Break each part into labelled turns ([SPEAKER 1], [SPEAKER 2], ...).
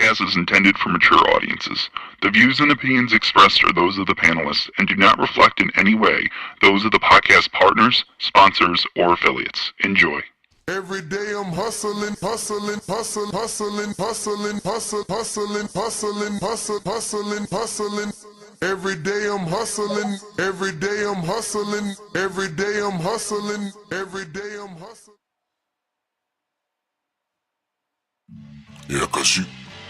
[SPEAKER 1] podcast is intended for mature audiences. The views and opinions expressed are those of the panelists and do not reflect in any way those of the podcast partners, sponsors, or affiliates. Enjoy.
[SPEAKER 2] Every day I'm hustling, hustling, hustling, hustling, hustling, hustling, hustling, hustling, hustling, hustling, hustling. Every day I'm hustling, every day I'm hustling, every day I'm hustling, every day I'm hustling.
[SPEAKER 3] Yeah, cause you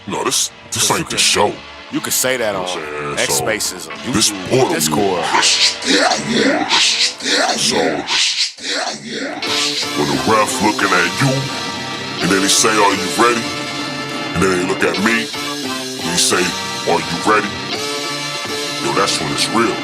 [SPEAKER 3] know this ain't the show.
[SPEAKER 4] You could say that on X Spaces or
[SPEAKER 3] this
[SPEAKER 4] YouTube, Discord.
[SPEAKER 3] So when the ref looking at you, and then he say, "Are you ready?" And then he look at me, and he say, "Are you ready?" Yo, that's when it's real.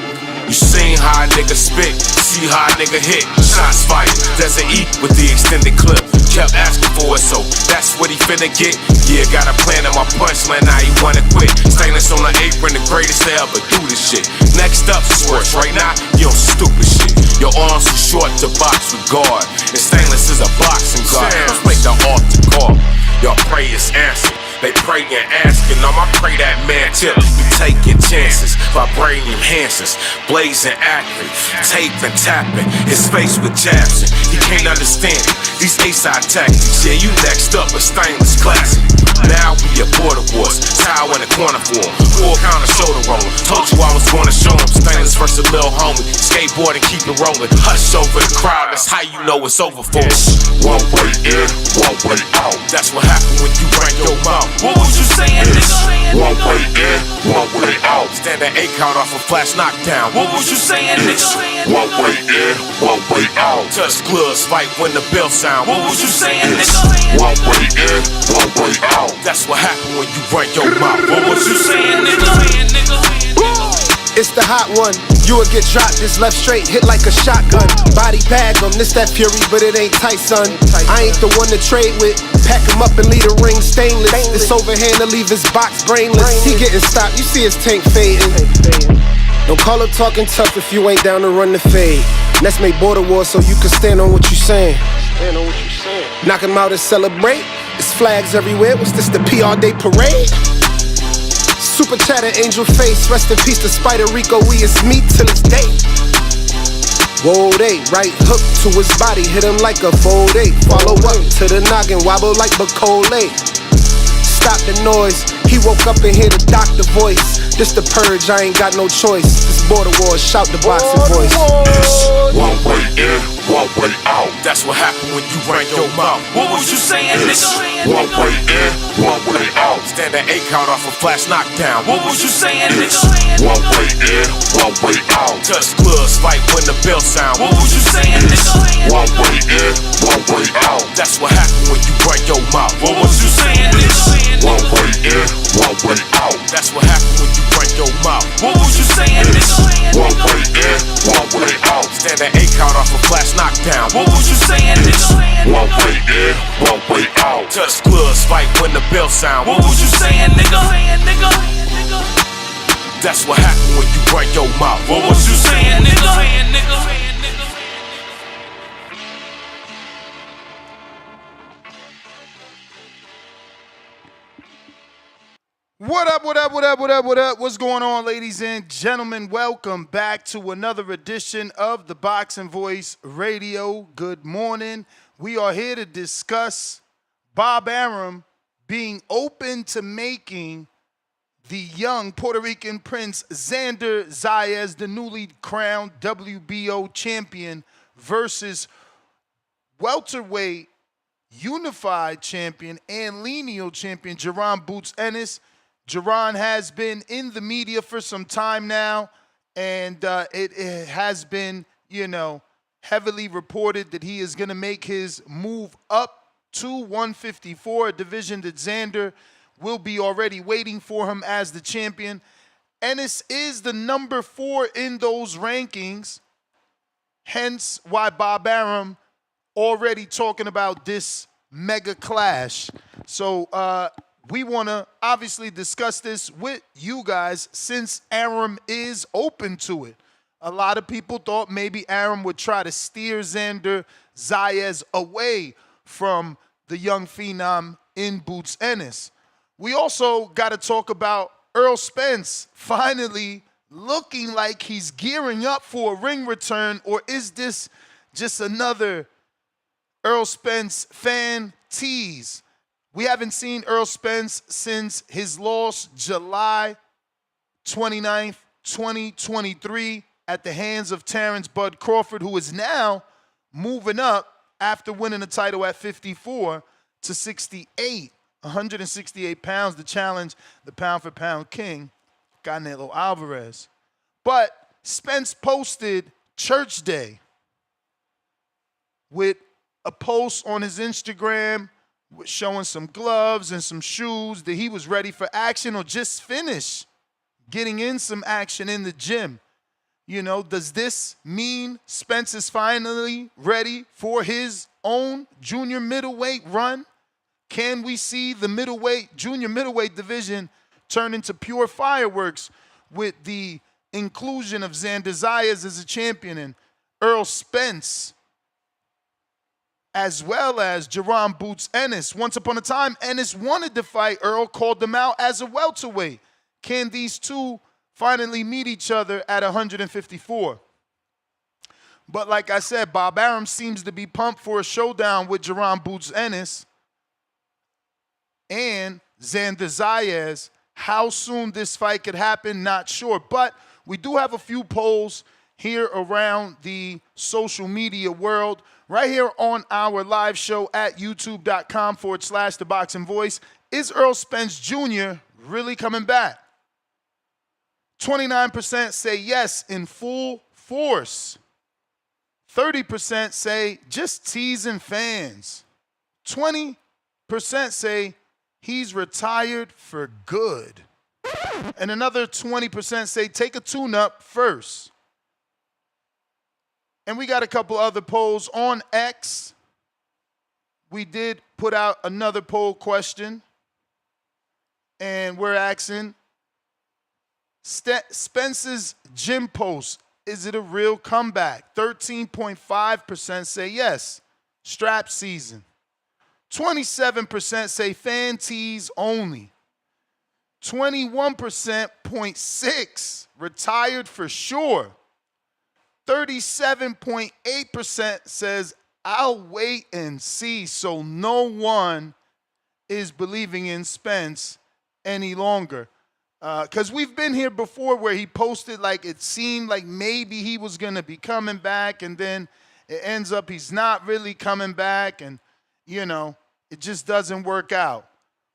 [SPEAKER 4] You seen how a nigga spit, see how a nigga hit. Shots fired, doesn't eat with the extended clip. Kept asking for it, so that's what he finna get. Yeah, got a plan on my punchline, now he wanna quit. Stainless on the apron, the greatest to ever do this shit. Next up, sports. Right now, you on stupid shit. Your arms too short to box with guard, and Stainless is a boxing guard. Let's make the altar call. Y'all pray is answered. They pray and asking, I pray that man tip. We taking chances, vibrating enhancers, blazing accurate, tape and tapping, his face with jabs. He can't understand it. These A-side tactics, yeah, you next up a Stainless classic. Now we at border wars, towel in the corner for him, full counter shoulder roller. Told you I was gonna show him Stainless versus a little homie. Skateboard and keep it rolling. Hush over the crowd, that's how you know it's over for us.
[SPEAKER 3] One way in, one way out.
[SPEAKER 4] That's what happened when you bring your mouth. What was you saying, nigga?
[SPEAKER 3] One way in, one way out.
[SPEAKER 4] Stand an 8 count off a flash knockdown. What was you saying, nigga?
[SPEAKER 3] One way in, one way out.
[SPEAKER 4] Touch gloves, fight when the bell sound. What was you saying, nigga?
[SPEAKER 3] One way in, one way out.
[SPEAKER 4] That's what happened when you run your mouth. What was you saying, nigga?
[SPEAKER 5] It's the hot one. You will get dropped, this left straight, hit like a shotgun. Body bag him, this that Fury, but it ain't tight, son. I ain't the one to trade with. Pack him up and leave the ring stainless. This overhand to leave his box brainless. He getting stopped, you see his tank fading. Don't call up talking tough if you ain't down to run the fade. Let's make border wars so you can stand on what you saying. Knock him out and celebrate. It's flags everywhere. What's this, the PR Day parade? Super chatter, angel face. Rest in peace to Spider Rico. We is meat till it's day. Whoa, they right hook to his body, hit him like a fold 8. Follow up to the noggin, wobble like Bacole. Stop the noise. He woke up and hear the doctor voice. This the purge, I ain't got no choice. This border war, shout the boxing voice.
[SPEAKER 3] One way in, one way out.
[SPEAKER 4] That's what happened when you ran your mouth. What was you saying, nigga?
[SPEAKER 3] One way in, one way out.
[SPEAKER 4] Stand an 8 count off a flash knockdown. What was you saying, nigga?
[SPEAKER 3] One way in, one way out.
[SPEAKER 4] Touch gloves, fight when the bell sound. What was you saying, nigga?
[SPEAKER 3] One way in, one way out.
[SPEAKER 4] That's what happened when you run your mouth. What was you saying, nigga?
[SPEAKER 3] One way in, one way out.
[SPEAKER 4] That's what happened when you run your mouth. What was you saying, nigga?
[SPEAKER 3] One way in, one way out.
[SPEAKER 4] Stand an 8 count off a flash knockdown. What was you saying, nigga?
[SPEAKER 3] One way in, one way out.
[SPEAKER 4] Touch gloves, fight when the bell sound. What was you saying, nigga? That's what happened when you run your mouth. What was you saying, nigga?
[SPEAKER 6] What up, what up, what up, what up, what up? What's going on, ladies and gentlemen? Welcome back to another edition of the Boxing Voice Radio. Good morning. We are here to discuss Bob Arum being open to making the young Puerto Rican prince Xander Zayas, the newly crowned WBO champion, versus welterweight unified champion and lineal champion Jaron Boots Ennis. Jaron has been in the media for some time now, and it has been, heavily reported that he is going to make his move up to 154, a division that Xander will be already waiting for him as the champion. Ennis is the number 4 in those rankings, hence why Bob Arum already talking about this mega clash. So, we want to obviously discuss this with you guys since Arum is open to it. A lot of people thought maybe Arum would try to steer Xander Zayas away from the young phenom in Boots Ennis. We also got to talk about Errol Spence finally looking like he's gearing up for a ring return, or is this just another Errol Spence fan tease? We haven't seen Errol Spence since his loss July 29th, 2023 at the hands of Terence Bud Crawford, who is now moving up after winning the title at 54 to 68, 168 pounds to challenge the pound-for-pound king, Canelo Alvarez. But Spence posted Church Day with a post on his Instagram showing some gloves and some shoes that he was ready for action or just finished getting in some action in the gym. You know, does this mean Spence is finally ready for his own junior middleweight run? Can we see the junior middleweight division turn into pure fireworks with the inclusion of Xander Zayas as a champion and Errol Spence, as well as Jaron Boots Ennis? Once upon a time, Ennis wanted to fight Errol, called him out as a welterweight. Can these two finally meet each other at 154? But like I said, Bob Arum seems to be pumped for a showdown with Jaron Boots Ennis and Xander Zayas. How soon this fight could happen, not sure. But we do have a few polls here around the social media world. Right here on our live show at youtube.com/ThaBoxingVoice. Is Errol Spence Jr. really coming back? 29% say yes in full force. 30% say just teasing fans. 20% say he's retired for good. And another 20% say take a tune-up first. And we got a couple other polls on X. We did put out another poll question. And we're asking, Spence's gym post, is it a real comeback? 13.5% say yes, strap season. 27% say fan tease only. 21.6% retired for sure. 37.8% says I'll wait and see. So no one is believing in Spence any longer. Because we've been here before where he posted like it seemed like maybe he was going to be coming back, and then it ends up he's not really coming back, and, you know, it just doesn't work out.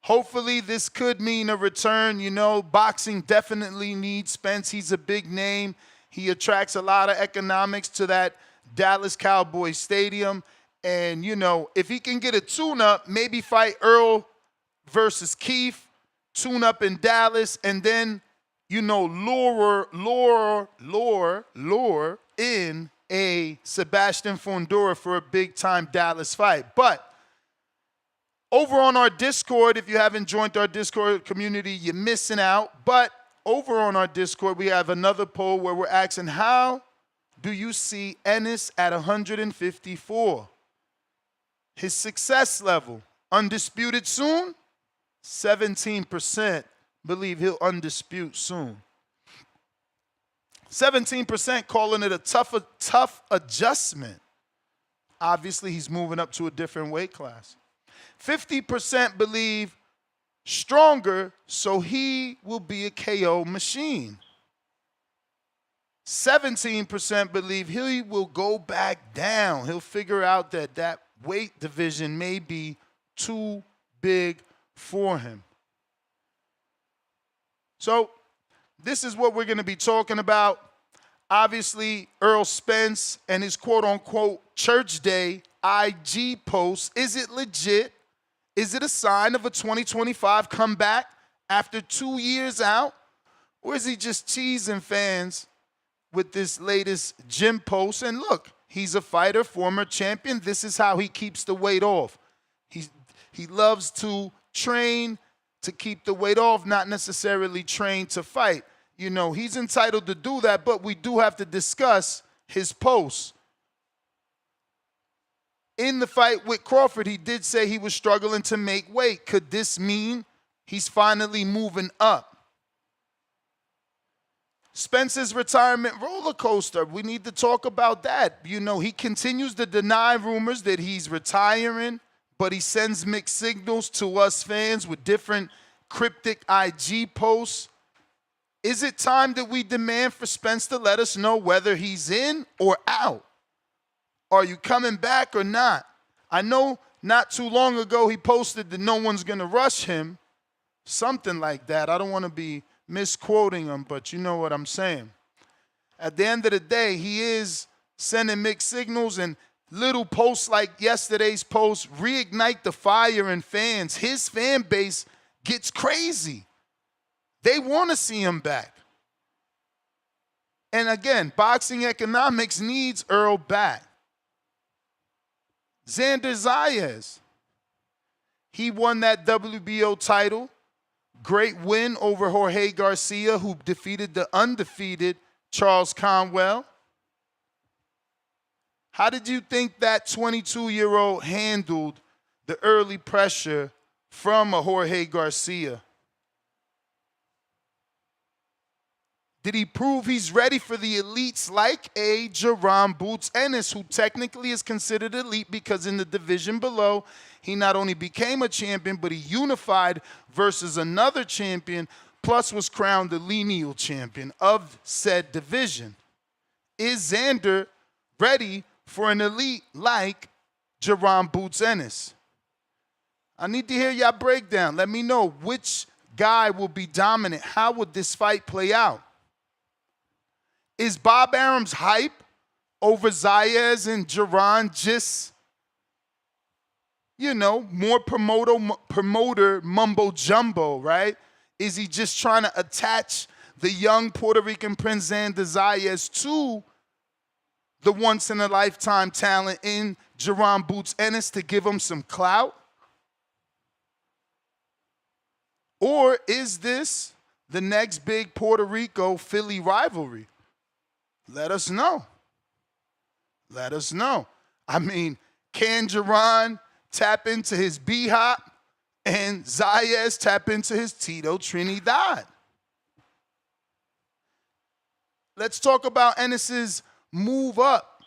[SPEAKER 6] Hopefully this could mean a return. You know, boxing definitely needs Spence. He's a big name. He attracts a lot of economics to that Dallas Cowboys stadium. And, you know, if he can get a tune-up, maybe fight Earl versus Keith, tune up in Dallas, and then, you know, lure in a Sebastian Fundora for a big-time Dallas fight. But over on our Discord, if you haven't joined our Discord community, you're missing out. But over on our Discord, we have another poll where we're asking, how do you see Ennis at 154? His success level, undisputed soon? 17% believe he'll undispute soon. 17% calling it a tough adjustment. Obviously, he's moving up to a different weight class. 50% believe stronger, so he will be a KO machine. 17% believe he will go back down. He'll figure out that that weight division may be too big for him. So this is what we're going to be talking about. Obviously, Errol Spence and his quote-unquote Church Day IG post. Is it legit? Is it a sign of a 2025 comeback after 2 years out? Or is he just teasing fans with this latest gym post? And look, he's a fighter, former champion. This is how he keeps the weight off. He loves to train to keep the weight off, not necessarily train to fight. You know, he's entitled to do that, but we do have to discuss his posts. In the fight with Crawford, he did say he was struggling to make weight. Could this mean He's finally moving up. Spence's retirement roller coaster. We need to talk about that. You know, he continues to deny rumors that he's retiring, but he sends mixed signals to us fans with different cryptic IG posts. Is it time that we demand for Spence to let us know whether he's in or out? Are you coming back or not? I know not too long ago he posted that no one's going to rush him. Something like that. I don't want to be misquoting him, but you know what I'm saying. At the end of the day, he is sending mixed signals, and little posts like yesterday's post reignite the fire in fans. His fan base gets crazy. They want to see him back. And again, boxing economics needs Errol back. Xander Zayas, he won that WBO title. Great win over Jorge Garcia, who defeated the undefeated Charles Conwell. How did you think that 22-year-old handled the early pressure from a Jorge Garcia? Did he prove he's ready for the elites like a Jaron Boots Ennis, who technically is considered elite because in the division below, he not only became a champion, but he unified versus another champion, plus was crowned the lineal champion of said division. Is Xander ready for an elite like Jaron Boots Ennis? I need to hear y'all breakdown. Let me know which guy will be dominant. How would this fight play out? Is Bob Arum's hype over Zayas and Jaron just, you know, more promoter mumbo jumbo, right? Is he just trying to attach the young Puerto Rican Prince Xander Zayas to the once-in-a-lifetime talent in Jaron Boots Ennis to give him some clout? Or is this the next big Puerto Rico-Philly rivalry? Let us know. Let us know. I mean, can Jaron tap into his B-Hop and Zayas tap into his Tito Trinidad? Let's talk about Ennis's move up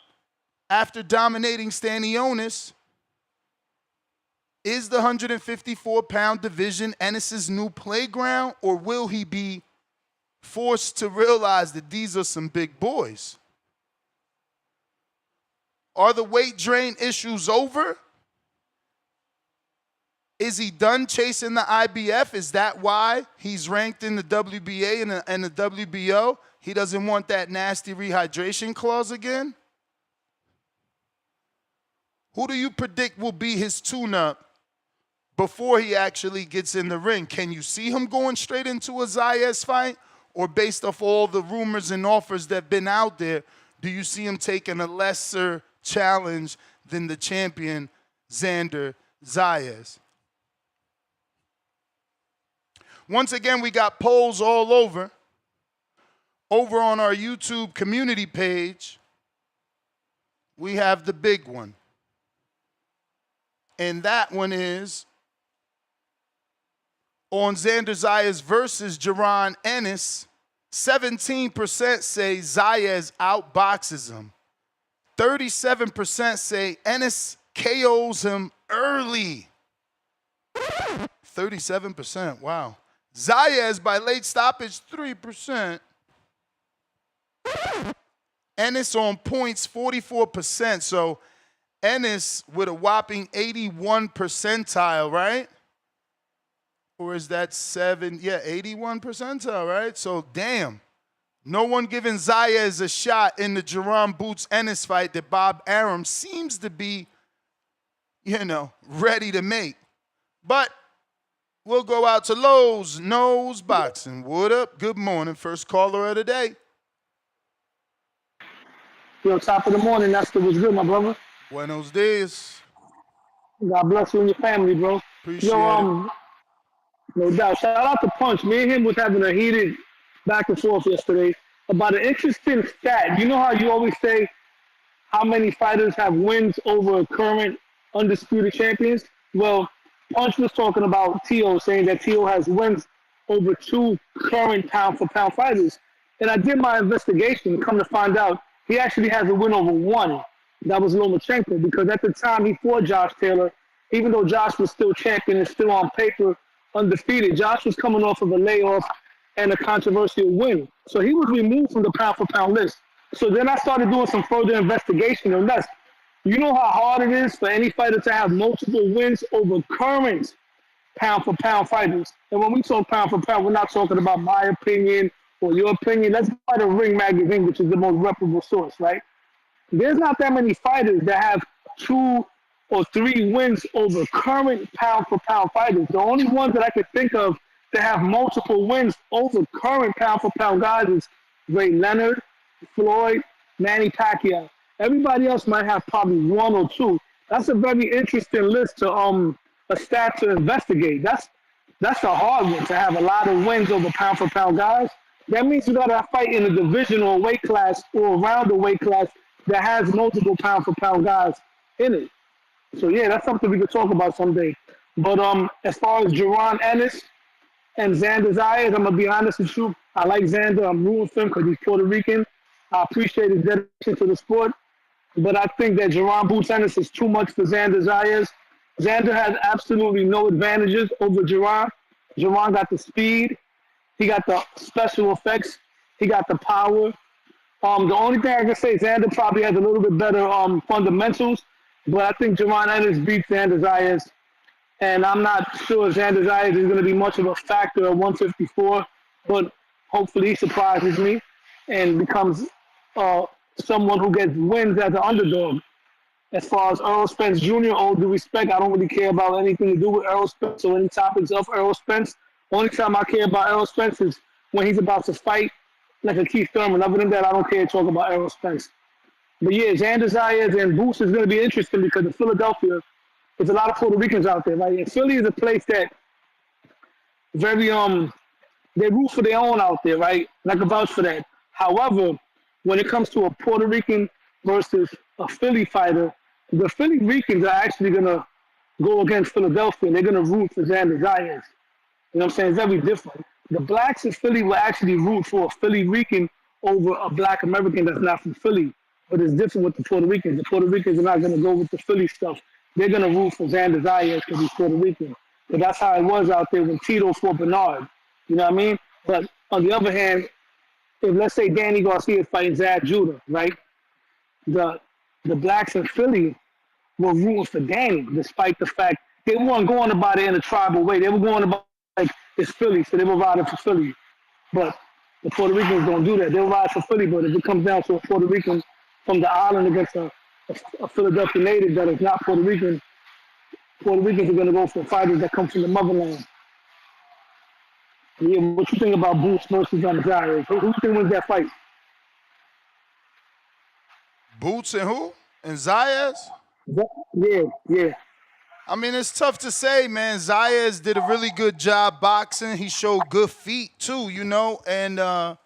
[SPEAKER 6] after dominating Stanionis. Is the 154-pound division Ennis's new playground, or will he be forced to realize that these are some big boys? Are the weight drain issues over? Is he done chasing the IBF? Is that why he's ranked in the WBA and the WBO? He doesn't want that nasty rehydration clause again? Who do you predict will be his tune-up before he actually gets in the ring? Can you see him going straight into a Zayas fight? Or based off all the rumors and offers that have been out there, do you see him taking a lesser challenge than the champion Xander Zayas? Once again, we got polls all over. Over on our YouTube community page, we have the big one. And that one is on Xander Zayas versus Jaron Ennis. 17% say Zayas outboxes him. 37% say Ennis KOs him early. 37%, wow. Zayas by late stoppage, 3%. Ennis on points, 44%. So Ennis with a whopping 81 percentile, right? Or is that 81 percentile, right? So, damn. No one giving Zayas a shot in the Jaron Boots Ennis fight that Bob Arum seems to be, you know, ready to make. But we'll go out to Lowe's Nose Boxing. What up? Good morning. First caller of the day.
[SPEAKER 7] Yo, top of the morning. That's what's good, my brother.
[SPEAKER 6] Buenos dias.
[SPEAKER 7] God bless you and your family, bro.
[SPEAKER 6] Appreciate
[SPEAKER 7] it. No doubt. Shout out to Punch. Me and him was having a heated back and forth yesterday about an interesting stat. You know how you always say how many fighters have wins over current undisputed champions? Well, Punch was talking about Tio, saying that Tio has wins over 2 current pound-for-pound fighters. And I did my investigation, come to find out, he actually has a win over 1. That was Lomachenko, because at the time he fought Josh Taylor, even though Josh was still champion and still on paper undefeated, Josh was coming off of a layoff and a controversial win. So he was removed from the pound-for-pound list. So then I started doing some further investigation on that. You know how hard it is for any fighter to have multiple wins over current pound-for-pound fighters. And when we talk pound-for-pound, we're not talking about my opinion or your opinion. Let's go to Ring Magazine, which is the most reputable source, right? There's not that many fighters that have 2 or 3 wins over current pound-for-pound fighters. The only ones that I could think of that have multiple wins over current pound-for-pound guys is Ray Leonard, Floyd, Manny Pacquiao. Everybody else might have probably 1 or 2. That's a very interesting list to a stat to investigate. That's a hard one to have a lot of wins over pound-for-pound guys. That means you got to fight in a division or a weight class or around the weight class that has multiple pound-for-pound guys in it. So, yeah, that's something we could talk about someday. But as far as Jaron Ennis and Xander Zayas, I'm going to be honest with you. I like Xander. I'm rooting for him because he's Puerto Rican. I appreciate his dedication to the sport. But I think that Jaron Boots Ennis is too much for Xander Zayas. Xander has absolutely no advantages over Jaron. Jaron got the speed. He got the special effects. He got the power. The only thing I can say, Xander probably has a little bit better fundamentals, but I think Jaron Ennis beats Xander Zayas. And I'm not sure Xander Zayas is going to be much of a factor at 154, but hopefully he surprises me and becomes someone who gets wins as an underdog. As far as Errol Spence Jr., all due respect, I don't really care about anything to do with Errol Spence or any topics of Errol Spence. Only time I care about Errol Spence is when he's about to fight like a Keith Thurman. Other than that, I don't care to talk about Errol Spence. But yeah, Xander Zayas and Boots is going to be interesting because in Philadelphia, there's a lot of Puerto Ricans out there, right? And Philly is a place that very they root for their own out there, right? And I can vouch for that. However, when it comes to a Puerto Rican versus a Philly fighter, the Philly Ricans are actually going to go against Philadelphia. They're going to root for Xander Zayas. You know what I'm saying? It's very different. The blacks in Philly will actually root for a Philly Rican over a black American that's not from Philly. But it's different with the Puerto Ricans. The Puerto Ricans are not going to go with the Philly stuff. They're going to root for Xander Zayas because he's Puerto Rican. But that's how it was out there when Tito fought Bernard. You know what I mean? But on the other hand, if let's say Danny Garcia is fighting Zach Judah, right? The blacks in Philly were rooting for Danny, despite the fact they weren't going about it in a tribal way. They were going about like it's Philly, so they were riding for Philly. But the Puerto Ricans don't do that. They'll ride for Philly, but if it comes down to a Puerto Rican from the island against a Philadelphia native that is not Puerto Rican, Puerto Ricans are going to go for fighters that come from the motherland. Yeah, what you think about Boots versus Zayas? Who do you think wins that fight?
[SPEAKER 6] Boots and who? And Zayas?
[SPEAKER 7] Yeah.
[SPEAKER 6] I mean, it's tough to say, man. Zayas did a really good job boxing. He showed good feet, too, you know, and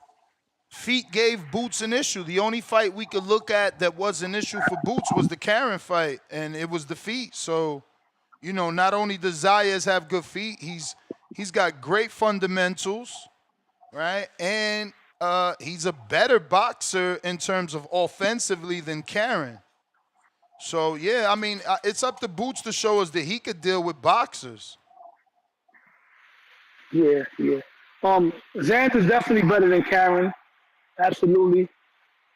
[SPEAKER 6] feet gave Boots an issue. The only fight we could look at that was an issue for Boots was the Karen fight, and it was the feet. So, you know, not only does Zayas have good feet, he's got great fundamentals, right? And he's a better boxer in terms of offensively than Karen. So, yeah, I mean, it's up to Boots to show us that he could deal with boxers.
[SPEAKER 7] Yeah. Xander's definitely better than Karen. Absolutely.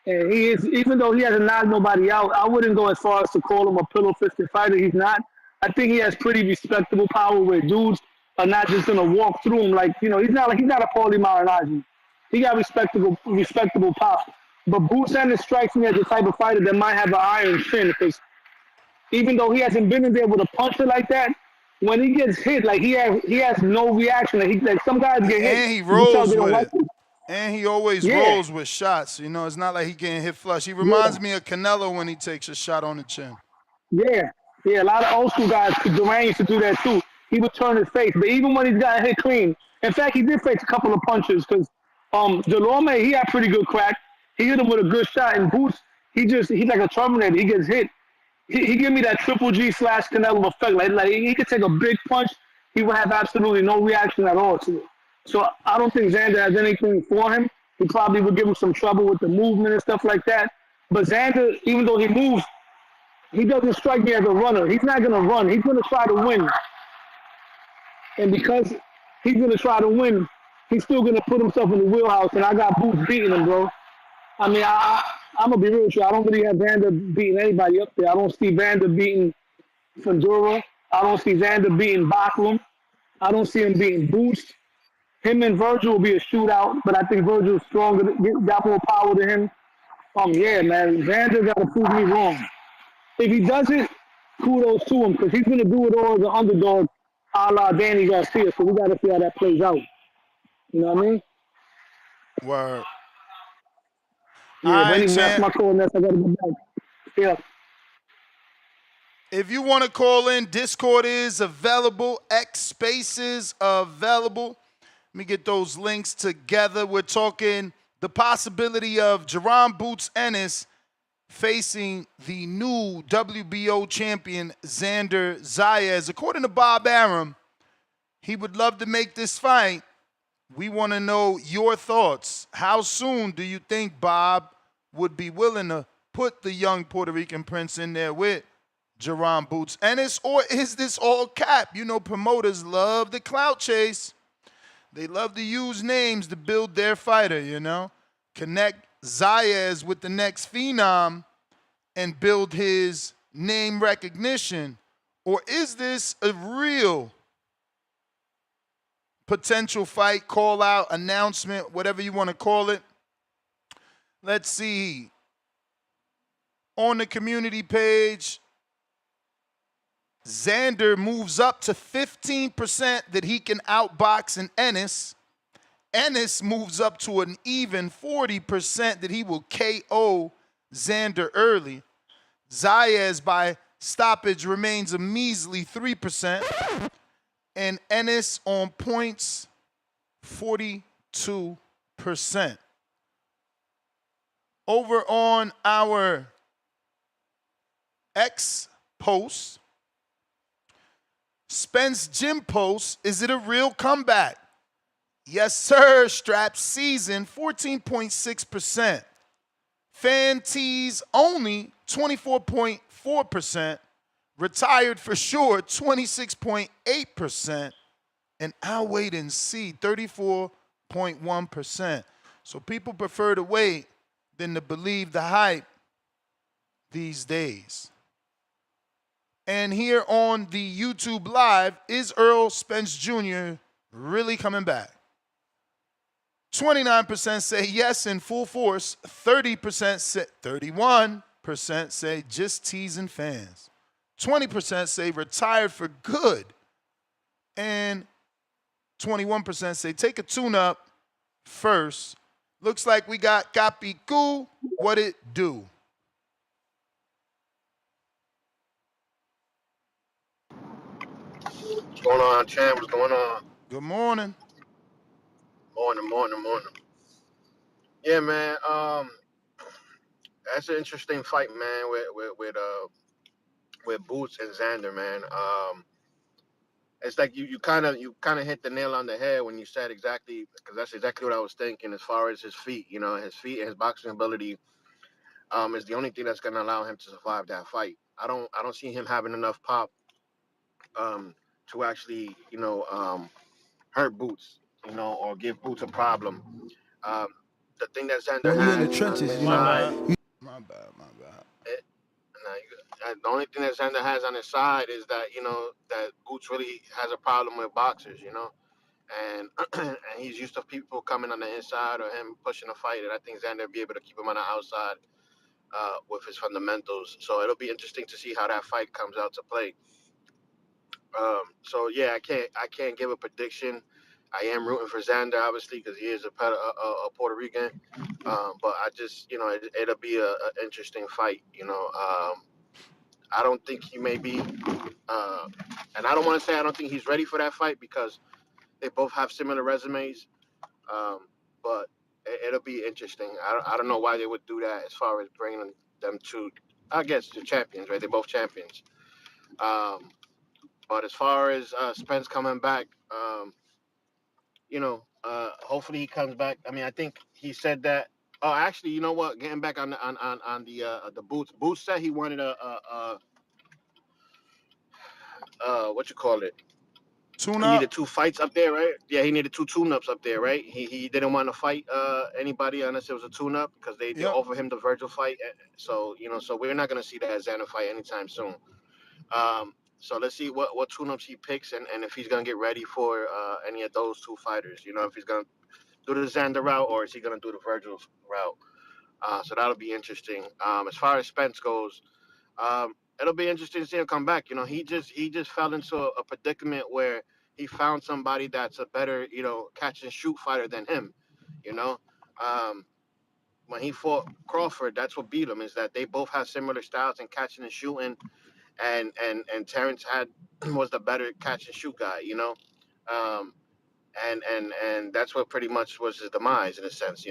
[SPEAKER 7] And he is, even though he hasn't knocked nobody out, I wouldn't go as far as to call him a pillow-fisted fighter. He's not. I think he has pretty respectable power where dudes are not just going to walk through him like, you know, he's not a Paulie Malignaggi. He got respectable power. But Boots Ennis strikes me as the type of fighter that might have an iron chin because even though he hasn't been in there with a puncher like that, when he gets hit, like he has no reaction. Like some guys get hit.
[SPEAKER 6] And he rolls with it. And he always rolls with shots. You know, it's not like he getting hit flush. He reminds me of Canelo when he takes a shot on the chin.
[SPEAKER 7] Yeah, a lot of old school guys, Duran used to do that too. He would turn his face. But even when he's gotten hit clean, in fact, he did face a couple of punches because Delorme, he had pretty good crack. He hit him with a good shot, and Boots, he's like a Terminator. He gets hit. he give me that Triple G / Canelo effect. Like he could take a big punch, he would have absolutely no reaction at all to it. So I don't think Xander has anything for him. He probably would give him some trouble with the movement and stuff like that. But Xander, even though he moves, he doesn't strike me as a runner. He's not gonna run. He's gonna try to win. And because he's gonna try to win, he's still gonna put himself in the wheelhouse. And I got Boots beating him, bro. I mean, I'm gonna be real with you. I don't really have Xander beating anybody up there. I don't see Xander beating Fundora. I don't see Xander beating Backlund. I don't see him beating Boots. Him and Virgil will be a shootout, but I think Virgil's stronger, got more power to him. Yeah, man, Xander got to prove me wrong. If he does it, kudos to him, because he's gonna do it all as an underdog, a la Danny Garcia. So we got to see how that plays out. You know what I mean?
[SPEAKER 6] Word.
[SPEAKER 7] Yeah,
[SPEAKER 6] All
[SPEAKER 7] but
[SPEAKER 6] right,
[SPEAKER 7] anyway, that's
[SPEAKER 6] champ.
[SPEAKER 7] my call, and that's I got to go back. Yeah.
[SPEAKER 6] If you want to call in, Discord is available. X Spaces available. Let me get those links together. We're talking the possibility of Jaron Boots Ennis facing the new WBO champion Xander Zayas. According to Bob Arum, he would love to make this fight. We want to know your thoughts. How soon do you think Bob would be willing to put the young Puerto Rican prince in there with Jaron Boots Ennis? Or is this all cap? You know, promoters love the clout chase. They love to use names to build their fighter, you know? Connect Zayas with the next phenom and build his name recognition. Or is this a real potential fight, call out, announcement, whatever you want to call it? Let's see. On the community page, Xander moves up to 15% that he can outbox an Ennis. Ennis moves up to an even 40% that he will KO Xander early. Zayas by stoppage remains a measly 3%. And Ennis on points, 42%. Over on our X post, Spence Jim post, is it a real comeback? Yes, sir. Strap season, 14.6%. Fan Tease only, 24.4%. Retired for sure, 26.8%. And I'll wait and see, 34.1%. So people prefer to wait than to believe the hype these days. And here on the YouTube Live, is Errol Spence Jr. really coming back? 29% say yes in full force. 31% say just teasing fans. 20% say retired for good. And 21% say take a tune-up first. Looks like we got Capicu. What it do?
[SPEAKER 8] What's going on, champ? What's going on?
[SPEAKER 6] Good morning.
[SPEAKER 8] Morning. Yeah, man. That's an interesting fight, man. With Boots and Xander, man. It's like you kind of hit the nail on the head when you said exactly, because that's exactly what I was thinking as far as his feet. You know, his feet and his boxing ability is the only thing that's going to allow him to survive that fight. I don't see him having enough pop to actually, hurt Boots, or give Boots a problem. The thing that Xander has
[SPEAKER 5] in the trenches,
[SPEAKER 8] on his side,
[SPEAKER 6] My bad.
[SPEAKER 8] the only thing that Xander has on his side is that that Boots really has a problem with boxers, and and he's used to people coming on the inside or him pushing a fight, and I think Xander will be able to keep him on the outside with his fundamentals. So it'll be interesting to see how that fight comes out to play. So yeah, I can't give a prediction. I am rooting for Xander, obviously, because he is a Puerto Rican. But I just, it'll be a interesting fight. I don't think he may be, and I don't want to say I don't think he's ready for that fight because they both have similar resumes. But it'll be interesting. I don't know why they would do that as far as bringing them to I guess the champions, right? They're both champions. But as far as Spence coming back, hopefully he comes back. I mean, I think he said that. Oh, actually, you know what? Getting back on the boots. Boots said he wanted what you call it?
[SPEAKER 6] Tune
[SPEAKER 8] He needed
[SPEAKER 6] up.
[SPEAKER 8] 2 fights up there, right? Yeah, he needed 2 tune-ups up there, right? He didn't want to fight anybody unless it was a tune-up because they
[SPEAKER 6] Yep.
[SPEAKER 8] offered him the Virgil fight. So so we're not gonna see that Xander fight anytime soon. So let's see what tune-ups he picks and if he's gonna get ready for any of those 2 fighters. If he's gonna do the Xander route or is he gonna do the Virgil route? So that'll be interesting. As far as Spence goes, it'll be interesting to see him come back. He just fell into a predicament where he found somebody that's a better, catch and shoot fighter than him. You know, um, when he fought Crawford, that's what beat him is that they both have similar styles in catching and shooting, and Terence was the better catch and shoot guy. Um, and that's what pretty much was his demise in a sense.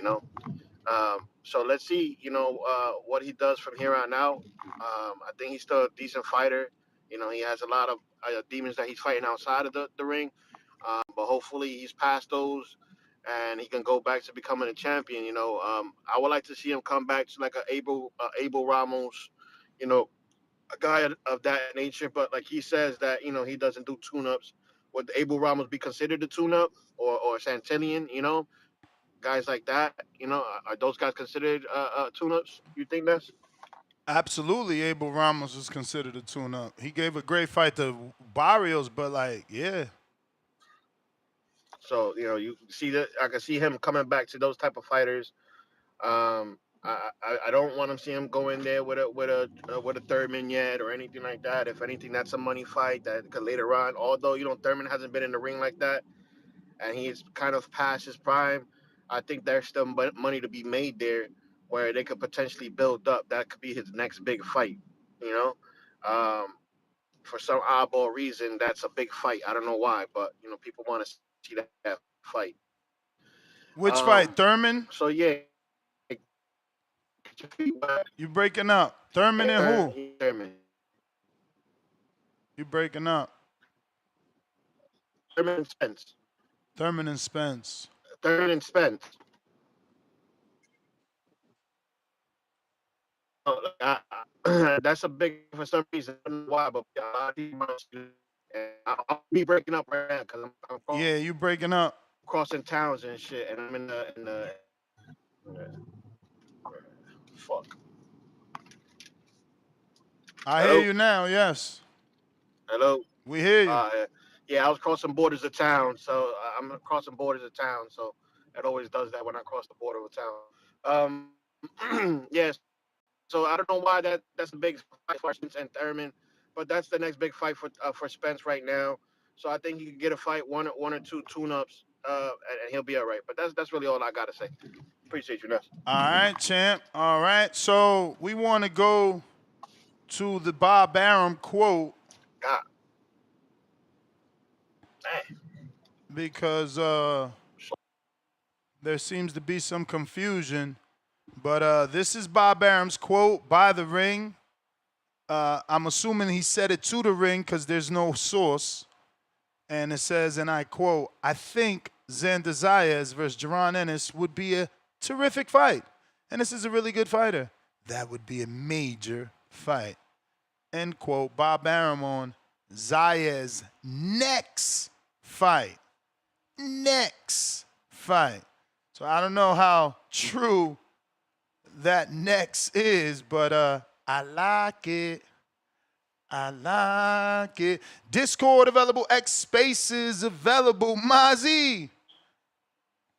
[SPEAKER 8] So let's see, what he does from here on out. I think he's still a decent fighter. He has a lot of demons that he's fighting outside of the ring. But hopefully he's past those and he can go back to becoming a champion. I would like to see him come back to like Abel Ramos, you know, a guy of that nature. But like he says that, he doesn't do tune-ups. Would Abel Ramos be considered a tune-up or Santillian, guys like that, are those guys considered tune-ups? You think that's
[SPEAKER 6] Absolutely, Abel Ramos is considered a tune-up. He gave a great fight to Barrios, but yeah.
[SPEAKER 8] so? You see that I can see him coming back to those type of fighters. I don't want to see him go in there with a Thurman yet or anything like that. If anything, that's a money fight that could later on. Although Thurman hasn't been in the ring like that, and he's kind of past his prime. I think there's still money to be made there where they could potentially build up. That could be his next big fight, you know? For some oddball reason, that's a big fight. I don't know why, but, people want to see that fight.
[SPEAKER 6] Which fight? Thurman?
[SPEAKER 8] So, yeah.
[SPEAKER 6] You breaking up. Thurman and who?
[SPEAKER 8] Thurman.
[SPEAKER 6] You breaking up.
[SPEAKER 8] Thurman and Spence.
[SPEAKER 6] Thurman and Spence.
[SPEAKER 8] Thurman and Spence. That's a big for some reason. I don't know why, but I'll be breaking up right now because I'm
[SPEAKER 6] Yeah, you breaking up.
[SPEAKER 8] crossing towns and shit, and I'm in the fuck.
[SPEAKER 6] I
[SPEAKER 8] Hello?
[SPEAKER 6] hear you now. Yes,
[SPEAKER 8] Hello.
[SPEAKER 6] we hear you.
[SPEAKER 8] Yeah, I was crossing borders of town, so I'm crossing borders of town, so it always does that when I cross the border of town. Yes. So I don't know why that's a big fight for Spence and Thurman, but that's the next big fight for Spence right now. So I think he could get a fight, one or two tune-ups, and he'll be all right. But that's really all I gotta say. Appreciate you, Ness.
[SPEAKER 6] All right, champ. All right. So we want to go to the Bob Arum quote
[SPEAKER 8] God. Man.
[SPEAKER 6] because there seems to be some confusion. But this is Bob Arum's quote by the ring. I'm assuming he said it to the ring because there's no source. And it says, and I quote, "I think Xander Zayas versus Jaron Ennis would be a terrific fight. Ennis is a really good fighter. That would be a major fight." End quote. Bob Arum on Zayas' next fight. Next fight. So I don't know how true that next is, but I like it. I like it. Discord available, X Spaces available. Mozzie,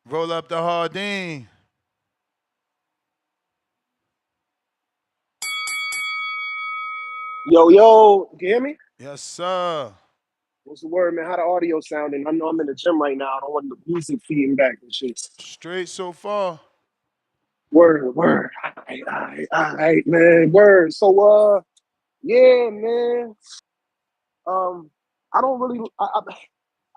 [SPEAKER 6] roll up the Hardin.
[SPEAKER 5] Yo, can you hear me?
[SPEAKER 6] Yes, sir.
[SPEAKER 5] What's the word, man? How the audio sounding? I know I'm in the gym right now. I don't want the music feeding back and shit.
[SPEAKER 6] Straight so far.
[SPEAKER 5] Word. All right, man. Word. So, yeah, man. I don't really. I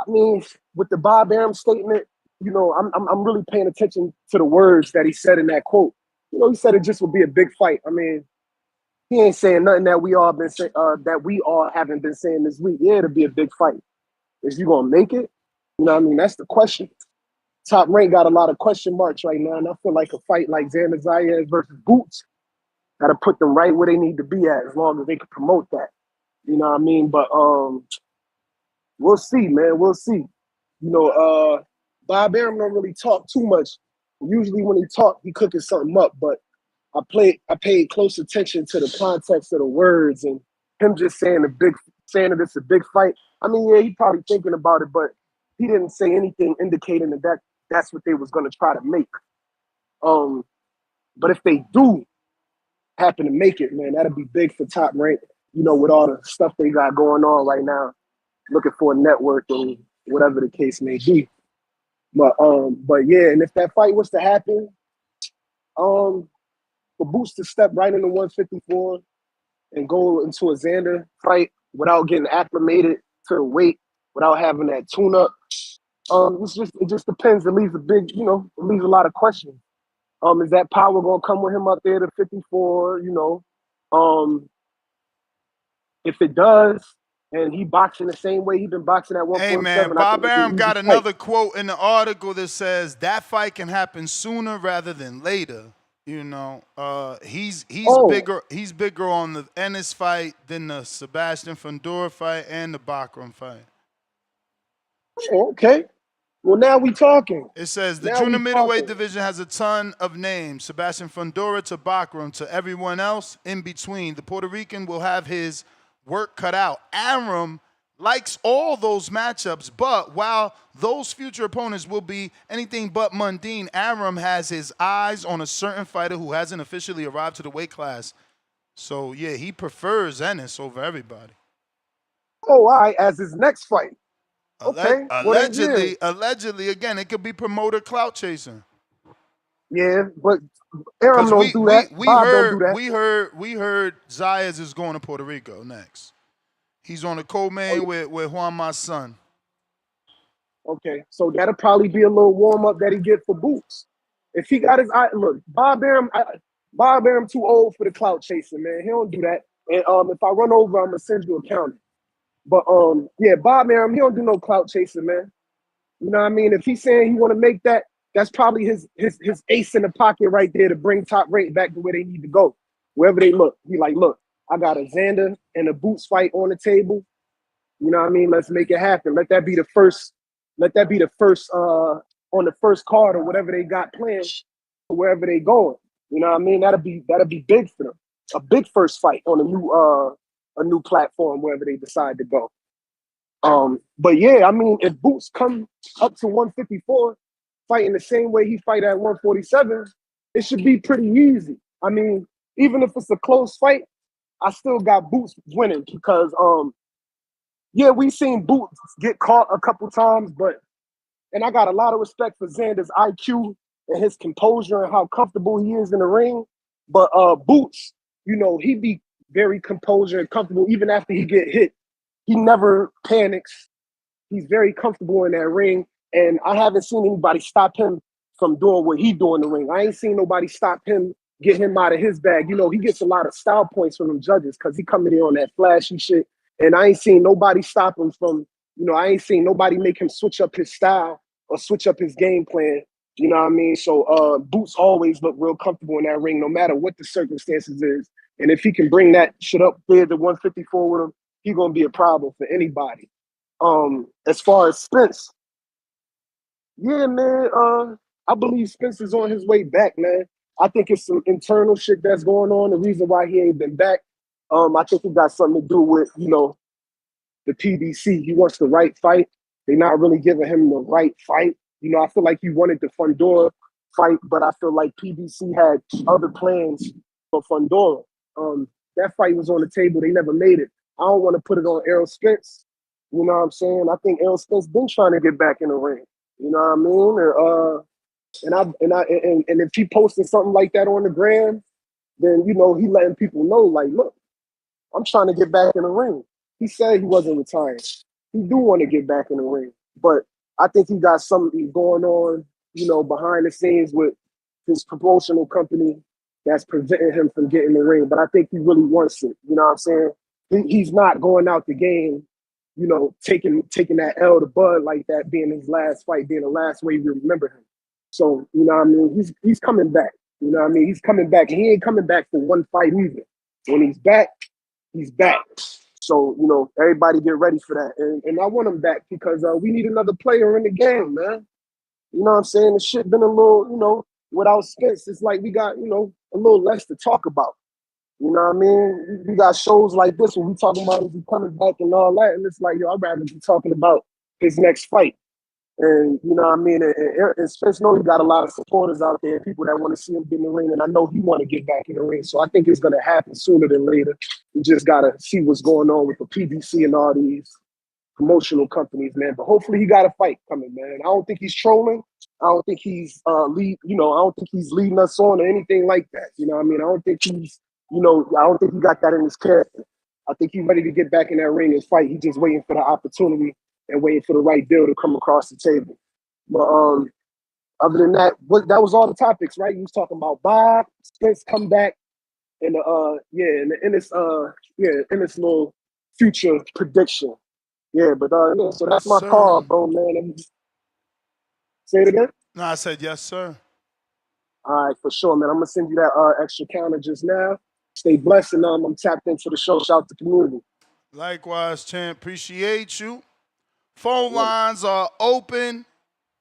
[SPEAKER 5] mean, with the Bob Arum statement, I'm really paying attention to the words that he said in that quote. He said it just would be a big fight. I mean, He ain't saying nothing that we all haven't been saying this week. Yeah, it'll be a big fight. Is you gonna make it? You know what I mean? That's the question. Top Rank got a lot of question marks right now, and I feel like a fight like Xander Zayas versus Boots gotta put them right where they need to be at, as long as they can promote that. You know what I mean? But we'll see, man. We'll see. You know, Bob Arum don't really talk too much. Usually when he talk, he cooking something up, but I paid close attention to the context of the words and him just saying that it's a big fight. I mean, yeah, he probably thinking about it, but he didn't say anything indicating that's what they was gonna try to make. But if they do happen to make it, man, that'd be big for Top Rank. You know, with all the stuff they got going on right now, looking for a network and whatever the case may be. But yeah, and if that fight was to happen, for Boots to step right into 154 and go into a Xander fight without getting acclimated to the weight, without having that tune-up, it just depends. It leaves it leaves a lot of questions. Is that power gonna come with him up there to 54? You know, if it does, and he boxing the same way he been boxing at 147.
[SPEAKER 6] Hey man, Bob Arum got another
[SPEAKER 5] fight.
[SPEAKER 6] quote in the article that says that fight can happen sooner rather than later. You know, he's bigger. He's bigger on the Ennis fight than the Sebastian Fundora fight and the Bakram fight.
[SPEAKER 5] Okay. Well, now we talking.
[SPEAKER 6] It says the junior middleweight division has a ton of names. Sebastian Fundora to Bakram to everyone else in between. The Puerto Rican will have his work cut out. Arum likes all those matchups, but while those future opponents will be anything but mundane, Arum has his eyes on a certain fighter who hasn't officially arrived to the weight class. So, yeah, he prefers Ennis over everybody.
[SPEAKER 5] Oh, all right, as his next fight. Okay.
[SPEAKER 6] Allegedly, again, it could be promoter clout chasing.
[SPEAKER 5] Yeah, but Arum don't do that. Bob don't do that.
[SPEAKER 6] We heard Zayas is going to Puerto Rico next. He's on a co-main with Juanma's son.
[SPEAKER 5] Okay, so that'll probably be a little warm-up that he get for Boots. If he got his eye, look, Bob Arum too old for the clout chasing, man. He don't do that. And if I run over, I'm gonna send you a counter. But yeah, Bob Arum, he don't do no clout chasing, man. You know what I mean? If he's saying he want to make that, that's probably his ace in the pocket right there to bring Top Rank back to where they need to go. Wherever they look, he like, look, I got a Xander and a Boots fight on the table. You know what I mean? Let's make it happen. Let that be the first on the first card or whatever they got planned for wherever they going. You know what I mean? That'll be big for them. A big first fight on a new platform wherever they decide to go. But yeah, I mean, if Boots come up to 154 fighting the same way he fight at 147, it should be pretty easy. I mean, even if it's a close fight, I still got Boots winning because, yeah, we seen Boots get caught a couple times, and I got a lot of respect for Xander's IQ and his composure and how comfortable he is in the ring. But Boots, you know, he be very composure and comfortable even after he get hit. He never panics. He's very comfortable in that ring, and I haven't seen anybody stop him from doing what he do in the ring. I ain't seen nobody stop him, get him out of his bag. You know, he gets a lot of style points from them judges because he coming in on that flashy shit. And I ain't seen nobody stop him from, you know, I ain't seen nobody make him switch up his style or switch up his game plan. You know what I mean? So Boots always look real comfortable in that ring, no matter what the circumstances is. And if he can bring that shit up there to 154 with him, he's gonna be a problem for anybody. As far as Spence, yeah, man, I believe Spence is on his way back, man. I think it's some internal shit that's going on. The reason why he ain't been back, I think it got something to do with, you know, the PBC. He wants the right fight. They're not really giving him the right fight. You know, I feel like he wanted the Fundora fight, but I feel like PBC had other plans for Fundora. That fight was on the table. They never made it. I don't want to put it on Errol Spence. You know what I'm saying? I think Errol Spence been trying to get back in the ring. You know what I mean? And if he posted something like that on the gram, then, you know, he letting people know, like, look, I'm trying to get back in the ring. He said he wasn't retiring. He do want to get back in the ring. But I think he got something going on, you know, behind the scenes with his promotional company that's preventing him from getting the ring. But I think he really wants it. You know what I'm saying? He's not going out the game, you know, taking that L to Bud like that, being his last fight, being the last way we remember him. So, you know what I mean? He's coming back. You know what I mean? He's coming back. And he ain't coming back for one fight either. When he's back, he's back. So, you know, everybody get ready for that. And I want him back because we need another player in the game, man. You know what I'm saying? The shit been a little, you know, without Spence, it's like we got, you know, a little less to talk about. You know what I mean? We got shows like this where we talking about is he coming back and all that. And it's like, yo, I'd rather be talking about his next fight. And you know what I mean? And Spence knows he got a lot of supporters out there, people that want to see him get in the ring. And I know he want to get back in the ring. So I think it's going to happen sooner than later. We just got to see what's going on with the PBC and all these promotional companies, man. But hopefully he got a fight coming, man. I don't think he's trolling. I don't think he's I don't think he's leading us on or anything like that. You know what I mean? I don't think he's, I don't think he got that in his character. I think he's ready to get back in that ring and fight. He's just waiting for the opportunity and waiting for the right deal to come across the table. But other than that, that was all the topics, right? You was talking about Bob, Spence come back, and the Ennis little future prediction. Yeah, but so that's my call, bro, man. Say it again?
[SPEAKER 6] No, I said yes, sir.
[SPEAKER 5] All right, for sure, man. I'm gonna send you that extra counter just now. Stay blessed, and I'm tapped into the show. Shout out to the community.
[SPEAKER 6] Likewise, champ. Appreciate you. Phone lines are open.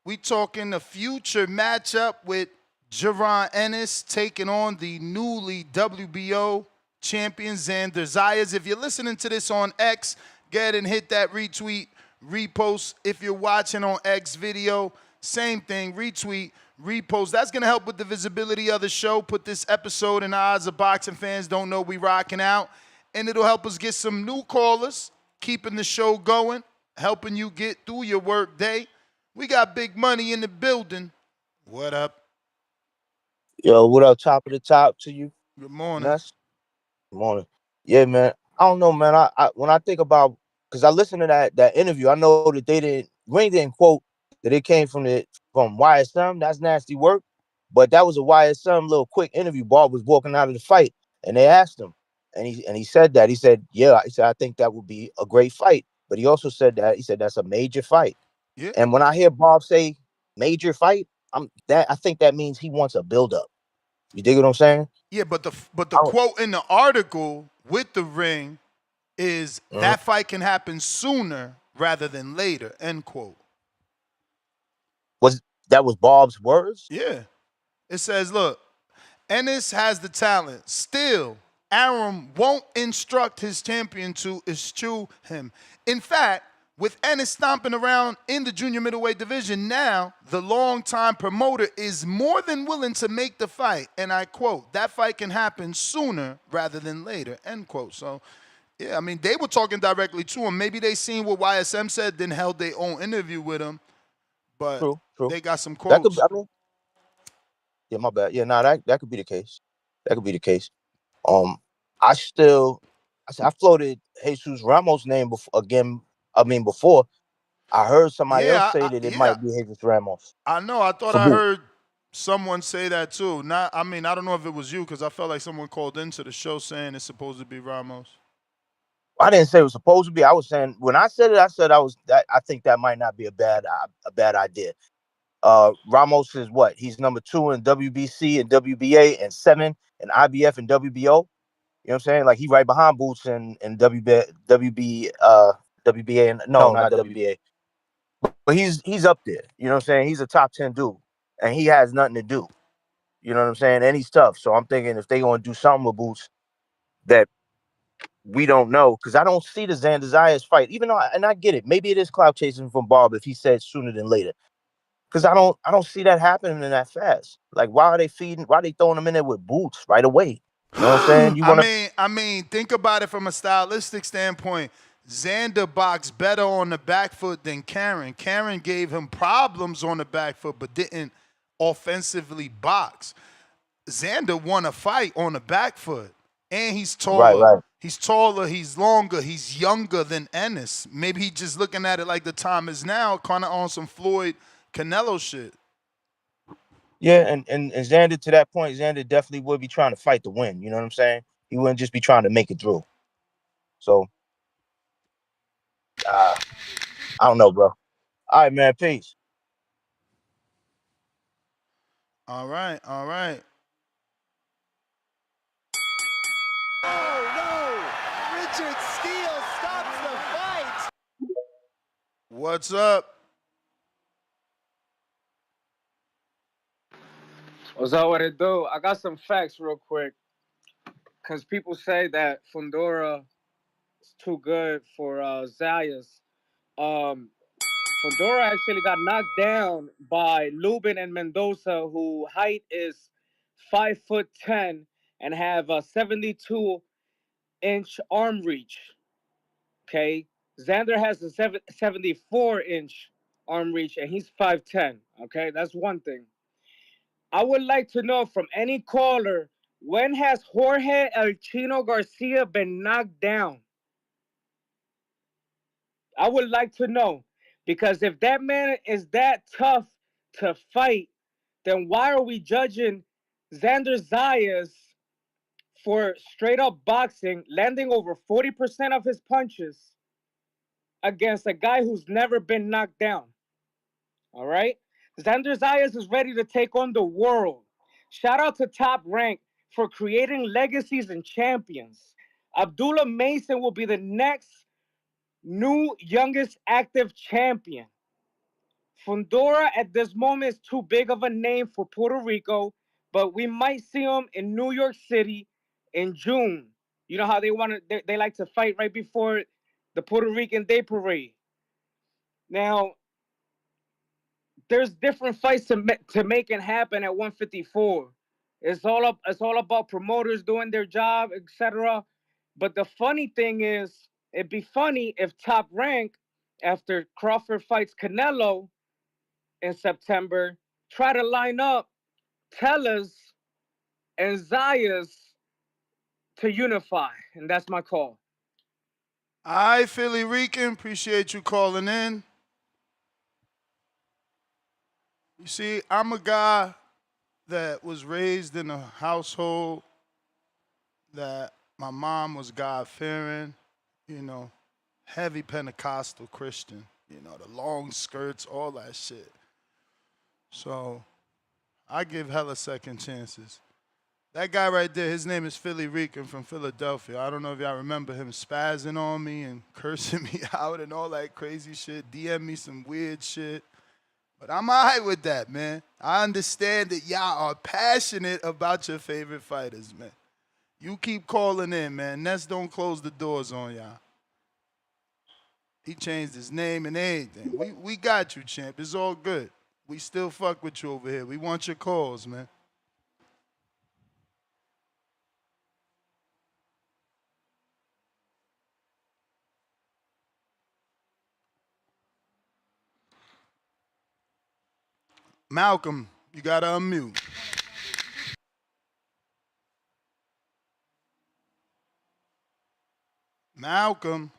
[SPEAKER 6] We talking the future matchup with Jaron Ennis taking on the newly WBO champion Xander Zayas. If you're listening to this on X, go ahead and hit that retweet, repost. If you're watching on X video, same thing, retweet, repost. That's going to help with the visibility of the show. Put this episode in the eyes of boxing fans. Don't know we rocking out. And it'll help us get some new callers, keeping the show going, helping you get through your work day. We got big money in the building. What up?
[SPEAKER 9] Yo, what up? Top of the top to you.
[SPEAKER 6] Good morning.
[SPEAKER 9] Nuts. Good morning. Yeah, man. I don't know, man. I when I think about, because I listened to that interview, I know that Ring didn't quote that it came from YSM. That's nasty work. But that was a YSM little quick interview. Bob was walking out of the fight, and they asked him, and he said that. He said, yeah. He said, I think that would be a great fight. But he also said that. He said that's a major fight.
[SPEAKER 6] Yeah.
[SPEAKER 9] And when I hear Bob say major fight, I think that means he wants a build-up. You dig what I'm saying?
[SPEAKER 6] Yeah, but the quote in the article with the ring is that fight can happen sooner rather than later, end quote.
[SPEAKER 9] That was Bob's words?
[SPEAKER 6] Yeah. It says, look, Ennis has the talent. Still, Arum won't instruct his champion to eschew him. In fact, with Ennis stomping around in the junior middleweight division now, the longtime promoter is more than willing to make the fight. And I quote, that fight can happen sooner rather than later, end quote. So, yeah, I mean, they were talking directly to him. Maybe they seen what YSM said, then held their own interview with him. But
[SPEAKER 9] true.
[SPEAKER 6] They got some quotes.
[SPEAKER 9] Yeah, my bad. Yeah, that could be the case. That could be the case. I floated Jesus Ramos' name before. I heard somebody else say that it might be Jesus Ramos.
[SPEAKER 6] I know. I thought I heard someone say that too. I don't know if it was you, because I felt like someone called into the show saying it's supposed to be Ramos.
[SPEAKER 9] I didn't say it was supposed to be. I was saying, when I said it, I think that might not be a bad idea. Ramos is what? He's number 2 in WBC and WBA and 7 in IBF and WBO. You know what I'm saying? Like, he right behind Boots and WBA and not WBA. But he's up there. You know what I'm saying? He's a top 10 dude, and he has nothing to do. You know what I'm saying? And he's tough. So I'm thinking if they gonna do something with Boots that we don't know, because I don't see the Xander Zayas fight. Even though, and I get it, maybe it is clout chasing from Bob if he said sooner than later. Because I don't see that happening that fast. Like, why are they throwing him in there with Boots right away? You know what I'm saying?
[SPEAKER 6] I mean, think about it from a stylistic standpoint. Xander boxed better on the back foot than Karen. Karen gave him problems on the back foot, but didn't offensively box. Xander won a fight on the back foot, and he's taller.
[SPEAKER 9] Right.
[SPEAKER 6] He's taller, he's longer, he's younger than Ennis. Maybe he's just looking at it like the time is now, kind of on some Floyd Canelo shit.
[SPEAKER 9] Yeah, and Xander, to that point, Xander definitely would be trying to fight to win. You know what I'm saying? He wouldn't just be trying to make it through. So, I don't know, bro. All right, man. Peace.
[SPEAKER 6] All right, all right.
[SPEAKER 5] Oh no! Richard Steele stops the fight.
[SPEAKER 6] What's up?
[SPEAKER 10] What's up? What it do? I got some facts real quick, cause people say that Fundora is too good for Zayas. Um, Fundora actually got knocked down by Lubin and Mendoza, who height is 5'10" and have a 72-inch arm reach. Okay, Xander has a 74-inch arm reach, and he's 5'10". Okay, that's one thing. I would like to know from any caller, when has Jorge El Chino Garcia been knocked down? I would like to know, because if that man is that tough to fight, then why are we judging Xander Zayas for straight up boxing, landing over 40% of his punches against a guy who's never been knocked down? All right? Xander Zayas is ready to take on the world. Shout out to Top Rank for creating legacies and champions. Abdullah Mason will be the next new youngest active champion. Fundora at this moment is too big of a name for Puerto Rico, but we might see him in New York City in June. You know how they like to fight right before the Puerto Rican Day Parade. Now, there's different fights to make it happen at 154. It's all about promoters doing their job, etc. But the funny thing is, it'd be funny if Top Rank, after Crawford fights Canelo in September, try to line up Tellers and Zayas to unify, and that's my call.
[SPEAKER 6] All right, Philly Rican, appreciate you calling in. You see, I'm a guy that was raised in a household that my mom was God-fearing, you know, heavy Pentecostal Christian, you know, the long skirts, all that shit. So I give hella second chances. That guy right there, his name is Philly Rican from Philadelphia. I don't know if y'all remember him spazzing on me and cursing me out and all that crazy shit, DM me some weird shit. But I'm all right with that, man. I understand that y'all are passionate about your favorite fighters, man. You keep calling in, man. Ness don't close the doors on y'all. He changed his name and everything. We got you, champ. It's all good. We still fuck with you over here. We want your calls, man. Malcolm, you gotta unmute. Malcolm.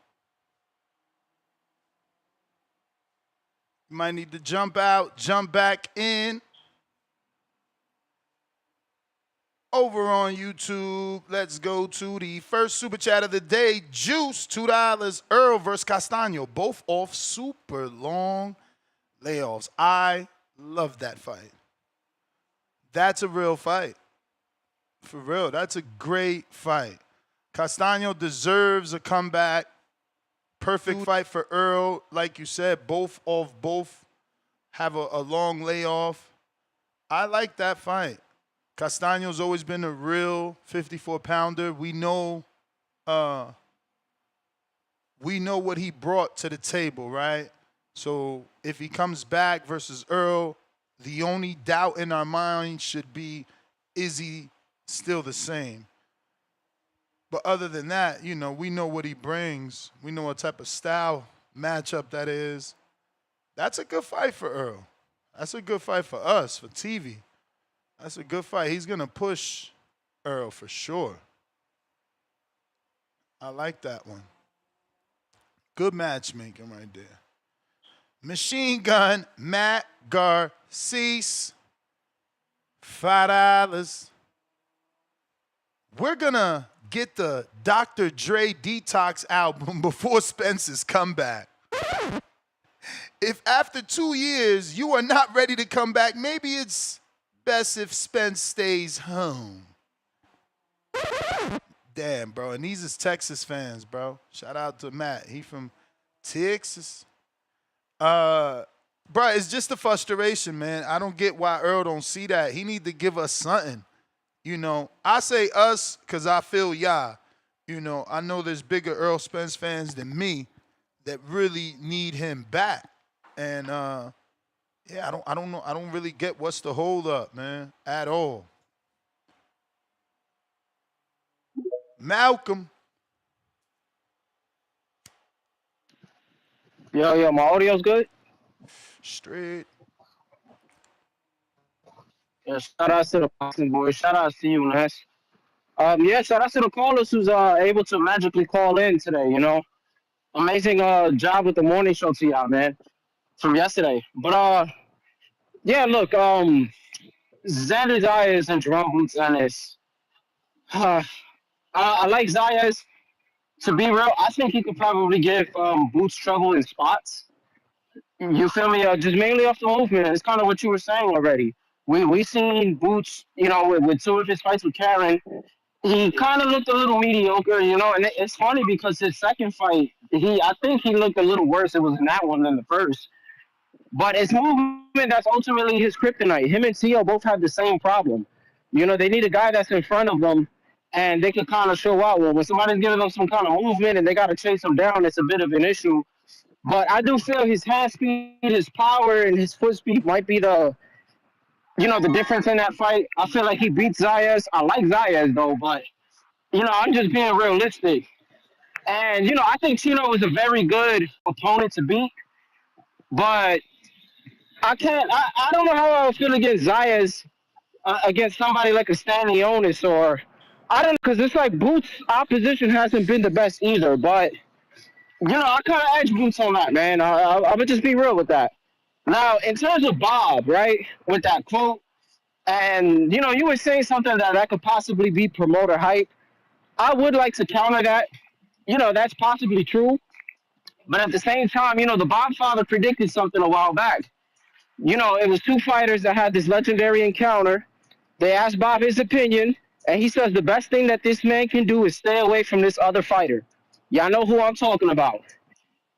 [SPEAKER 6] You might need to jump out, jump back in. Over on YouTube, let's go to the first super chat of the day. Juice, $2. Earl versus Castaño, both off super long layoffs. I love that fight. That's a real fight. For real, that's a great fight. Castaño deserves a comeback. Perfect fight for Earl. Like you said, both have a long layoff. I like that fight. Castaño's always been a real 54-pounder. We know what he brought to the table, right? So if he comes back versus Earl, the only doubt in our mind should be, is he still the same? But other than that, you know, we know what he brings. We know what type of style matchup that is. That's a good fight for Earl. That's a good fight for us, for TV. That's a good fight. He's going to push Earl for sure. I like that one. Good matchmaking right there. Machine Gun Matt Garcia. $5. We're gonna get the Dr. Dre Detox album before Spence's comeback. If after 2 years you are not ready to come back, maybe it's best if Spence stays home. Damn, bro. And these is Texas fans, bro. Shout out to Matt. He from Texas. Bro, it's just a frustration, man. I don't get why Earl don't see that. He need to give us something. You know, I say us because I feel y'all. You know, I know there's bigger Errol Spence fans than me that really need him back. And yeah, I don't know. I don't really get what's the hold up, man, at all. Malcolm.
[SPEAKER 11] Yo, my audio's good?
[SPEAKER 6] Straight.
[SPEAKER 11] Yeah, shout out to the boxing boys. Shout out to you, Ness. Yeah, shout out to the callers who's able to magically call in today, you know. Amazing job with the morning show to y'all, man, from yesterday. But yeah, look, Xander Zayas and Jaron Ennis. I like Zayas. To be real, I think he could probably give Boots trouble in spots. You feel me? Just mainly off the movement. It's kind of what you were saying already. We seen Boots, you know, with two of his fights with Karen. He kind of looked a little mediocre, you know, and it's funny because his second fight, I think he looked a little worse. It was in that one than the first. But it's movement that's ultimately his kryptonite. Him and Tio both have the same problem. You know, they need a guy that's in front of them, and they can kind of show out. Well, when somebody's giving them some kind of movement and they got to chase him down, it's a bit of an issue. But I do feel his hand speed, his power, and his foot speed might be the difference in that fight. I feel like he beats Zayas. I like Zayas, though, but, you know, I'm just being realistic. And, you know, I think Chino is a very good opponent to beat, but I don't know how I would feel against Zayas against somebody like a Stanionis or, I don't know, because it's like Boots' opposition hasn't been the best either, but, you know, I kind of edge Boots on that, man. I'm going to just be real with that. Now, in terms of Bob, right, with that quote, and, you know, you were saying something that could possibly be promoter hype. I would like to counter that. You know, that's possibly true. But at the same time, you know, the Bob father predicted something a while back. You know, it was two fighters that had this legendary encounter. They asked Bob his opinion, and he says the best thing that this man can do is stay away from this other fighter. Y'all know who I'm talking about.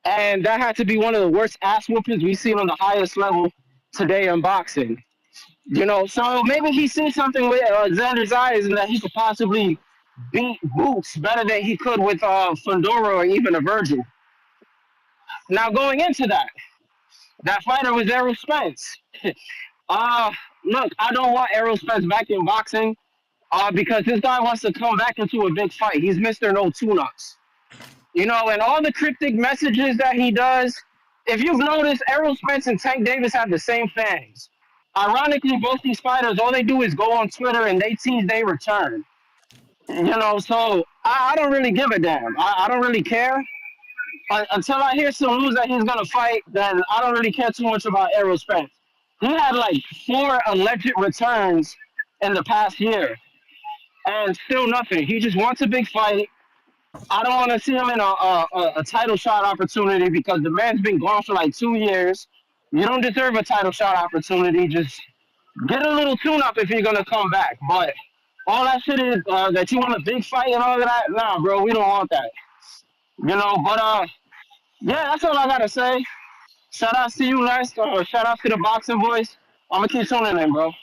[SPEAKER 11] And that had to be one of the worst ass whoopings we've seen on the highest level today in boxing. You know, so maybe he sees something with Xander Zayas and that he could possibly beat Boots better than he could with Fandora or even a Virgil. Now, going into that fighter was Errol Spence. Look, I don't want Errol Spence back in boxing because this guy wants to come back into a big fight. He's Mr. No Tune-Ups. You know, and all the cryptic messages that he does, if you've noticed, Errol Spence and Tank Davis have the same fans. Ironically, both these fighters, all they do is go on Twitter and they tease they return. You know, so I don't really give a damn. I don't really care. Until I hear some news that he's going to fight, then I don't really care too much about Errol Spence. He had like 4 alleged returns in the past year, and still nothing. He just wants a big fight. I don't want to see him in a title shot opportunity because the man's been gone for like 2 years. You don't deserve a title shot opportunity. Just get a little tune-up if you're going to come back. But all that shit is that you want a big fight and all of that, nah, bro, we don't want that. You know, but yeah, that's all I got to say. Shout out to you, Les. Shout out to the Boxing Voice. I'm going to keep tuning in, bro.
[SPEAKER 6] All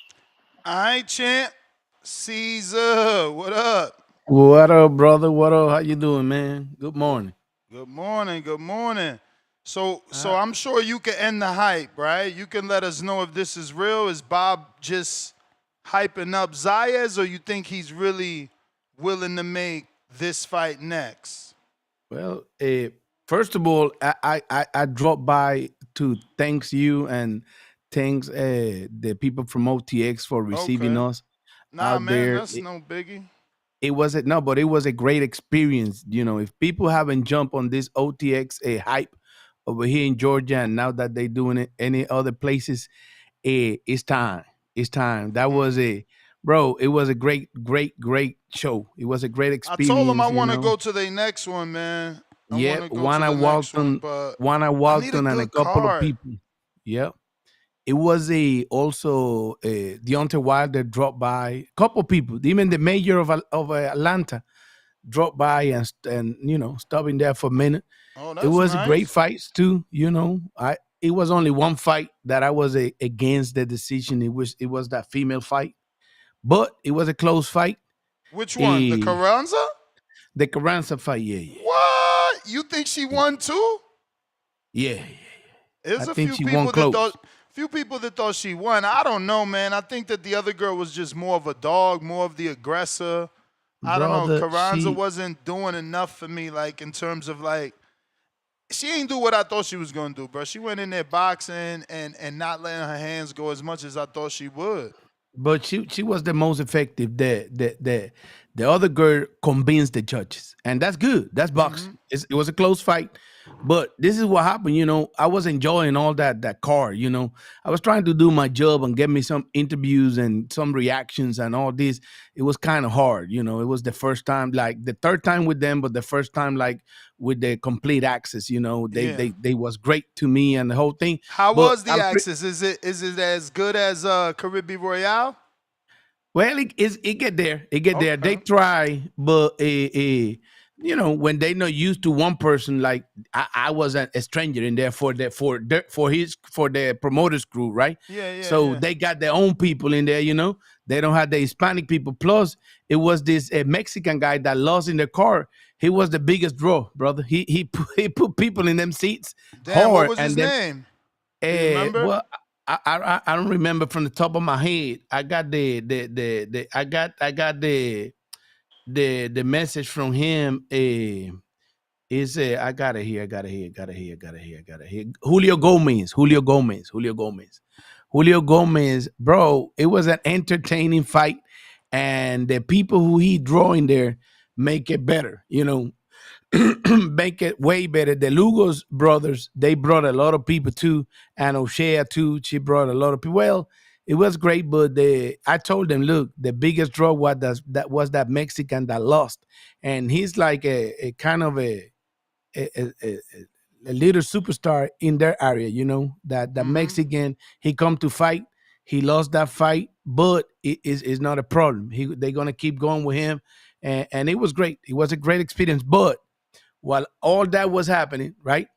[SPEAKER 6] right, champ. Caesar, what up?
[SPEAKER 12] What up, brother? What up? How you doing, man? Good morning.
[SPEAKER 6] Good morning. Good morning. So I'm sure you can end the hype, right? You can let us know if this is real. Is Bob just hyping up Zayas, or you think he's really willing to make this fight next?
[SPEAKER 12] Well, first of all, I dropped by to thanks you and thanks the people from OTX for receiving us.
[SPEAKER 6] Nah,
[SPEAKER 12] out
[SPEAKER 6] man,
[SPEAKER 12] there.
[SPEAKER 6] that's no biggie.
[SPEAKER 12] It was a great experience. You know, if people haven't jumped on this OTX hype over here in Georgia, and now that they're doing it any other places, it's time. It's time. That was a bro. It was a great, great, great show. It was a great
[SPEAKER 6] I told them I
[SPEAKER 12] experience.
[SPEAKER 6] want to go to the next one, man. I want
[SPEAKER 12] Yep.
[SPEAKER 6] to go to the next one, but I need a
[SPEAKER 12] And a
[SPEAKER 6] good
[SPEAKER 12] couple of
[SPEAKER 6] card.
[SPEAKER 12] people. Yep. It was a also Deontay Wilder dropped by. A couple people, even the mayor of Atlanta dropped by and stopping there for a minute.
[SPEAKER 6] Oh,
[SPEAKER 12] It
[SPEAKER 6] that's
[SPEAKER 12] was a great
[SPEAKER 6] nice.
[SPEAKER 12] fights too. It was only one fight that I was against the decision. It was that female fight, but it was a close fight.
[SPEAKER 6] Which one? The
[SPEAKER 12] Eh,
[SPEAKER 6] Carranza?
[SPEAKER 12] the Carranza fight, yeah,
[SPEAKER 6] What? You think she won too?
[SPEAKER 12] yeah. I
[SPEAKER 6] There's a
[SPEAKER 12] think
[SPEAKER 6] few
[SPEAKER 12] she won
[SPEAKER 6] people that
[SPEAKER 12] close,
[SPEAKER 6] thought she won. I don't know, man. I think that the other girl was just more of a dog, more of the aggressor. I don't know.
[SPEAKER 12] brother.
[SPEAKER 6] Carranza wasn't doing enough for me, like in terms of like she ain't do what I thought she was gonna do, bro. She went in there boxing and not letting her hands go as much as I thought she would.
[SPEAKER 12] But she was the most effective. The other girl convinced the judges, and that's good. That's boxing. It was a close fight, but this is what happened. I was enjoying all that card. I was trying to do my job and get me some interviews and some reactions and all this. It was kind of hard. It was the first time, like the third time with them, but the first time like with the complete access. They was great to me and the whole thing.
[SPEAKER 6] How
[SPEAKER 12] But
[SPEAKER 6] was the access? Is it as good as Caribbean Royale?
[SPEAKER 12] Well, it get there. It get there. They
[SPEAKER 6] Okay.
[SPEAKER 12] try, but when they not used to one person, like I was a stranger in there for the promoters crew, right?
[SPEAKER 6] Yeah, yeah,
[SPEAKER 12] So
[SPEAKER 6] yeah.
[SPEAKER 12] they got their own people in there. They don't have the Hispanic people. Plus, it was this Mexican guy that lost in the car. He was the biggest draw, brother. He put people in them seats
[SPEAKER 6] Damn, what
[SPEAKER 12] hard,
[SPEAKER 6] was his
[SPEAKER 12] and then
[SPEAKER 6] name? Do you remember?
[SPEAKER 12] well, I don't remember from the top of my head. I got the message from him. Is I got it here. I got it here. Julio Gomez. Bro, it was an entertaining fight, and the people who he draw in there make it better. Make it way better. The Lugos brothers, they brought a lot of people too, and O'Shea too. She brought a lot of people. Well, it was great, but I told them, look, the biggest draw was that Mexican that lost, and he's like a kind of a, a, a, a little superstar in their area. That Mexican, he come to fight. He lost that fight, but it's not a problem. They're gonna keep going with him, and it was great. It was a great experience, but while all that was happening, right?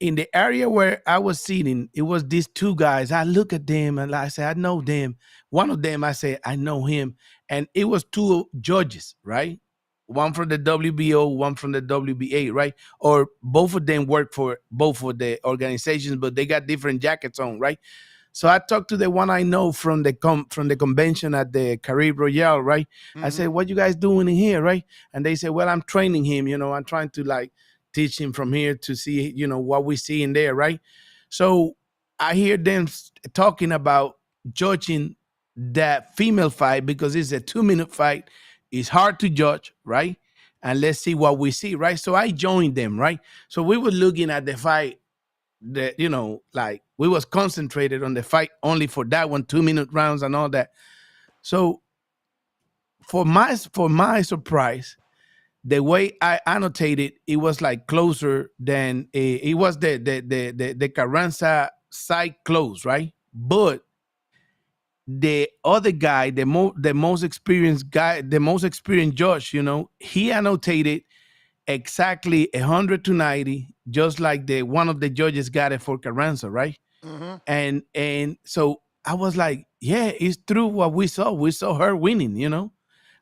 [SPEAKER 12] In the area where I was sitting, it was these two guys. I look at them and I say, I know them. One of them, I say, I know him. And it was two judges, right? One from the WBO, one from the WBA, right? Or both of them work for both of the organizations, but they got different jackets on, right? So I talked to the one I know from the convention at the Carib Royale, right? I said, "What you guys doing in here, right?" And they said, "Well, I'm training him. I'm trying to like teach him from here to see, what we see in there, right?" So I hear them talking about judging that female fight because it's a 2-minute fight. It's hard to judge, right? And let's see what we see, right? So I joined them, right? So we were looking at the fight that like we was concentrated on the fight only for that one 2-minute rounds and all that. So for my surprise, the way I annotated, it was like closer than it was the Carranza side close, right? But the other guy, the most experienced guy, the most experienced judge, he annotated exactly 100 to 90, just like the one of the judges got it for Carranza, right? And so I was like, yeah, it's true what we saw. We saw her winning.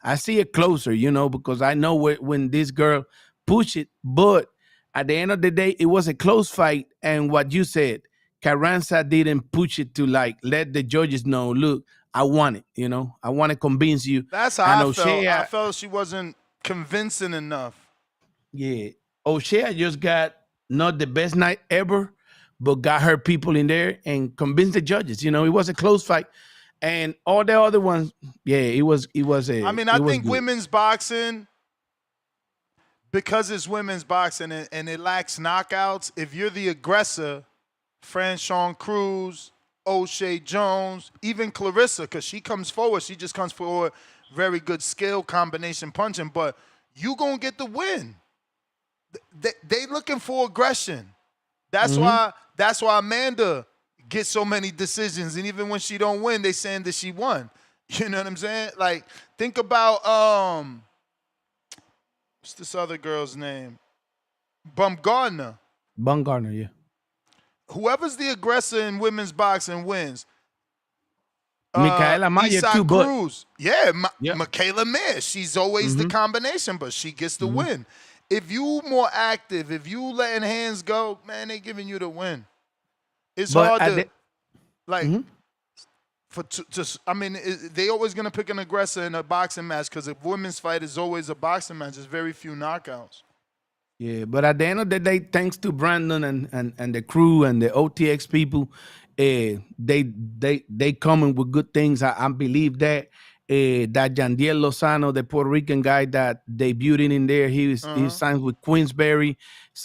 [SPEAKER 12] I see it closer, because I know when this girl pushed it. But at the end of the day, it was a close fight. And what you said, Carranza didn't push it to like let the judges know, look, I want it. I want to convince you.
[SPEAKER 6] That's
[SPEAKER 12] And
[SPEAKER 6] how I felt. I
[SPEAKER 12] O'Shea,
[SPEAKER 6] felt she wasn't convincing enough.
[SPEAKER 12] yeah, O'Shea just got not the best night ever, but got her people in there and convinced the judges. It was a close fight, and all the other ones, yeah, it was a.
[SPEAKER 6] I mean, I think women's boxing, because it's women's boxing and it lacks knockouts, if you're the aggressor, Franchon Cruz, O'Shea Jones, even Clarissa, because she comes forward. She just comes forward, very good skill, combination punching. But you gonna get the win. They looking for aggression. That's why Amanda gets so many decisions, and even when she don't win, they saying that she won. You know what I'm saying? Like, think about what's this other girl's name? Bumgarner.
[SPEAKER 12] Bumgarner, yeah.
[SPEAKER 6] Whoever's the aggressor in women's boxing wins.
[SPEAKER 12] Michaela Mayer
[SPEAKER 6] Isak
[SPEAKER 12] too, but
[SPEAKER 6] Cruz. Yeah, Michaela Mayer. She's always the combination, but she gets the win. If you more active, if you letting hands go, man, they giving you the win. It's hard to they always gonna pick an aggressor in a boxing match because a women's fight is always a boxing match. There's very few knockouts.
[SPEAKER 12] Yeah, but at the end of the day, thanks to Brandon and the crew and the OTX people, they coming with good things. I believe that that Jandiel Lozano, the Puerto Rican guy that debuted in there, he signed with Queensberry,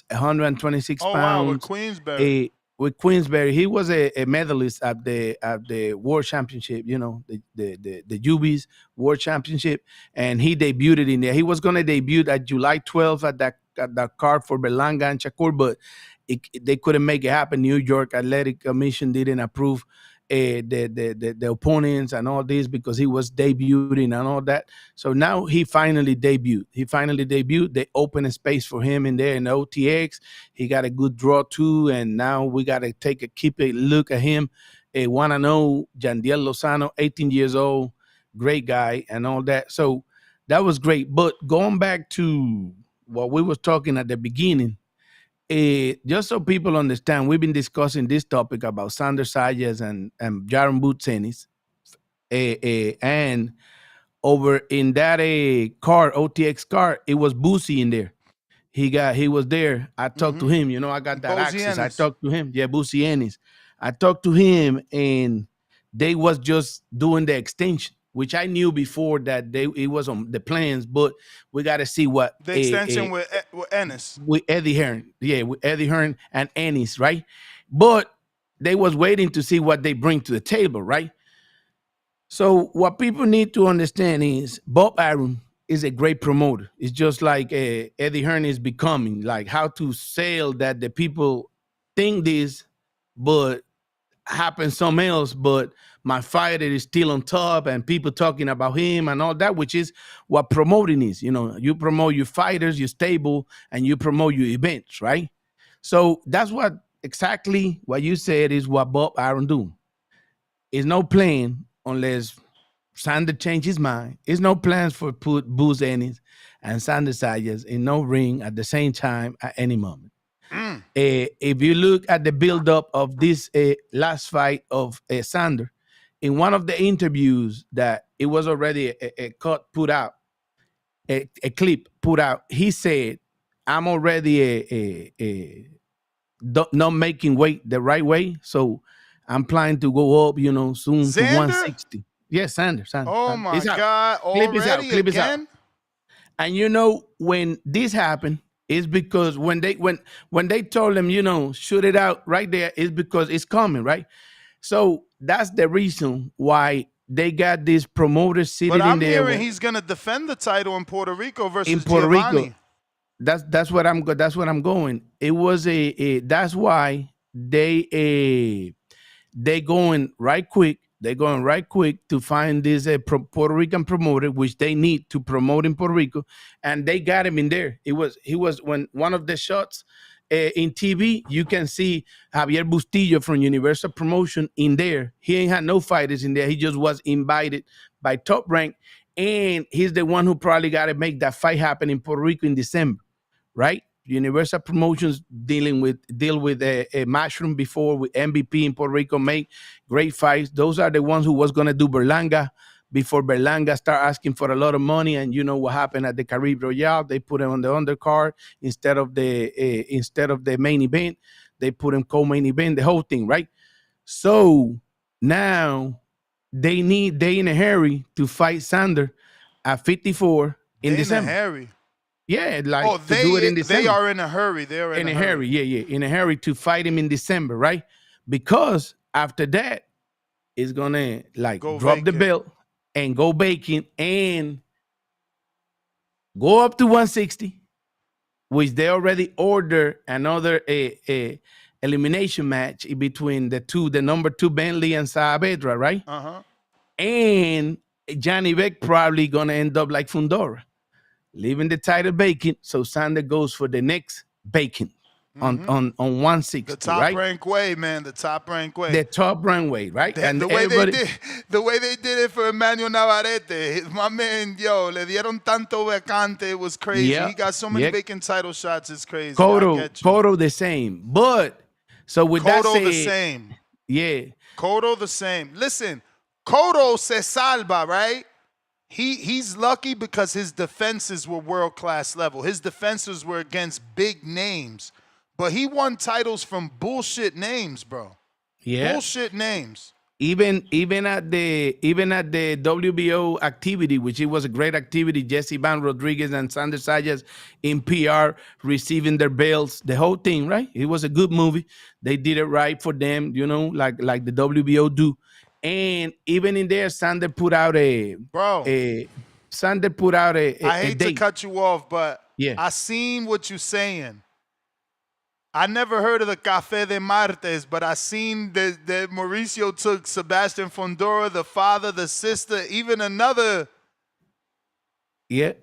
[SPEAKER 12] 126 pounds.
[SPEAKER 6] Wow, with Queensberry.
[SPEAKER 12] With Queensberry, he was a medalist at the World Championship, you know, the UB's World Championship, and he debuted in there. He was going to debut at July 12th at that card for Berlanga and Shakur, but they couldn't make it happen. New York Athletic Commission didn't approve the opponents and all this because he was debuting and all that. So now he finally debuted. They opened a space for him in there in the OTX. He got a good draw too, and now we got to keep a look at him. Want to know Jandiel Lozano, 18 years old, great guy and all that. So that was great. But going back to what we was talking at the beginning, just so people understand, we've been discussing this topic about Xander Zayas and Jaron Ennis, and over in that card, OTX card, it was Boosie in there. He was there. I talked to him. You know, I got that access. I talked to him. Yeah, Boosie Ennis. I talked to him, and they was just doing the extension, which I knew before that it was on the plans, but we got to see what
[SPEAKER 6] the extension with Ennis,
[SPEAKER 12] with Eddie Hearn, with Eddie Hearn and Ennis, right? But they was waiting to see what they bring to the table, right? So what people need to understand is Bob Arum is a great promoter. It's just like Eddie Hearn is becoming, like how to sell that the people think this, but happen something else, but my fighter is still on top and people talking about him and all that, which is what promoting is. You know, you promote your fighters, your stable, and you promote your events, right? So that's exactly what you said is what Bob Arum do. It's no plan unless Xander change his mind. It's no plans for put Booz Ennis and Xander Zayas in no ring at the same time at any moment. If you look at the build-up of this last fight of Xander, in one of the interviews that it was already a cut put out, a clip put out, he said, I'm already not making weight the right way, so I'm planning to go up, you know, soon
[SPEAKER 6] Xander?
[SPEAKER 12] To 160. Yes, Xander.
[SPEAKER 6] Oh my God! Already
[SPEAKER 12] clip is out.
[SPEAKER 6] again?
[SPEAKER 12] And you know, when this happened, it's because when they told him, you know, shoot it out right there, it's because it's coming, right? So that's the reason why they got this promoter sitting in there.
[SPEAKER 6] But I'm hearing he's gonna defend the title in Puerto Rico versus
[SPEAKER 12] in Puerto
[SPEAKER 6] Giovanni.
[SPEAKER 12] Rico. That's what I'm going. It was that's why they going right quick. They're going right quick to find this Puerto Rican promoter, which they need to promote in Puerto Rico, and they got him in there. He was when one of the shots in TV, you can see Javier Bustillo from Universal Promotion in there. He ain't had no fighters in there. He just was invited by Top Rank, and he's the one who probably got to make that fight happen in Puerto Rico in December, right? Universal Promotions deal with a Mushroom before with MVP in Puerto Rico, make great fights. Those are the ones who was going to do Berlanga before Berlanga start asking for a lot of money. And you know what happened at the Caribe Royale? They put him on the undercard instead of the main event. They put him co-main event, the whole thing, right? So now they in a hurry to fight Xander at 54 in December.
[SPEAKER 6] In a hurry.
[SPEAKER 12] Yeah, like to do it in December.
[SPEAKER 6] They are in a hurry. They're in a hurry.
[SPEAKER 12] Yeah, in a hurry to fight him in December, right? Because after that, is gonna like
[SPEAKER 6] Go
[SPEAKER 12] drop the
[SPEAKER 6] vacant.
[SPEAKER 12] belt and go vacant and go up to 160, which they already ordered another elimination match in between the number 2 Bentley and Saavedra, right?
[SPEAKER 6] Uh-huh.
[SPEAKER 12] And Johnny Beck probably gonna end up like Fundora, leaving the title vacant. So Sander goes for the next vacant on 160,
[SPEAKER 6] The top
[SPEAKER 12] right?
[SPEAKER 6] rank way, man. The top rank way.
[SPEAKER 12] The top runway, right?
[SPEAKER 6] The way they did it for Emmanuel Navarrete, my man, yo, le dieron tanto vacante, it was crazy.
[SPEAKER 12] Yeah,
[SPEAKER 6] He got so many
[SPEAKER 12] yeah.
[SPEAKER 6] vacant title shots, it's crazy. I get you.
[SPEAKER 12] Cotto the same. But so with that
[SPEAKER 6] Cotto
[SPEAKER 12] said,
[SPEAKER 6] the same.
[SPEAKER 12] yeah,
[SPEAKER 6] Cotto the same. Listen, Cotto se salva, right? He's lucky because his defenses were world-class level. His defenses were against big names. But he won titles from bullshit names, bro.
[SPEAKER 12] yeah.
[SPEAKER 6] Bullshit names.
[SPEAKER 12] Even at the WBO activity, which it was a great activity, Jesse Van Rodriguez and Xander Zayas in PR receiving their belts, the whole thing, right? It was a good movie. They did it right for them, you know, like the WBO do. And even in there, Xander put out a
[SPEAKER 6] I hate to
[SPEAKER 12] date.
[SPEAKER 6] cut you off, but
[SPEAKER 12] Yeah.
[SPEAKER 6] I seen what you're saying. I never heard of the Café de Martes, but I seen that Mauricio took Sebastian Fundora, the father, the sister, even another,
[SPEAKER 12] Yeah.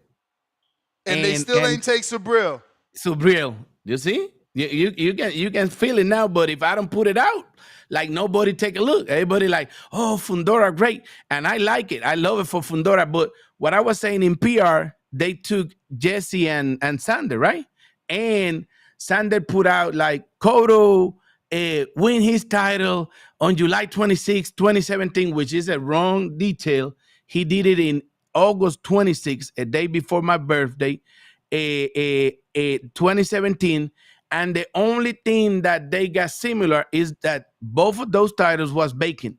[SPEAKER 6] and they still ain't take Subriel.
[SPEAKER 12] Subriel, you see? You can feel it now, but if I don't put it out, like nobody take a look. Everybody like, oh, Fundora, great. And I like it. I love it for Fundora. But what I was saying in PR, they took Jesse and Sander, right? And Sander put out like Cotto win his title on July 26, 2017, which is a wrong detail. He did it in August 26, a day before my birthday, 2017. And the only thing that they got similar is that both of those titles was vacant.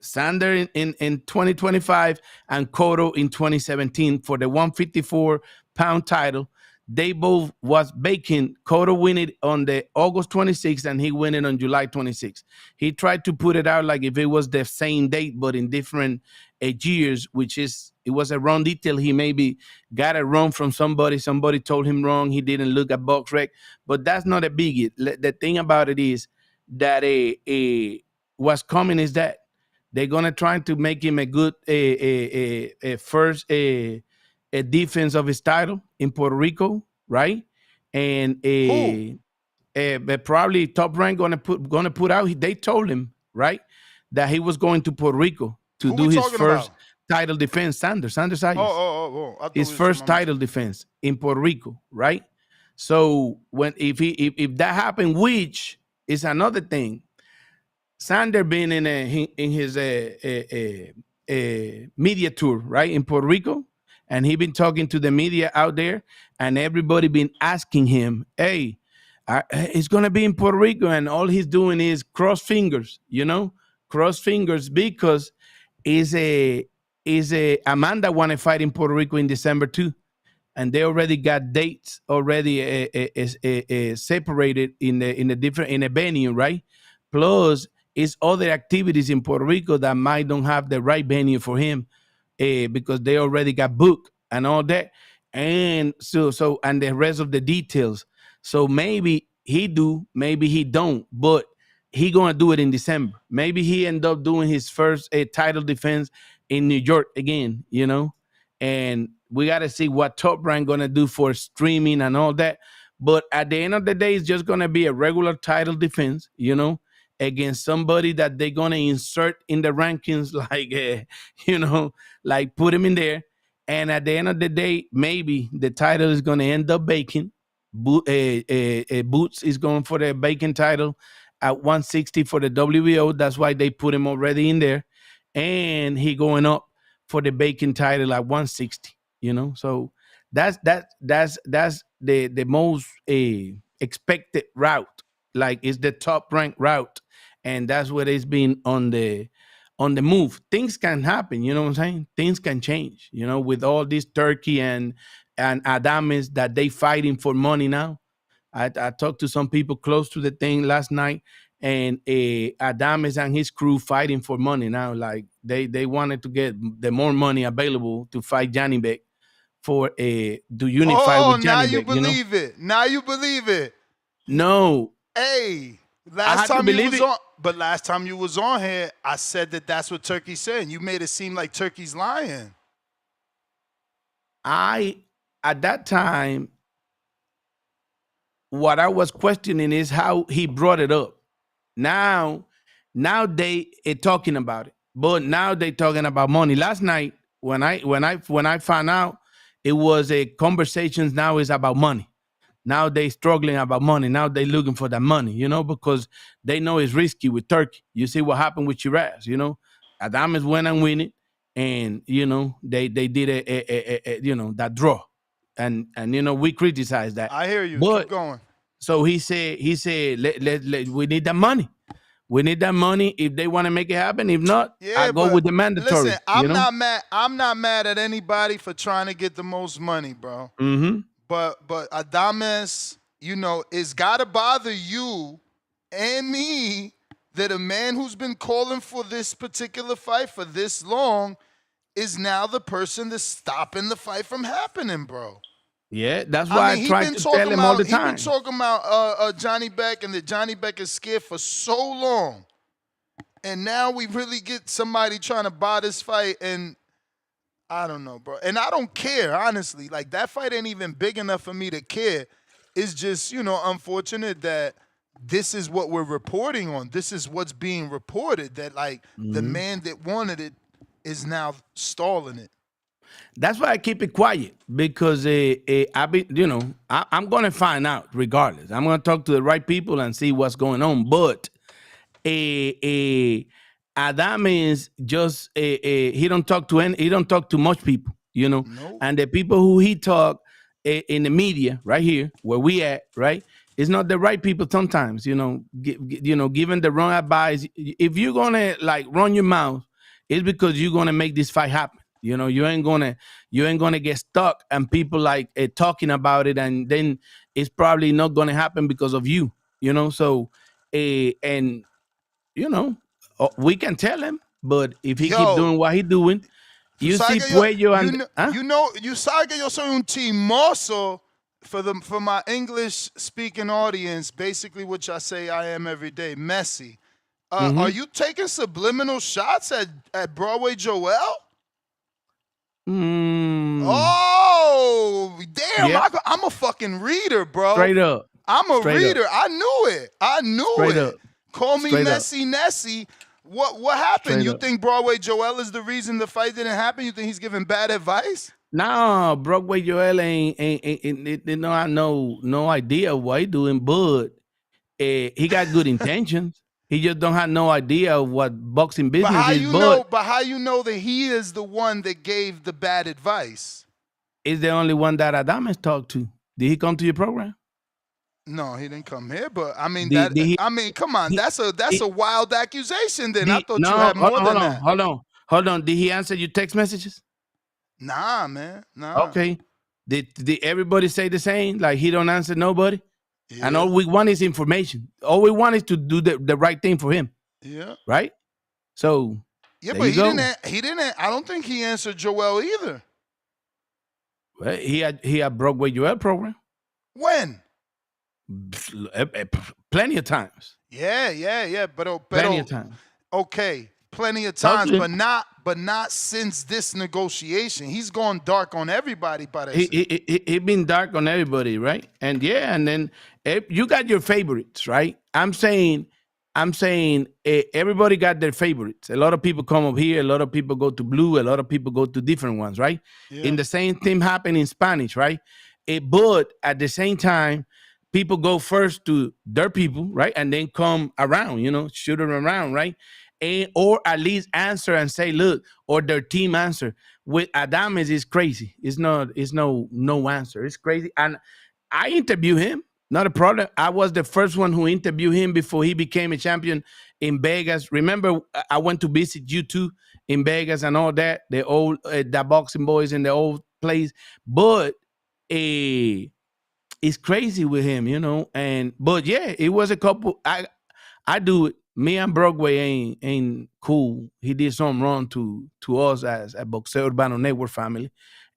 [SPEAKER 12] Sander in 2025 and Cotto in 2017 for the 154-pound title. They both was vacant. Cotto win it on the August 26th and he win it on July 26th. He tried to put it out like if it was the same date but in different years, which is, it was a wrong detail. He maybe got it wrong from somebody. Somebody told him wrong. He didn't look at box rec, but that's not a biggie. The thing about it is that what's coming is that they're gonna try to make him a good first a defense of his title in Puerto Rico, right? And probably Top Rank gonna put out. They told him, right, that he was going to Puerto Rico to do his first title defense. Xander Zayas. His first title defense in Puerto Rico, right? So if that happened, which is another thing, Xander been in his media tour, right, in Puerto Rico. And he been talking to the media out there, and everybody been asking him, hey, it's going to be in Puerto Rico. And all he's doing is cross fingers, because Amanda want to fight in Puerto Rico in December too. And they already got dates already separated in a venue, right? Plus, it's other activities in Puerto Rico that might don't have the right venue for him. Because they already got booked and all that, and so and the rest of the details. So maybe he do, maybe he don't, but he gonna do it in December. Maybe he end up doing his first title defense in New York again, and we gotta see what Top Rank gonna do for streaming and all that. But at the end of the day, it's just gonna be a regular title defense, against somebody that they're going to insert in the rankings, like, like put him in there. And at the end of the day, maybe the title is going to end up vacant. Boots is going for the vacant title at 160 for the WBO. That's why they put him already in there. And he going up for the vacant title at 160, So that's the most expected route. Like it's the top ranked route. And that's what it's been on the move. Things can happen, you know what I'm saying? Things can change, with all this Turkey and Adames that they fighting for money now. I talked to some people close to the thing last night, and Adames and his crew fighting for money now. Like they wanted to get the more money available to fight Johnny Beck for to unify
[SPEAKER 6] Oh,
[SPEAKER 12] with
[SPEAKER 6] now
[SPEAKER 12] Johnny
[SPEAKER 6] you
[SPEAKER 12] Beck. You know?
[SPEAKER 6] believe it. Now you believe it.
[SPEAKER 12] No,
[SPEAKER 6] Hey,
[SPEAKER 12] I
[SPEAKER 6] last
[SPEAKER 12] had to
[SPEAKER 6] time you
[SPEAKER 12] believe
[SPEAKER 6] was
[SPEAKER 12] it.
[SPEAKER 6] on, but last time you was on here, I said that that's what Turkey's saying. You made it seem like Turkey's lying.
[SPEAKER 12] At that time, what I was questioning is how he brought it up. Now they are talking about it, but now they talking about money. Last night when I found out, it was a conversations. Now is about money. Now they struggling about money. Now they looking for that money, because they know it's risky with Turkey. You see what happened with Shiraz, Adames went and win it, and they did that draw, and we criticize that.
[SPEAKER 6] I hear you. Keep
[SPEAKER 12] But
[SPEAKER 6] going.
[SPEAKER 12] so he said, we need that money. We need that money if they want to make it happen. If not, I
[SPEAKER 6] Yeah,
[SPEAKER 12] go
[SPEAKER 6] but
[SPEAKER 12] with the mandatory.
[SPEAKER 6] listen, I'm not mad. I'm not mad at anybody for trying to get the most money, bro.
[SPEAKER 12] Mm-hmm.
[SPEAKER 6] But Adames, it's gotta bother you and me that a man who's been calling for this particular fight for this long is now the person that's stopping the fight from happening, bro.
[SPEAKER 12] Yeah, that's why I
[SPEAKER 6] he
[SPEAKER 12] try
[SPEAKER 6] been
[SPEAKER 12] to
[SPEAKER 6] talking
[SPEAKER 12] tell him all
[SPEAKER 6] about
[SPEAKER 12] the time.
[SPEAKER 6] he been talking about Johnny Beck and that Johnny Beck is scared for so long, and now we really get somebody trying to buy this fight, and I don't know, bro. And I don't care, honestly. Like, that fight ain't even big enough for me to care. It's just, unfortunate that this is what we're reporting on. This is what's being reported, that, like, the man that wanted it is now stalling it.
[SPEAKER 12] That's why I keep it quiet, because I'm going to find out regardless. I'm going to talk to the right people and see what's going on. But Adames just he don't talk to much people,
[SPEAKER 6] Nope.
[SPEAKER 12] and the people who he talk in the media right here where we at, right, it's not the right people sometimes. Giving the wrong advice. If you're gonna like run your mouth, it's because you're gonna make this fight happen. You ain't gonna get stuck and people like talking about it, and then it's probably not gonna happen because of you. So and we can tell him, but if he keep doing what he doing, you see Puello and
[SPEAKER 6] you sabe que yo soy un chismoso for my English speaking audience, basically which I say I am every day, messy. Are you taking subliminal shots at Broadway Joel? Oh, damn,
[SPEAKER 12] Yeah.
[SPEAKER 6] I'm a fucking reader, bro.
[SPEAKER 12] Straight up.
[SPEAKER 6] I'm a
[SPEAKER 12] Straight
[SPEAKER 6] reader.
[SPEAKER 12] up.
[SPEAKER 6] I knew
[SPEAKER 12] Straight
[SPEAKER 6] it.
[SPEAKER 12] up.
[SPEAKER 6] Call me
[SPEAKER 12] Straight up.
[SPEAKER 6] Messy Nessie. What happened?
[SPEAKER 12] Straight
[SPEAKER 6] You
[SPEAKER 12] up.
[SPEAKER 6] think Broadway Joel is the reason the fight didn't happen? You think he's giving bad advice?
[SPEAKER 12] No, Broadway Joel ain't I know no idea what he doing, but he got good intentions. He just don't have no idea of what boxing business
[SPEAKER 6] But how
[SPEAKER 12] is.
[SPEAKER 6] you know that he is the one that gave the bad advice?
[SPEAKER 12] Is the only one that Adames talked to. Did he come to your program?
[SPEAKER 6] No, he didn't come here. But I mean come on, that's a wild accusation. Then I thought you had more than that.
[SPEAKER 12] Hold on. Did he answer your text messages?
[SPEAKER 6] Nah, man. Nah.
[SPEAKER 12] Okay. Did everybody say the same? Like he don't answer nobody?
[SPEAKER 6] Yeah.
[SPEAKER 12] And all we want is information. All we want is to do the right thing for him.
[SPEAKER 6] Yeah.
[SPEAKER 12] Right? So
[SPEAKER 6] yeah, but he didn't. I don't think he answered Joel either.
[SPEAKER 12] Well, he had Broadway Joel program.
[SPEAKER 6] When?
[SPEAKER 12] Plenty of times.
[SPEAKER 6] Yeah. But
[SPEAKER 12] Plenty of times.
[SPEAKER 6] Okay, plenty of times, but not since this negotiation. He's gone dark on everybody.
[SPEAKER 12] He been dark on everybody, right? And then you got your favorites, right? I'm saying everybody got their favorites. A lot of people come up here. A lot of people go to blue. A lot of people go to different ones, right?
[SPEAKER 6] Yeah.
[SPEAKER 12] In the same thing happened in Spanish, right? But at the same time, people go first to their people, right? And then come around, shoot them around, right? Or at least answer and say, look, or their team answer. With Adames, it's crazy. It's no answer. It's crazy. And I interview him, not a problem. I was the first one who interviewed him before he became a champion in Vegas. Remember, I went to visit you too in Vegas and all that, the old ThaBoxingVoice in the old place. But it's crazy with him, but yeah, it was a couple. I do it. Me and Broadway ain't cool. He did something wrong to us as a Boxeo Urbano Network family,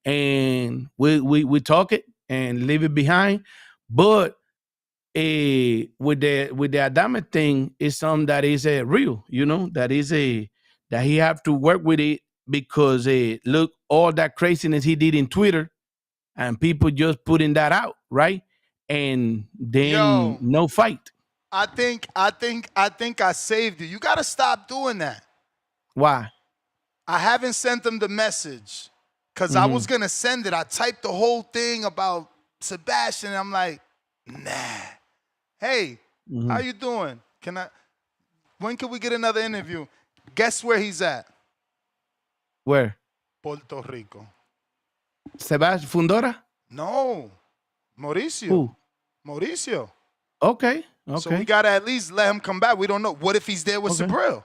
[SPEAKER 12] and we talk it and leave it behind. But with the Adame thing is something that is real. That he have to work with it because look all that craziness he did in Twitter and people just putting that out, right? And then
[SPEAKER 6] Yo,
[SPEAKER 12] no fight.
[SPEAKER 6] I think I saved you. You gotta stop doing that.
[SPEAKER 12] Why?
[SPEAKER 6] I haven't sent them the message because I was gonna send it. I typed the whole thing about Sebastian. And I'm like, nah. Hey, how you doing? When can we get another interview? Guess where he's at?
[SPEAKER 12] Where?
[SPEAKER 6] Puerto Rico.
[SPEAKER 12] Sebastian Fundora?
[SPEAKER 6] No. Mauricio.
[SPEAKER 12] Who?
[SPEAKER 6] Mauricio.
[SPEAKER 12] Okay.
[SPEAKER 6] So we gotta at least let him come back. We don't know. What if he's there with Subriel?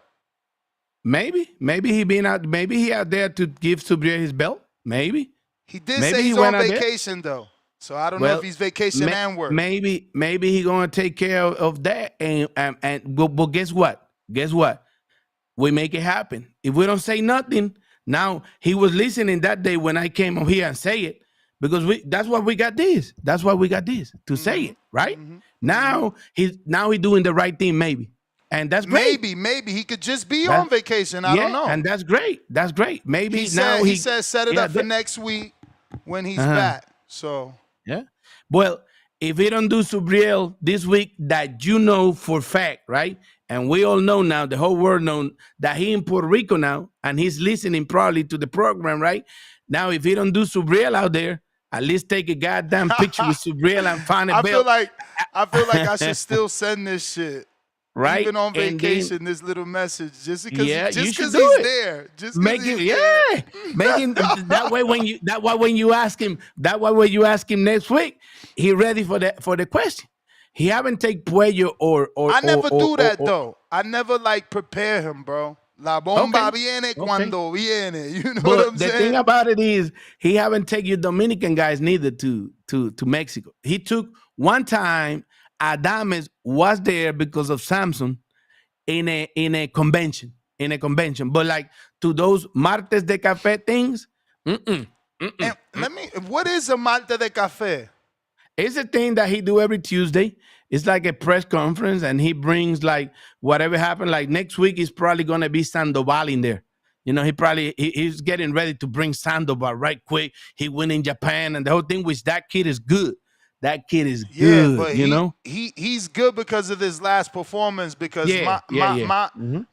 [SPEAKER 12] Maybe he been out. Maybe he out there to give Subriel his belt. Maybe
[SPEAKER 6] he did say he's on vacation though. So I don't know if he's vacation and work.
[SPEAKER 12] Maybe he gonna take care of that. But guess what? We make it happen. If we don't say nothing, now he was listening that day when I came up here and say it because that's why we got this. That's why we got this to say it, right? Now he's doing the right thing, maybe. And that's great.
[SPEAKER 6] Maybe he could just be on vacation. I don't know.
[SPEAKER 12] And that's great. Maybe
[SPEAKER 6] he
[SPEAKER 12] said
[SPEAKER 6] set it up for next week when he's back. So
[SPEAKER 12] yeah. Well, if he don't do Subriel this week, that you know for fact, right? And we all know now, the whole world knows that he in Puerto Rico now, and he's listening probably to the program, right? Now, if he don't do Subriel out there, at least take a goddamn picture with Subriel and find a belt.
[SPEAKER 6] I feel like I should still send this shit.
[SPEAKER 12] Right?
[SPEAKER 6] Even on vacation, this little message, just because he's there. Just
[SPEAKER 12] make it, making that way when you ask him next week, he ready for the question. He haven't take Puello or
[SPEAKER 6] I never do that though. I never prepare him, bro. La bomba viene cuando viene. You know what I'm saying?
[SPEAKER 12] The thing about it is he haven't taken you Dominican guys neither to Mexico. He took one time. Adames was there because of Samson in a convention. But to those martes de café things,
[SPEAKER 6] what is a marte de café?
[SPEAKER 12] It's a thing that he do every Tuesday. It's like a press conference, and he brings whatever happened. Like next week, is probably gonna be Sandoval in there. You know, he's getting ready to bring Sandoval right quick. He went in Japan and the whole thing, which that kid is good. That kid is good, but
[SPEAKER 6] he's good because of his last performance. Because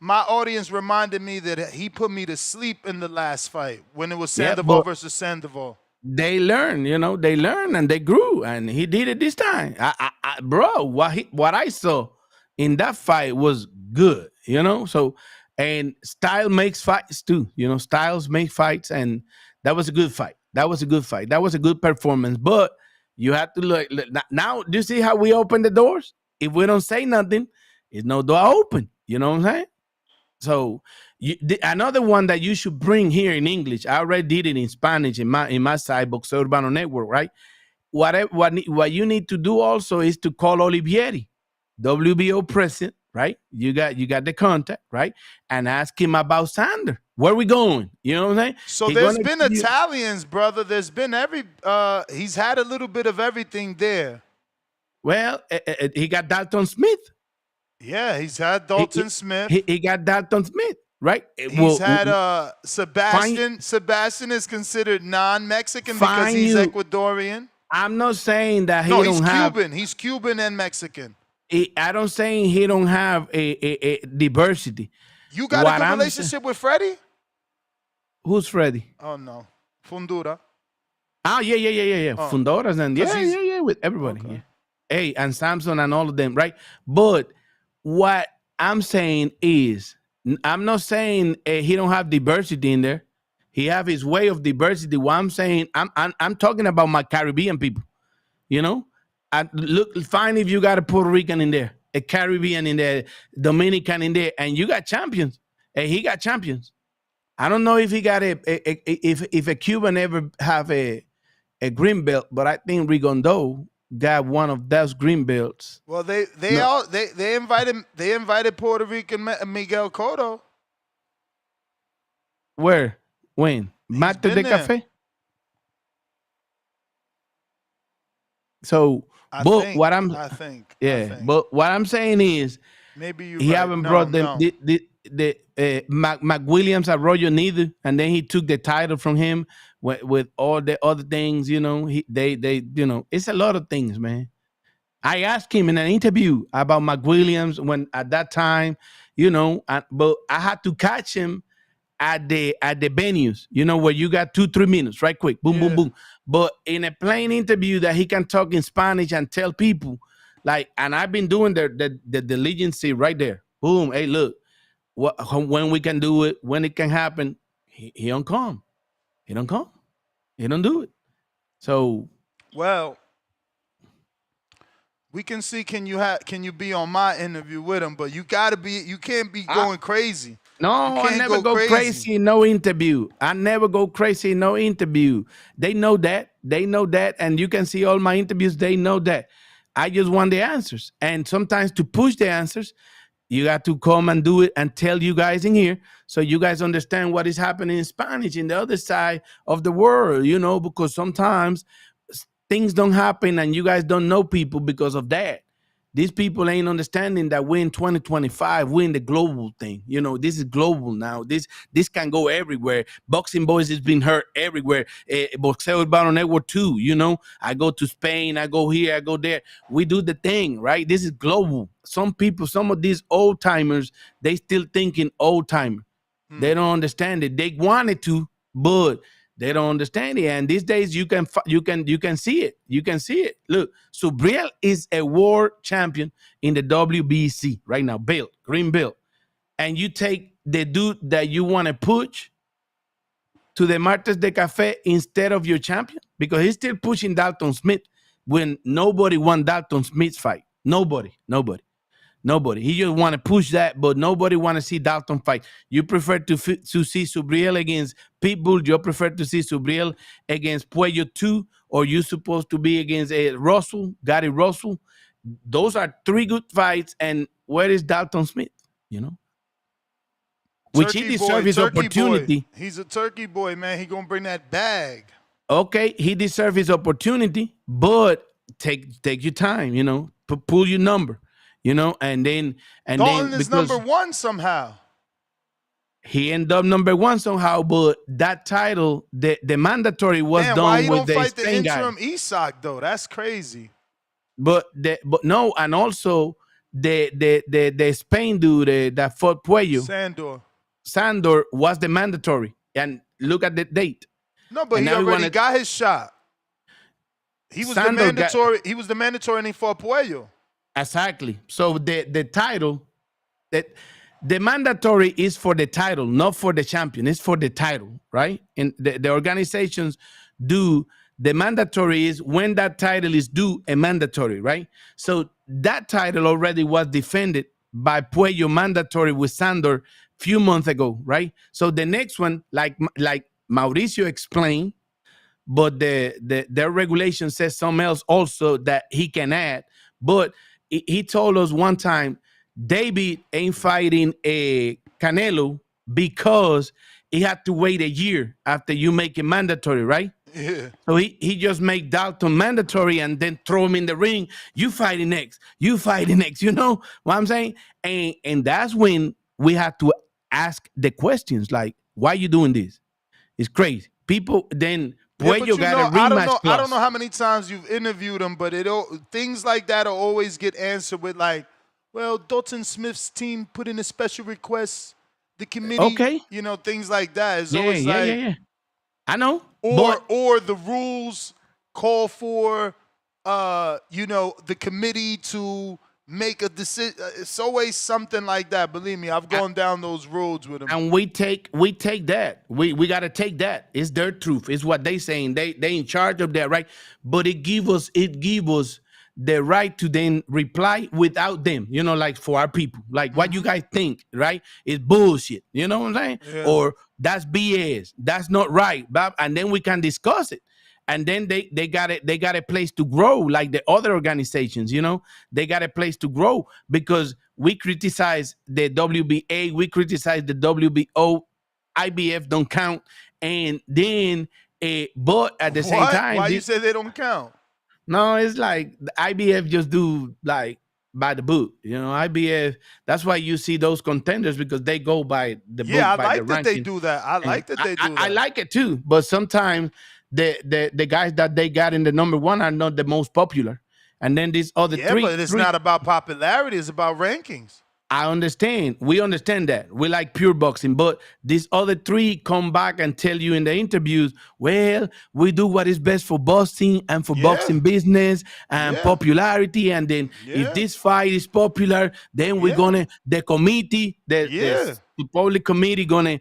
[SPEAKER 6] my audience reminded me that he put me to sleep in the last fight when it was Sandoval versus Sandoval.
[SPEAKER 12] They learn, and they grew, and he did it this time. Bro, what I saw in that fight was good, So, and style makes fights too, Styles make fights, and that was a good fight. That was a good performance, but. You have to look now. Do you see how we open the doors? If we don't say nothing, it's no door open. You know what I'm saying? So another one that you should bring here in English. I already did it in Spanish in my side, Boxeo Urbano Network, right? What you need to do also is to call Olivieri, WBO president, right? You got the contact, right? And ask him about Sander. Where we going? You know what I'm saying?
[SPEAKER 6] So there's been Italians, brother. There's been he's had a little bit of everything there.
[SPEAKER 12] Well, he got Dalton Smith.
[SPEAKER 6] Yeah, he's had Dalton Smith.
[SPEAKER 12] He got Dalton Smith, right?
[SPEAKER 6] He's had Sebastian. Sebastian is considered non-Mexican because he's Ecuadorian.
[SPEAKER 12] I'm not saying that he's
[SPEAKER 6] Cuban. He's Cuban and Mexican.
[SPEAKER 12] I don't saying he don't have a diversity.
[SPEAKER 6] You got a good relationship with Freddie?
[SPEAKER 12] Who's Freddie?
[SPEAKER 6] Oh no, Fundura.
[SPEAKER 12] Oh yeah. Oh. Fundoras and with everybody. Okay. Yeah. Hey, and Samson and all of them, right? But what I'm saying is, I'm not saying he don't have diversity in there. He have his way of diversity. What I'm saying, I'm talking about my Caribbean people. Look, fine if you got a Puerto Rican in there, a Caribbean in there, Dominican in there, and you got champions. And he got champions. I don't know if he got if a Cuban ever have a green belt, but I think Rigondo got one of those green belts.
[SPEAKER 6] Well, they
[SPEAKER 12] No.
[SPEAKER 6] invited Puerto Rican Miguel Cotto.
[SPEAKER 12] Where? When? Mate
[SPEAKER 6] been
[SPEAKER 12] de
[SPEAKER 6] there.
[SPEAKER 12] Café? So,
[SPEAKER 6] I
[SPEAKER 12] but
[SPEAKER 6] think.
[SPEAKER 12] what I'm but what I'm saying is
[SPEAKER 6] Maybe you
[SPEAKER 12] he
[SPEAKER 6] right.
[SPEAKER 12] haven't brought them the McWilliams Arroyo neither, and then he took the title from him with all the other things. You know, they it's a lot of things, man. I asked him in an interview about McWilliams when at that time, but I had to catch him at the venues, where you got 2-3 minutes, right quick, boom, boom, boom. But in a plain interview that he can talk in Spanish and tell people, like, and I've been doing the diligence right there. Boom, hey, look, when we can do it, when it can happen, he don't come. He don't come. He don't do it. So,
[SPEAKER 6] well, we can see can you be on my interview with him, but you can't be going crazy.
[SPEAKER 12] No, I never go crazy in no interview. I never go crazy in no interview. They know that. They know that. And you can see all my interviews. They know that. I just want the answers. And sometimes to push the answers, you got to come and do it and tell you guys in here so you guys understand what is happening in Spanish in the other side of the world, because sometimes things don't happen and you guys don't know people because of that. These people ain't understanding that we're in 2025. We're in the global thing. This is global now. This can go everywhere. Boxing Voice has been heard everywhere. Boxeo Urbano Network too. I go to Spain. I go here. I go there. We do the thing, right? This is global. Some people, some of these old timers, they still thinking old timer. They don't understand it. They wanted to, but they don't understand it. And these days you can see it. You can see it. Look, Subriel is a world champion in the WBC right now, green belt. And you take the dude that you want to push to the Martes de Café instead of your champion, because he's still pushing Dalton Smith when nobody won Dalton Smith's fight. Nobody. He just want to push that, but nobody want to see Dalton fight. You prefer to see Subriel against Pitbull. You prefer to see Subriel against Puello 2, or you supposed to be against Gary Russell. Those are 3 good fights, and where is Dalton Smith? Which he deserves his opportunity.
[SPEAKER 6] Boy. He's a turkey boy, man. He gonna bring that bag.
[SPEAKER 12] Okay, he deserves his opportunity, but take your time. Pull your number. And then
[SPEAKER 6] Dalton is number 1 somehow.
[SPEAKER 12] He ended up number 1 somehow, but that title, the mandatory was done
[SPEAKER 6] why he
[SPEAKER 12] with
[SPEAKER 6] don't
[SPEAKER 12] the
[SPEAKER 6] fight
[SPEAKER 12] Spain
[SPEAKER 6] the
[SPEAKER 12] guy.
[SPEAKER 6] interim Isak though? That's crazy.
[SPEAKER 12] But no, and also the Spain dude that fought Puello, Sandor was the mandatory, and look at the date.
[SPEAKER 6] No, but he already got his shot. He was the mandatory. He was the mandatory, and he fought Puello.
[SPEAKER 12] Exactly. So the title, the mandatory is for the title, not for the champion. It's for the title, right? And the organizations do the mandatory is when that title is due a mandatory, right? So that title already was defended by Puello mandatory with Sandor few months ago, right? So the next one, like Mauricio explained, but their regulation says something else also that he can add. But he told us one time, David ain't fighting a Canelo because he had to wait a year after you make it mandatory, right?
[SPEAKER 6] Yeah.
[SPEAKER 12] So he just make Dalton mandatory and then throw him in the ring. You fighting next. You fighting next. You know what I'm saying? And that's when we have to ask the questions like, why you doing this? It's crazy. People then Puello got a rematch.
[SPEAKER 6] I don't know how many times you've interviewed him, but things like that will always get answered with like, well, Dalton Smith's team put in a special request. The committee, things like that. It's always like,
[SPEAKER 12] I know.
[SPEAKER 6] Or the rules call for, the committee to make a decision. It's always something like that. Believe me, I've gone down those roads with them.
[SPEAKER 12] And we take that. We got to take that. It's their truth. It's what they saying. They in charge of that, right? But it give us the right to then reply without them, like for our people, like what you guys think, right? It's bullshit. You know what I'm saying?
[SPEAKER 6] Yeah.
[SPEAKER 12] Or that's BS. That's not right. And then we can discuss it. and then they got a place to grow like the other organizations. They got a place to grow because we criticize the WBA, we criticize the WBO, IBF don't count, and then but at the same time,
[SPEAKER 6] why you say they don't count?
[SPEAKER 12] No, it's like the IBF just do like by the book. IBF. That's why you see those contenders because they go by the book.
[SPEAKER 6] I
[SPEAKER 12] by
[SPEAKER 6] like
[SPEAKER 12] the
[SPEAKER 6] that
[SPEAKER 12] ranking.
[SPEAKER 6] they do that. I like that they do that.
[SPEAKER 12] I like it too, but sometimes the guys that they got in the number one are not the most popular, and then these other three.
[SPEAKER 6] But it's not about popularity; it's about rankings.
[SPEAKER 12] I understand. We understand that. We like pure boxing. But these other three come back and tell you in the interviews, well, we do what is best for boxing and for boxing business and popularity. And then if this fight is popular, then we're going to, the committee, the public committee gonna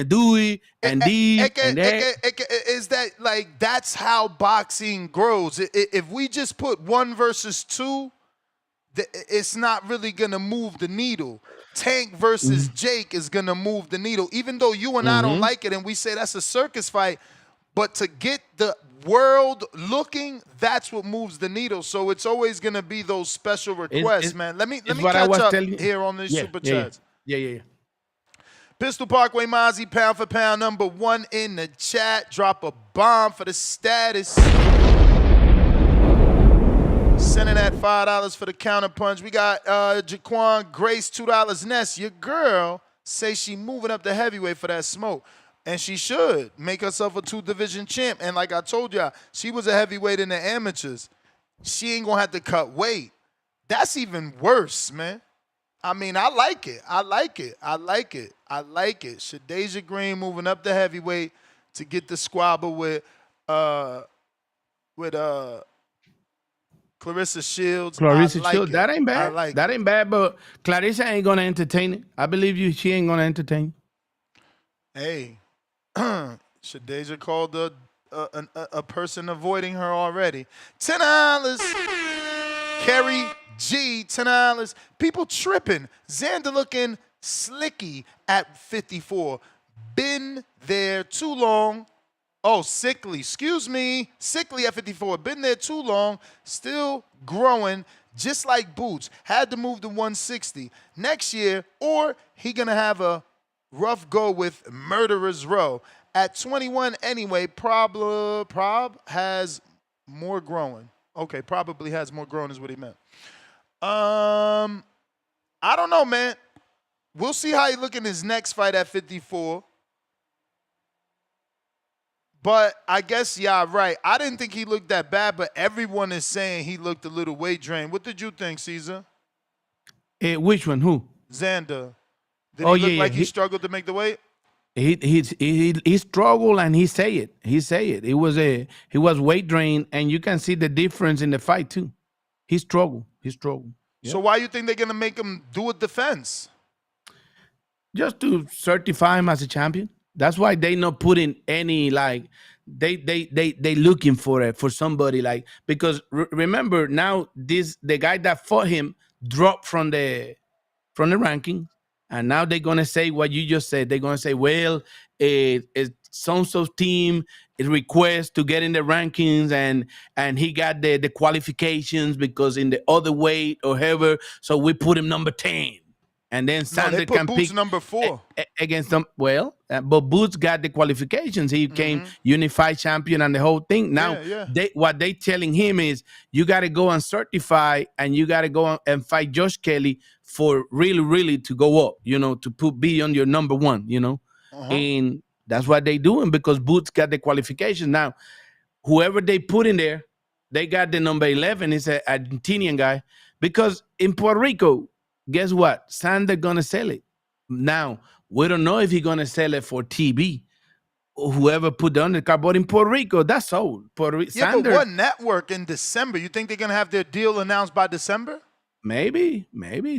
[SPEAKER 12] do it and this and that.
[SPEAKER 6] Is that like, that's how boxing grows. If we just put 1 versus 2, it's not really going to move the needle. Tank versus Jake is going to move the needle, even though you and I don't like it and we say that's a circus fight. But to get the world looking, that's what moves the needle. So it's always going to be those special requests, man. Let me catch up here on this super chats.
[SPEAKER 12] Yeah.
[SPEAKER 6] Pistol Parkway Mozzie, pound for pound, number 1 in the chat. Drop a bomb for the status. Sending that $5 for the counter punch. We got Jaquan Grace, $2. Ness, your girl say she moving up the heavyweight for that smoke. And she should make herself a 2-division champ. And like I told y'all, she was a heavyweight in the amateurs. She ain't gonna have to cut weight. That's even worse, man. I mean, I like it. Shadeja Green moving up the heavyweight to get the squabble with Clarissa Shields.
[SPEAKER 12] Shields. That ain't bad. That ain't bad, but Clarissa ain't gonna entertain it. I believe you. She ain't gonna entertain.
[SPEAKER 6] Hey, Shadeja called a person avoiding her already. $10. Kerry G, $10. People tripping. Xander looking slicky at 54. Been there too long. Oh, sickly. Excuse me. Sickly at 54. Been there too long. Still growing, just like Boots. Had to move to 160 next year, or he gonna have a rough go with Murderers Row. At 21 anyway, Prob has more growing. Okay, probably has more growing is what he meant. I don't know, man. We'll see how he look in his next fight at 54. But I guess y'all right. I didn't think he looked that bad, but everyone is saying he looked a little weight drained. What did you think, Caesar?
[SPEAKER 12] Which one? Who?
[SPEAKER 6] Xander. Did he look like he struggled to make the weight?
[SPEAKER 12] He struggled and he say it. He was weight drained, and you can see the difference in the fight too. He struggled. Yeah.
[SPEAKER 6] So why you think they're gonna make him do a defense?
[SPEAKER 12] Just to certify him as a champion. That's why they not putting any like they looking for it for somebody like, because remember now the guy that fought him dropped from the ranking, and now they're gonna say what you just said. They're gonna say, well, it's so-and-so's team request to get in the rankings, and he got the qualifications because in the other weight or whatever, so we put him number 10. And then Sander can pick
[SPEAKER 6] number 4
[SPEAKER 12] against them. Well, but Boots got the qualifications. He became unified champion and the whole thing. Now, what they telling him is you got to go and certify, and you got to go and fight Josh Kelly for really to go up. To be on your number 1. And that's what they doing because Boots got the qualifications. Now, whoever they put in there, they got the number 11. It's an Argentinian guy because in Puerto Rico. Guess what? Sander gonna sell it. Now, we don't know if he's gonna sell it for TV. Or whoever put the undercard, but in Puerto Rico, that's sold.
[SPEAKER 6] But what network in December? You think they're gonna have their deal announced by December?
[SPEAKER 12] Maybe.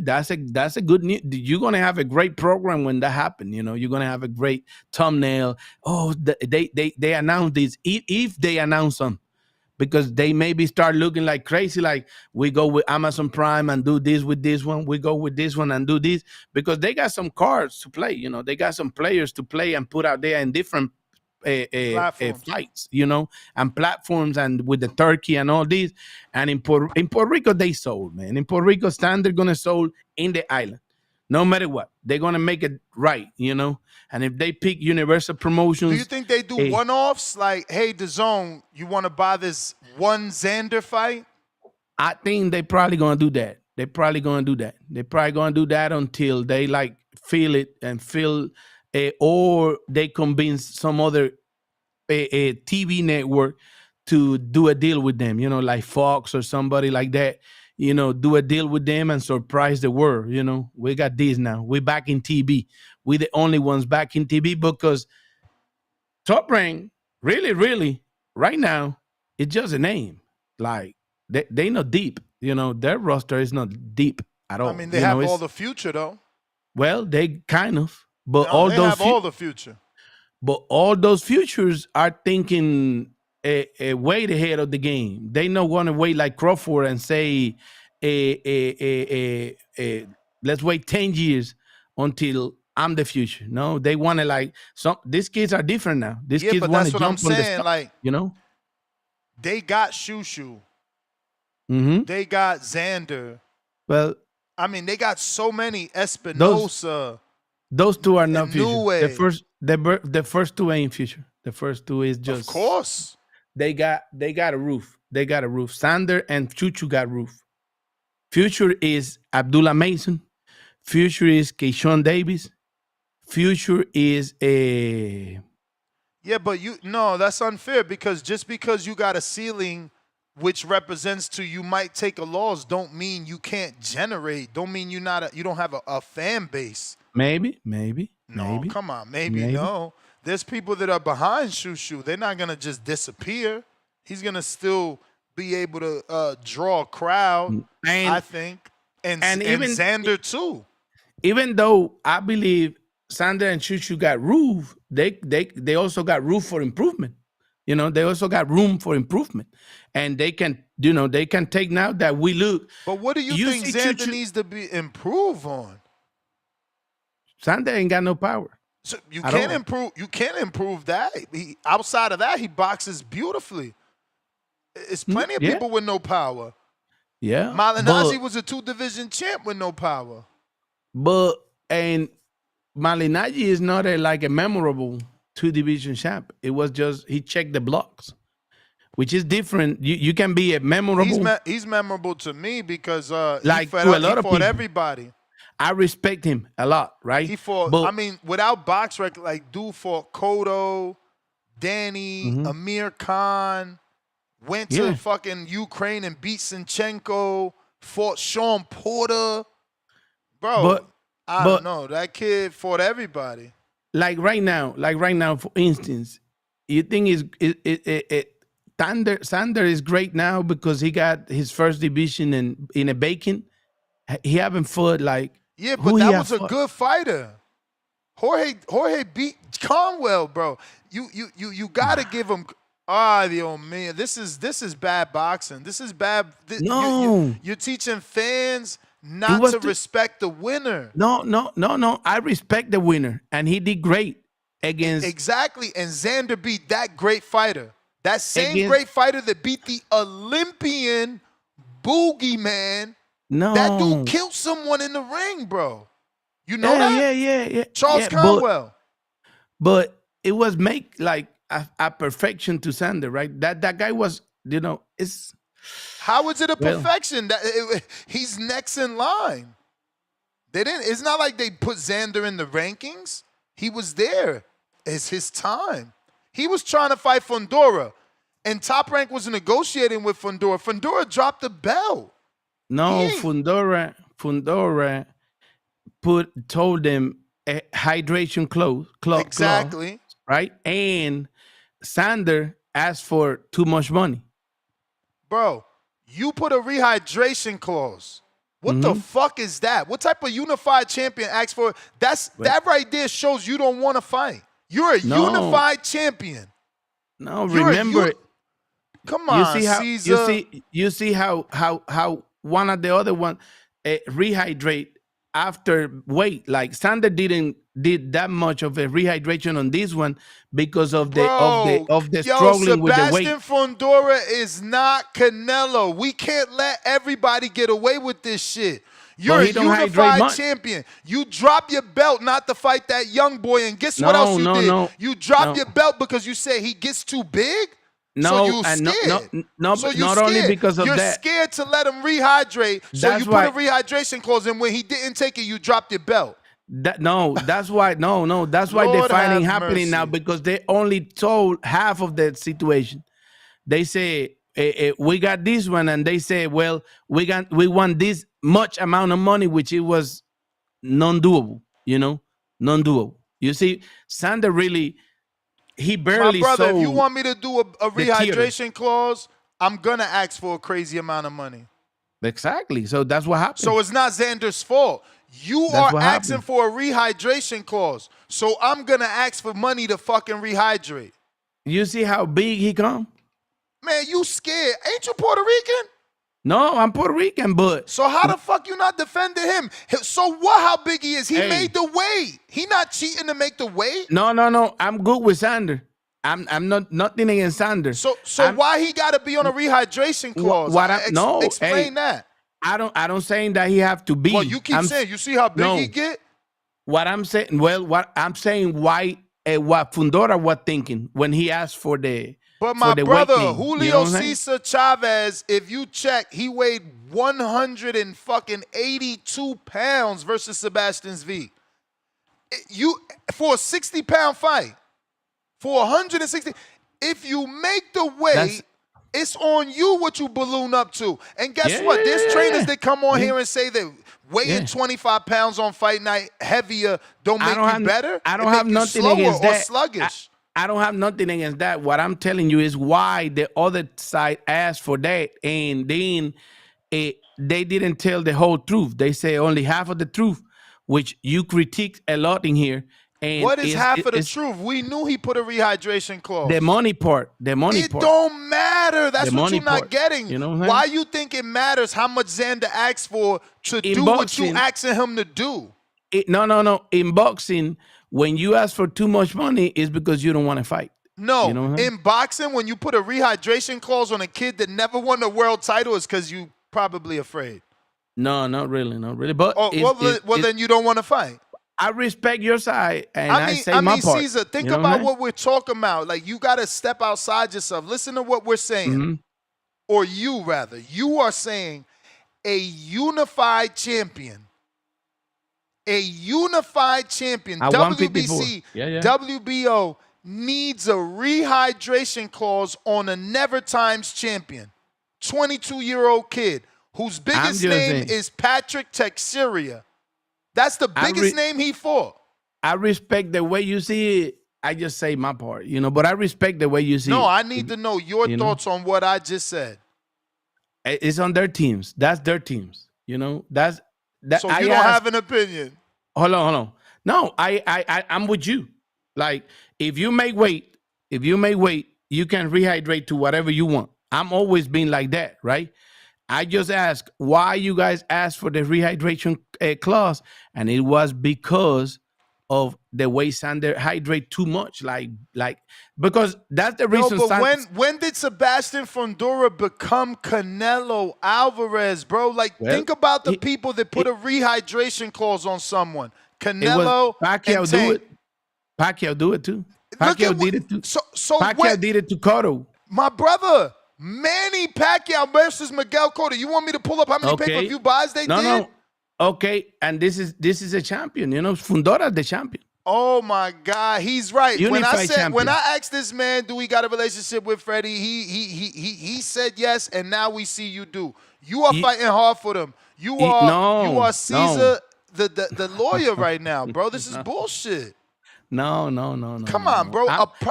[SPEAKER 12] That's a good news. You're gonna have a great program when that happens. You're gonna have a great thumbnail. Oh, they announced this. If they announce them. Because they maybe start looking like crazy, like we go with Amazon Prime and do this with this one. We go with this one and do this. Because they got some cards to play. They got some players to play and put out there in different flights, and platforms, and with the turkey and all this. And in Puerto Rico, they sold, man. In Puerto Rico, Standard gonna sold in the island. No matter what, they're gonna make it right, And if they pick Universal Promotions,
[SPEAKER 6] do you think they do one-offs? Like, hey, DAZN, you want to buy this one Xander fight?
[SPEAKER 12] I think they probably gonna do that. They're probably gonna do that until they feel it and feel, or they convince some other TV network to do a deal with them. Like Fox or somebody like that. Do a deal with them and surprise the world. We got this now. We're back in TV. We're the only ones back in TV because Top Rank, really, really, right now, it's just a name. Like, they not deep. Their roster is not deep at all.
[SPEAKER 6] I mean, they have all the future, though.
[SPEAKER 12] Well, they kind of. But
[SPEAKER 6] they have all the future.
[SPEAKER 12] But all those futures are thinking a way ahead of the game. They not want to wait like Crawford and say, let's wait 10 years until I'm the future. No, they want to these kids are different now. These kids want to jump on the stuff,
[SPEAKER 6] They got Shushu.
[SPEAKER 12] Mm-hmm.
[SPEAKER 6] They got Xander.
[SPEAKER 12] Well,
[SPEAKER 6] I mean, they got so many Espinosa.
[SPEAKER 12] Those two are not future.
[SPEAKER 6] Newey.
[SPEAKER 12] The first two ain't future. The first two is just.
[SPEAKER 6] Of course.
[SPEAKER 12] They got a roof. They got a roof. Sander and Chuchu got roof. Future is Abdullah Mason. Future is Keyshawn Davis. Future is a.
[SPEAKER 6] Yeah, but that's unfair because just because you got a ceiling which represents to you might take a loss don't mean you can't generate. Don't mean you don't have a fan base.
[SPEAKER 12] Maybe.
[SPEAKER 6] No, come on. Maybe. No. There's people that are behind Shushu. They're not going to just disappear. He's going to still be able to draw a crowd, I think. And even Xander, too.
[SPEAKER 12] Even though I believe Xander and Shushu got roof, they also got roof for improvement. They also got room for improvement. And they can, they can take now that we look.
[SPEAKER 6] But what do you think Xander needs to be improved on?
[SPEAKER 12] Xander ain't got no power.
[SPEAKER 6] So you can't improve. You can't improve that. Outside of that, he boxes beautifully. It's plenty of people with no power.
[SPEAKER 12] Yeah,
[SPEAKER 6] Malignaggi was a 2-division champ with no power.
[SPEAKER 12] And Malignaggi is not a memorable 2-division champ. It was just he checked the blocks, which is different. You can be a memorable.
[SPEAKER 6] He's memorable to me because
[SPEAKER 12] he fought
[SPEAKER 6] everybody.
[SPEAKER 12] I respect him a lot, right?
[SPEAKER 6] He fought, without box record, dude fought Cotto, Danny, Amir Khan, went to fucking Ukraine and beat Sinchenko, fought Sean Porter. Bro, I don't know. That kid fought everybody.
[SPEAKER 12] Like right now, for instance, you think Sander is great now because he got his first division in a vacant. He haven't fought
[SPEAKER 6] Yeah, but that was a good fighter. Jorge beat Conwell, bro. You gotta give him. Man, this is bad boxing. This is bad. You're teaching fans not to respect the winner.
[SPEAKER 12] No. I respect the winner, and he did great against.
[SPEAKER 6] Exactly, and Xander beat that great fighter. That same great fighter that beat the Olympian Boogeyman.
[SPEAKER 12] No.
[SPEAKER 6] That dude killed someone in the ring, bro. You know that?
[SPEAKER 12] Yeah.
[SPEAKER 6] Charles Conwell.
[SPEAKER 12] But it was a perfection to Xander, right? That guy was, it's...
[SPEAKER 6] How is it a perfection? He's next in line. It's not like they put Xander in the rankings. He was there. It's his time. He was trying to fight Fundora, and Top Rank was negotiating with Fundora. Fundora dropped the belt.
[SPEAKER 12] No, Fundora told them a hydration clause.
[SPEAKER 6] Exactly.
[SPEAKER 12] Right? And Xander asked for too much money.
[SPEAKER 6] Bro, you put a rehydration clause. What the fuck is that? What type of unified champion asks for? That right there shows you don't want to fight. You're a unified champion.
[SPEAKER 12] No, remember.
[SPEAKER 6] Come on, Caesar.
[SPEAKER 12] You see how one of the other one rehydrate after weight. Like Xander did that much of a rehydration on this one because of
[SPEAKER 6] Bro,
[SPEAKER 12] the
[SPEAKER 6] yo,
[SPEAKER 12] struggling with the weight.
[SPEAKER 6] Sebastian Fundora is not Canelo. We can't let everybody get away with this shit. You're a
[SPEAKER 12] he don't hydrate
[SPEAKER 6] unified
[SPEAKER 12] much.
[SPEAKER 6] champion. You drop your belt not to fight that young boy, and guess what else you did? You dropped your belt because you said he gets too big? So you scared.
[SPEAKER 12] So not only because of
[SPEAKER 6] You're
[SPEAKER 12] that.
[SPEAKER 6] scared to let him rehydrate, so
[SPEAKER 12] That's
[SPEAKER 6] you
[SPEAKER 12] why-
[SPEAKER 6] put a rehydration clause in. When he didn't take it, you dropped your belt.
[SPEAKER 12] That's why that's why the
[SPEAKER 6] Lord
[SPEAKER 12] fighting
[SPEAKER 6] have
[SPEAKER 12] happening now,
[SPEAKER 6] mercy.
[SPEAKER 12] because they only told half of the situation. They say we got this one, and they say, well, we want this much amount of money, which it was non-doable, non-doable. You see, Xander really, he barely
[SPEAKER 6] My brother, if you
[SPEAKER 12] sold
[SPEAKER 6] want me to do a
[SPEAKER 12] the theater.
[SPEAKER 6] rehydration clause, I'm gonna ask for a crazy amount of money.
[SPEAKER 12] Exactly. So that's what happened.
[SPEAKER 6] So it's not Xander's fault. You
[SPEAKER 12] That's
[SPEAKER 6] are
[SPEAKER 12] what
[SPEAKER 6] asking
[SPEAKER 12] happened.
[SPEAKER 6] for a rehydration clause. So I'm gonna ask for money to fucking rehydrate.
[SPEAKER 12] You see how big he come?
[SPEAKER 6] Man, you scared. Ain't you Puerto Rican?
[SPEAKER 12] No, I'm Puerto Rican, but
[SPEAKER 6] So how the fuck you not defending him? So what, how big he is? He
[SPEAKER 12] Hey.
[SPEAKER 6] made the weight. He not cheating to make the weight.
[SPEAKER 12] no. I'm good with Xander. I'm not nothing against Xander.
[SPEAKER 6] So
[SPEAKER 12] I'm-
[SPEAKER 6] why he gotta be on a rehydration clause? Explain that.
[SPEAKER 12] I don't saying that he have to be.
[SPEAKER 6] Well, you keep saying, you see how big
[SPEAKER 12] no.
[SPEAKER 6] he get?
[SPEAKER 12] What I'm saying, what why what Fundora was thinking when he asked for the
[SPEAKER 6] But
[SPEAKER 12] for
[SPEAKER 6] my
[SPEAKER 12] the
[SPEAKER 6] brother,
[SPEAKER 12] weight thing,
[SPEAKER 6] Julio
[SPEAKER 12] you know what I'm saying?
[SPEAKER 6] Cesar Chavez, if you check, he weighed 182 pounds versus Sebastian's V. You for a 60-pound fight, for 160. If you make the weight, it's on you what you balloon up to. And guess what? There's trainers that come on here and say that weighing 25 pounds on fight night heavier don't make you better.
[SPEAKER 12] I don't
[SPEAKER 6] It
[SPEAKER 12] have
[SPEAKER 6] make you
[SPEAKER 12] nothing
[SPEAKER 6] slower
[SPEAKER 12] against
[SPEAKER 6] or
[SPEAKER 12] that.
[SPEAKER 6] sluggish.
[SPEAKER 12] I don't have nothing against that. What I'm telling you is why the other side asked for that, and then they didn't tell the whole truth. They say only half of the truth, which you critiqued a lot in here. And
[SPEAKER 6] What is half of the truth? We knew he put a rehydration clause.
[SPEAKER 12] The money part.
[SPEAKER 6] It don't matter. That's
[SPEAKER 12] The
[SPEAKER 6] what
[SPEAKER 12] money
[SPEAKER 6] you're not
[SPEAKER 12] part.
[SPEAKER 6] getting.
[SPEAKER 12] You know what I'm saying?
[SPEAKER 6] Why you think it matters how much Xander asks for to
[SPEAKER 12] In
[SPEAKER 6] do what you
[SPEAKER 12] boxing-
[SPEAKER 6] asking him to do?
[SPEAKER 12] No. In boxing, when you ask for too much money, it's because you don't want to fight.
[SPEAKER 6] No,
[SPEAKER 12] You know what I'm saying?
[SPEAKER 6] in boxing, when you put a rehydration clause on a kid that never won a world title, it's because you probably afraid.
[SPEAKER 12] No, not really. But
[SPEAKER 6] Then you don't want to fight.
[SPEAKER 12] I respect your side, and I say
[SPEAKER 6] I
[SPEAKER 12] my
[SPEAKER 6] mean,
[SPEAKER 12] part.
[SPEAKER 6] Caesar, think
[SPEAKER 12] You know
[SPEAKER 6] about
[SPEAKER 12] I'm
[SPEAKER 6] what we're talking about. Like, you got to step outside yourself. Listen to what we're saying.
[SPEAKER 12] Mm-hmm.
[SPEAKER 6] Or you, rather. You are saying a unified champion. A unified champion,
[SPEAKER 12] At 154.
[SPEAKER 6] WBC,
[SPEAKER 12] Yeah.
[SPEAKER 6] WBO, needs a rehydration clause on a never times champion. 22-year-old kid whose biggest
[SPEAKER 12] just
[SPEAKER 6] name
[SPEAKER 12] saying.
[SPEAKER 6] is Patrick Teixeira. That's the biggest name he fought.
[SPEAKER 12] I respect the way you see it. I just say my part, but I respect the way you see it.
[SPEAKER 6] No, I need to know your
[SPEAKER 12] You know?
[SPEAKER 6] thoughts on what I just said.
[SPEAKER 12] It's on their teams. That's their teams. That's that.
[SPEAKER 6] So
[SPEAKER 12] I
[SPEAKER 6] you don't
[SPEAKER 12] asked-
[SPEAKER 6] have an opinion.
[SPEAKER 12] Hold on. No, I'm with you. Like, if you make weight, you can rehydrate to whatever you want. I'm always been like that, right? I just asked why you guys asked for the rehydration clause, and it was because of the way Xander hydrate too much, like because that's the reason.
[SPEAKER 6] No, but when did Sebastian Fundora become Canelo Alvarez, bro? Like, think about the people that put a rehydration clause on someone. Canelo
[SPEAKER 12] Pacquiao
[SPEAKER 6] and
[SPEAKER 12] do
[SPEAKER 6] Tank.
[SPEAKER 12] it. Pacquiao do it too.
[SPEAKER 6] Look
[SPEAKER 12] Pacquiao
[SPEAKER 6] at
[SPEAKER 12] did it too.
[SPEAKER 6] So
[SPEAKER 12] Pacquiao did it to Cotto.
[SPEAKER 6] My brother, Manny Pacquiao versus Miguel Cotto. You want me to pull up how many pay-per-view buys they did?
[SPEAKER 12] No. Okay, and this is a champion. Fundora the champion.
[SPEAKER 6] Oh my God, he's right.
[SPEAKER 12] Unified champion.
[SPEAKER 6] When I asked this man, do we got a relationship with Freddie? He said yes, and now we see you do. You are fighting hard for them. You are Caesar, the lawyer right now, bro. This is bullshit.
[SPEAKER 12] No.
[SPEAKER 6] Come on, bro.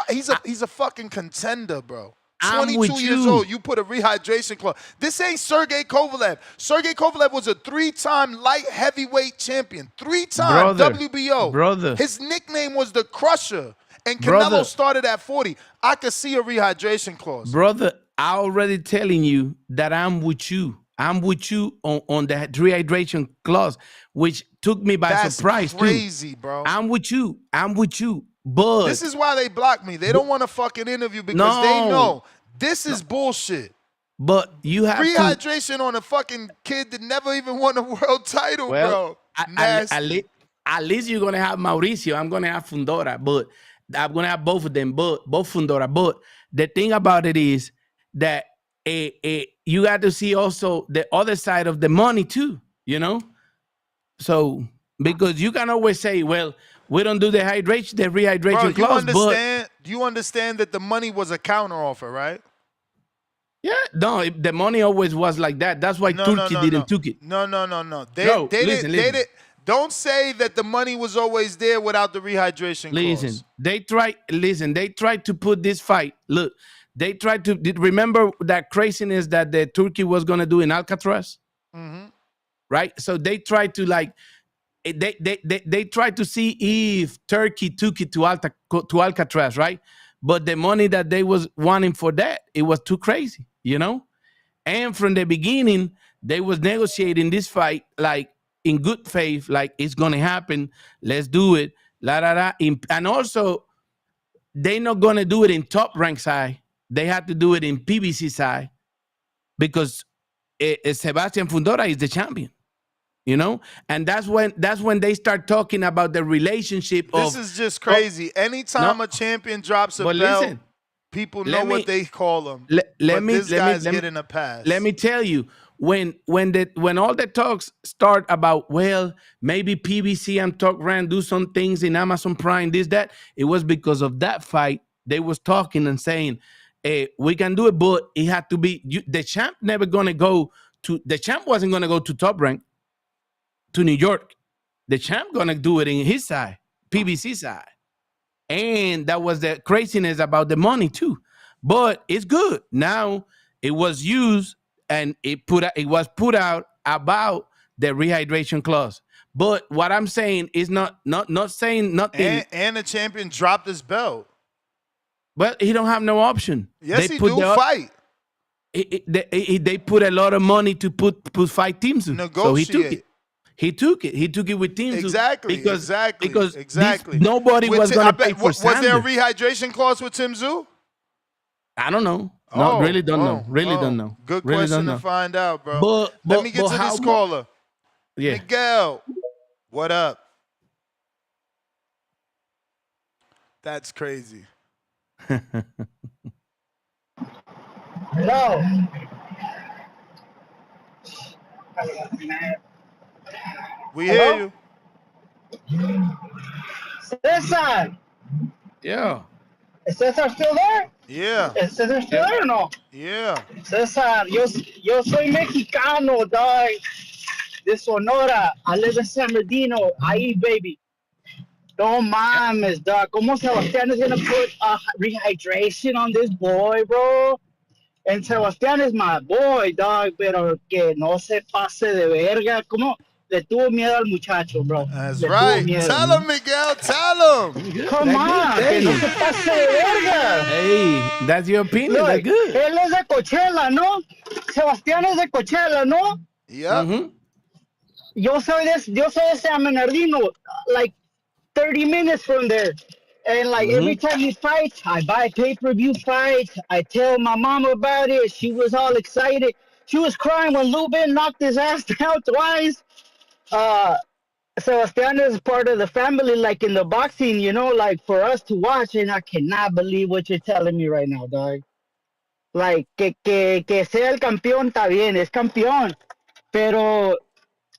[SPEAKER 6] He's a fucking contender, bro.
[SPEAKER 12] I'm
[SPEAKER 6] 22
[SPEAKER 12] with
[SPEAKER 6] years
[SPEAKER 12] you.
[SPEAKER 6] old. You put a rehydration clause. This ain't Sergey Kovalev. Sergey Kovalev was a 3-time light heavyweight champion. 3-time WBO.
[SPEAKER 12] Brother.
[SPEAKER 6] His nickname was the Crusher. And Canelo
[SPEAKER 12] Brother.
[SPEAKER 6] started at 40. I could see a rehydration clause.
[SPEAKER 12] Brother, I already telling you that I'm with you. I'm with you on that rehydration clause, which took me by surprise
[SPEAKER 6] crazy,
[SPEAKER 12] too.
[SPEAKER 6] bro.
[SPEAKER 12] I'm with you. But
[SPEAKER 6] this is why they block me. They don't want to fucking interview because they know this is bullshit.
[SPEAKER 12] But you have
[SPEAKER 6] rehydration on a fucking kid that never even won a world title, bro. Nasty.
[SPEAKER 12] At least you're gonna have Mauricio. I'm gonna have Fundora, but I'm gonna have both of them, both Fundora. But the thing about it is that you got to see also the other side of the money too, you know? So because you can always say, well, we don't do the rehydration clause,
[SPEAKER 6] do you understand that the money was a counter offer, right?
[SPEAKER 12] Yeah, no, the money always was like that. That's why Turkey didn't took it.
[SPEAKER 6] No. They didn't. Don't say that the money was always there without the rehydration clause.
[SPEAKER 12] They tried to put this fight. Look, they tried to remember that craziness that the Turkey was gonna do in Alcatraz, right? So they tried to they tried to see if Turkey took it to Alcatraz, right? But the money that they was wanting for that, it was too crazy, you know? And from the beginning, they was negotiating this fight like in good faith, like it's gonna happen. Let's do it. And also, they not gonna do it in top rank side. They had to do it in PBC side because Sebastian Fundora is the champion. You know, and that's when they start talking about the relationship.
[SPEAKER 6] This is just crazy. Anytime a champion drops a belt, people know what they call them. This guy's getting a pass.
[SPEAKER 12] Let me tell you, when all the talks start about, well, maybe PBC and Talk Rand do some things in Amazon Prime, this, that, it was because of that fight. They was talking and saying, we can do it, but it had to be the champ wasn't gonna go to Top Rank, to New York. The champ gonna do it in his side, PBC side. And that was the craziness about the money too. But it's good. Now it was used and it was put out about the rehydration clause. But what I'm saying is not saying nothing.
[SPEAKER 6] And the champion dropped his belt.
[SPEAKER 12] But he don't have no option.
[SPEAKER 6] Yes, he do fight.
[SPEAKER 12] They put a lot of money to put fight teams.
[SPEAKER 6] Negotiate.
[SPEAKER 12] So he took it. He took it with teams.
[SPEAKER 6] Exactly.
[SPEAKER 12] Because nobody was going to pay for Xander.
[SPEAKER 6] Was there a rehydration clause with Tim Tszyu?
[SPEAKER 12] I don't know. No, really don't know. Really don't know.
[SPEAKER 6] Good
[SPEAKER 12] really
[SPEAKER 6] question to find out, bro. Let me get to this caller.
[SPEAKER 12] Yeah.
[SPEAKER 6] Miguel, what up? That's crazy.
[SPEAKER 13] Hello.
[SPEAKER 6] We hear you.
[SPEAKER 13] Cesar.
[SPEAKER 12] Yeah.
[SPEAKER 13] Is Cesar still there?
[SPEAKER 6] Yeah.
[SPEAKER 13] Is Cesar still there or no?
[SPEAKER 6] Yeah.
[SPEAKER 13] Cesar, yo soy mexicano, dog. De Sonora. I live in San Bernardino. Ahí, baby. No mames, dog. ¿Cómo Sebastián is going to put rehydration on this boy, bro? And Sebastián is my boy, dog, pero que no se pase de verga. ¿Cómo? Le tuvo miedo al muchacho, bro.
[SPEAKER 6] That's right. Tell him, Miguel. Tell him.
[SPEAKER 13] Come on. Que no se pase de verga.
[SPEAKER 12] Hey, that's your opinion.
[SPEAKER 13] Look,
[SPEAKER 12] that's good.
[SPEAKER 13] Él es de Coachella, ¿no? Sebastián es de Coachella, ¿no?
[SPEAKER 6] Yeah.
[SPEAKER 12] Mm-hmm.
[SPEAKER 13] Yo soy de San Bernardino, like 30 minutes from there. And like every time he fights, I buy pay-per-view fights. I tell my mom about it. She was all excited. She was crying when Lubin knocked his ass out twice. Sebastián is part of the family, like in the boxing, you know, like for us to watch. And I cannot believe what you're telling me right now, dog. Like, que sea el campeón, está bien, es campeón. Pero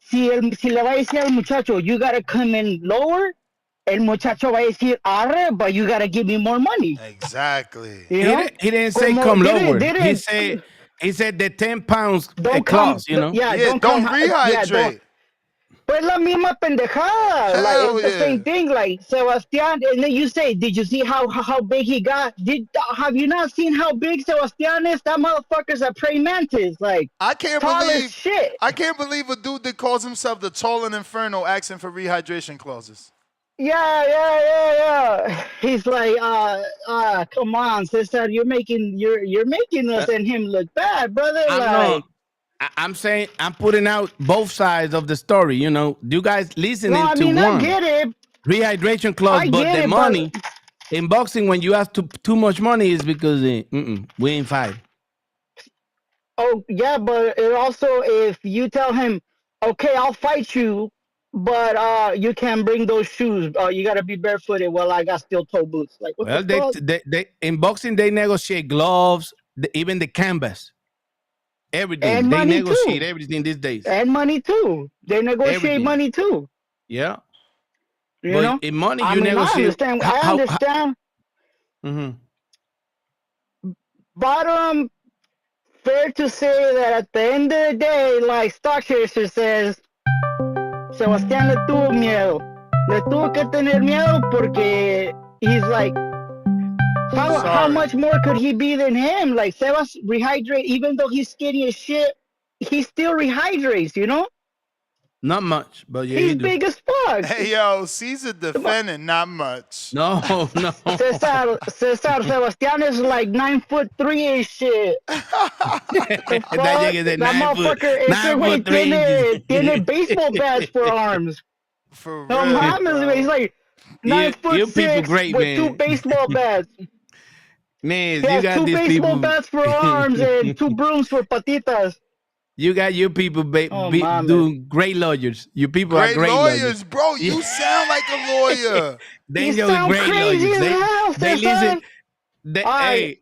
[SPEAKER 13] si le va a decir al muchacho, you gotta come in lower, el muchacho va a decir, arre, but you gotta give me more money.
[SPEAKER 6] Exactly.
[SPEAKER 13] You know?
[SPEAKER 12] He didn't say come lower. He said the 10 pounds clause, you know?
[SPEAKER 6] Don't rehydrate.
[SPEAKER 13] Pues la misma pendejada. Like, it's the same thing. Like, Sebastián, and then you say, did you see how big he got? Have you not seen how big Sebastián is? That motherfucker's a praying mantis. Like,
[SPEAKER 6] I can't
[SPEAKER 13] tall
[SPEAKER 6] believe
[SPEAKER 13] as shit.
[SPEAKER 6] I can't believe a dude that calls himself the Tall and Inferno asking for rehydration clauses.
[SPEAKER 13] Yeah. He's like, come on, sister, you're making us and him look bad, brother.
[SPEAKER 12] I'm saying I'm putting out both sides of the story. You know, you guys
[SPEAKER 13] No,
[SPEAKER 12] listening
[SPEAKER 13] I
[SPEAKER 12] to
[SPEAKER 13] mean I
[SPEAKER 12] one
[SPEAKER 13] get it.
[SPEAKER 12] rehydration clause,
[SPEAKER 13] I
[SPEAKER 12] but
[SPEAKER 13] get
[SPEAKER 12] the
[SPEAKER 13] it, but
[SPEAKER 12] money in boxing when you ask too much money is because we ain't fight.
[SPEAKER 13] oh yeah, but it also if you tell him, okay, I'll fight you, but you can't bring those shoes. You gotta be barefooted. Well, I got steel toe boots. Like what the
[SPEAKER 12] Well,
[SPEAKER 13] fuck?
[SPEAKER 12] they in boxing they negotiate gloves, even the canvas, everything.
[SPEAKER 13] And
[SPEAKER 12] They
[SPEAKER 13] money
[SPEAKER 12] negotiate
[SPEAKER 13] too.
[SPEAKER 12] everything these days.
[SPEAKER 13] And money too. They negotiate
[SPEAKER 12] Everything.
[SPEAKER 13] money too.
[SPEAKER 12] Yeah.
[SPEAKER 13] You
[SPEAKER 12] But
[SPEAKER 13] know.
[SPEAKER 12] in money
[SPEAKER 13] I
[SPEAKER 12] you
[SPEAKER 13] mean, I
[SPEAKER 12] negotiate
[SPEAKER 13] understand. I
[SPEAKER 12] how
[SPEAKER 13] understand.
[SPEAKER 12] mm-hmm.
[SPEAKER 13] But fair to say that at the end of the day, like Stockchaser says, Sebastián le tuvo miedo. Le tuvo que tener miedo porque he's like, how
[SPEAKER 6] Sorry.
[SPEAKER 13] much more could he be than him? Like Sebas rehydrate, even though he's skinny as shit, he still rehydrates. You know,
[SPEAKER 12] Not much, but yeah, he
[SPEAKER 13] he's
[SPEAKER 12] do.
[SPEAKER 13] big as fuck.
[SPEAKER 6] Hey, yo, Caesar defending, not much.
[SPEAKER 12] No, no.
[SPEAKER 13] Cesar Sebastián is like 9'3" and shit. The
[SPEAKER 12] That
[SPEAKER 13] fuck?
[SPEAKER 12] nigga said
[SPEAKER 13] That
[SPEAKER 12] 9 foot,
[SPEAKER 13] motherfucker, ese güey
[SPEAKER 12] 9'3"
[SPEAKER 13] tiene baseball bats for arms.
[SPEAKER 6] For
[SPEAKER 13] No
[SPEAKER 6] real,
[SPEAKER 13] mames,
[SPEAKER 6] bro.
[SPEAKER 13] güey. He's like nine
[SPEAKER 12] You
[SPEAKER 13] foot
[SPEAKER 12] people
[SPEAKER 13] six
[SPEAKER 12] great,
[SPEAKER 13] with two
[SPEAKER 12] man.
[SPEAKER 13] baseball bats.
[SPEAKER 12] Man,
[SPEAKER 13] He
[SPEAKER 12] you
[SPEAKER 13] has
[SPEAKER 12] got
[SPEAKER 13] two
[SPEAKER 12] these
[SPEAKER 13] baseball
[SPEAKER 12] people.
[SPEAKER 13] bats for arms and two brooms for patitas.
[SPEAKER 12] You got your people
[SPEAKER 13] Oh, mames.
[SPEAKER 12] doing great lawyers. You people are
[SPEAKER 6] Great
[SPEAKER 12] great lawyers.
[SPEAKER 6] lawyers, bro.
[SPEAKER 12] Yeah.
[SPEAKER 6] You sound like a lawyer.
[SPEAKER 12] They
[SPEAKER 13] You
[SPEAKER 12] know
[SPEAKER 13] sound
[SPEAKER 12] great
[SPEAKER 13] crazy
[SPEAKER 12] lawyers.
[SPEAKER 13] as hell,
[SPEAKER 12] They listen.
[SPEAKER 13] Cesar.
[SPEAKER 12] They,
[SPEAKER 13] All right.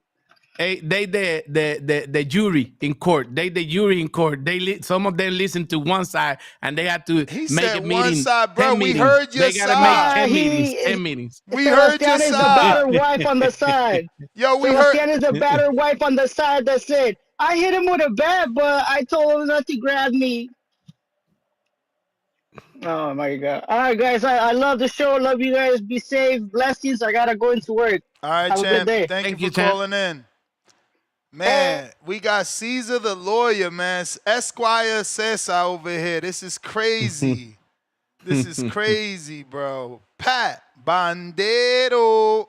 [SPEAKER 12] they the jury in court. They the jury in court. Some of them listen to one side and they have to
[SPEAKER 6] He
[SPEAKER 12] make
[SPEAKER 6] said
[SPEAKER 12] a
[SPEAKER 6] one
[SPEAKER 12] meeting.
[SPEAKER 6] side, bro.
[SPEAKER 12] 10
[SPEAKER 6] We
[SPEAKER 12] meetings.
[SPEAKER 6] heard your
[SPEAKER 12] They gotta make
[SPEAKER 6] side.
[SPEAKER 12] 10 meetings.
[SPEAKER 13] He
[SPEAKER 12] 10 meetings.
[SPEAKER 6] We heard your
[SPEAKER 13] Sebastián is the
[SPEAKER 6] side.
[SPEAKER 13] battered wife on the side.
[SPEAKER 6] Yo, we heard.
[SPEAKER 13] Sebastián is the battered wife on the side that said, I hit him with a bat, but I told him not to grab me. Oh my god. All right, guys. I love the show. Love you guys. Be safe. Blessings. I gotta go into work.
[SPEAKER 6] All right,
[SPEAKER 13] Have a good
[SPEAKER 6] champ.
[SPEAKER 13] day.
[SPEAKER 6] Thank you
[SPEAKER 12] Thank you,
[SPEAKER 6] for
[SPEAKER 12] champ.
[SPEAKER 6] calling in. Man, we got Caesar the lawyer, man. Esquire Cesar over here. This is crazy. This is crazy, bro. Pat Bandero.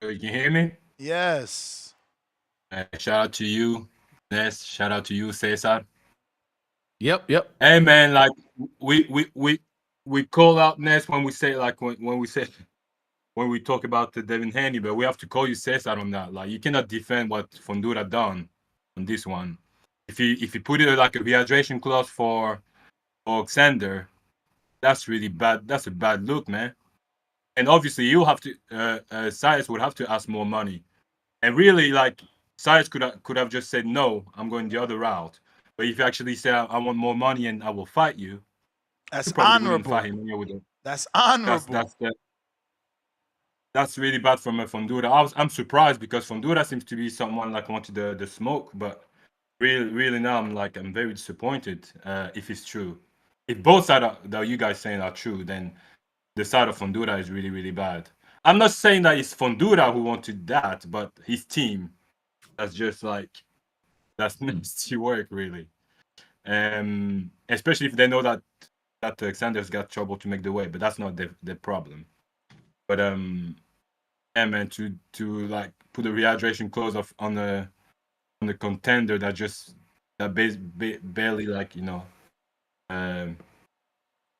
[SPEAKER 14] You can hear me?
[SPEAKER 6] Yes.
[SPEAKER 14] Shout out to you, Ness. Shout out to you, Cesar.
[SPEAKER 12] Yep.
[SPEAKER 14] Hey man, like we call out Ness when we say like when we talk about the Devin Haney, but we have to call you Cesar on that. Like you cannot defend what Fondura done on this one. If you put it like a rehydration clause for Xander, that's really bad. That's a bad look, man. And obviously you have to Zayas would have to ask more money. And really, like Zayas could have just said no, I'm going the other route. But if you actually say I want more money and I will fight you,
[SPEAKER 6] That's
[SPEAKER 14] you probably
[SPEAKER 6] honorable.
[SPEAKER 14] wouldn't fight him anyway with it.
[SPEAKER 6] That's honorable.
[SPEAKER 14] That's really bad from Fondura. I'm surprised because Fondura seems to be someone like wanted the smoke, but really now I'm very disappointed if it's true. If both sides that you guys saying are true, then the side of Fondura is really bad. I'm not saying that it's Fondura who wanted that, but his team. That's just that's nasty work, really. Especially if they know that Xander's got trouble to make the weight, but that's not the problem. But yeah, man, to like put a rehydration clause on the contender that barely like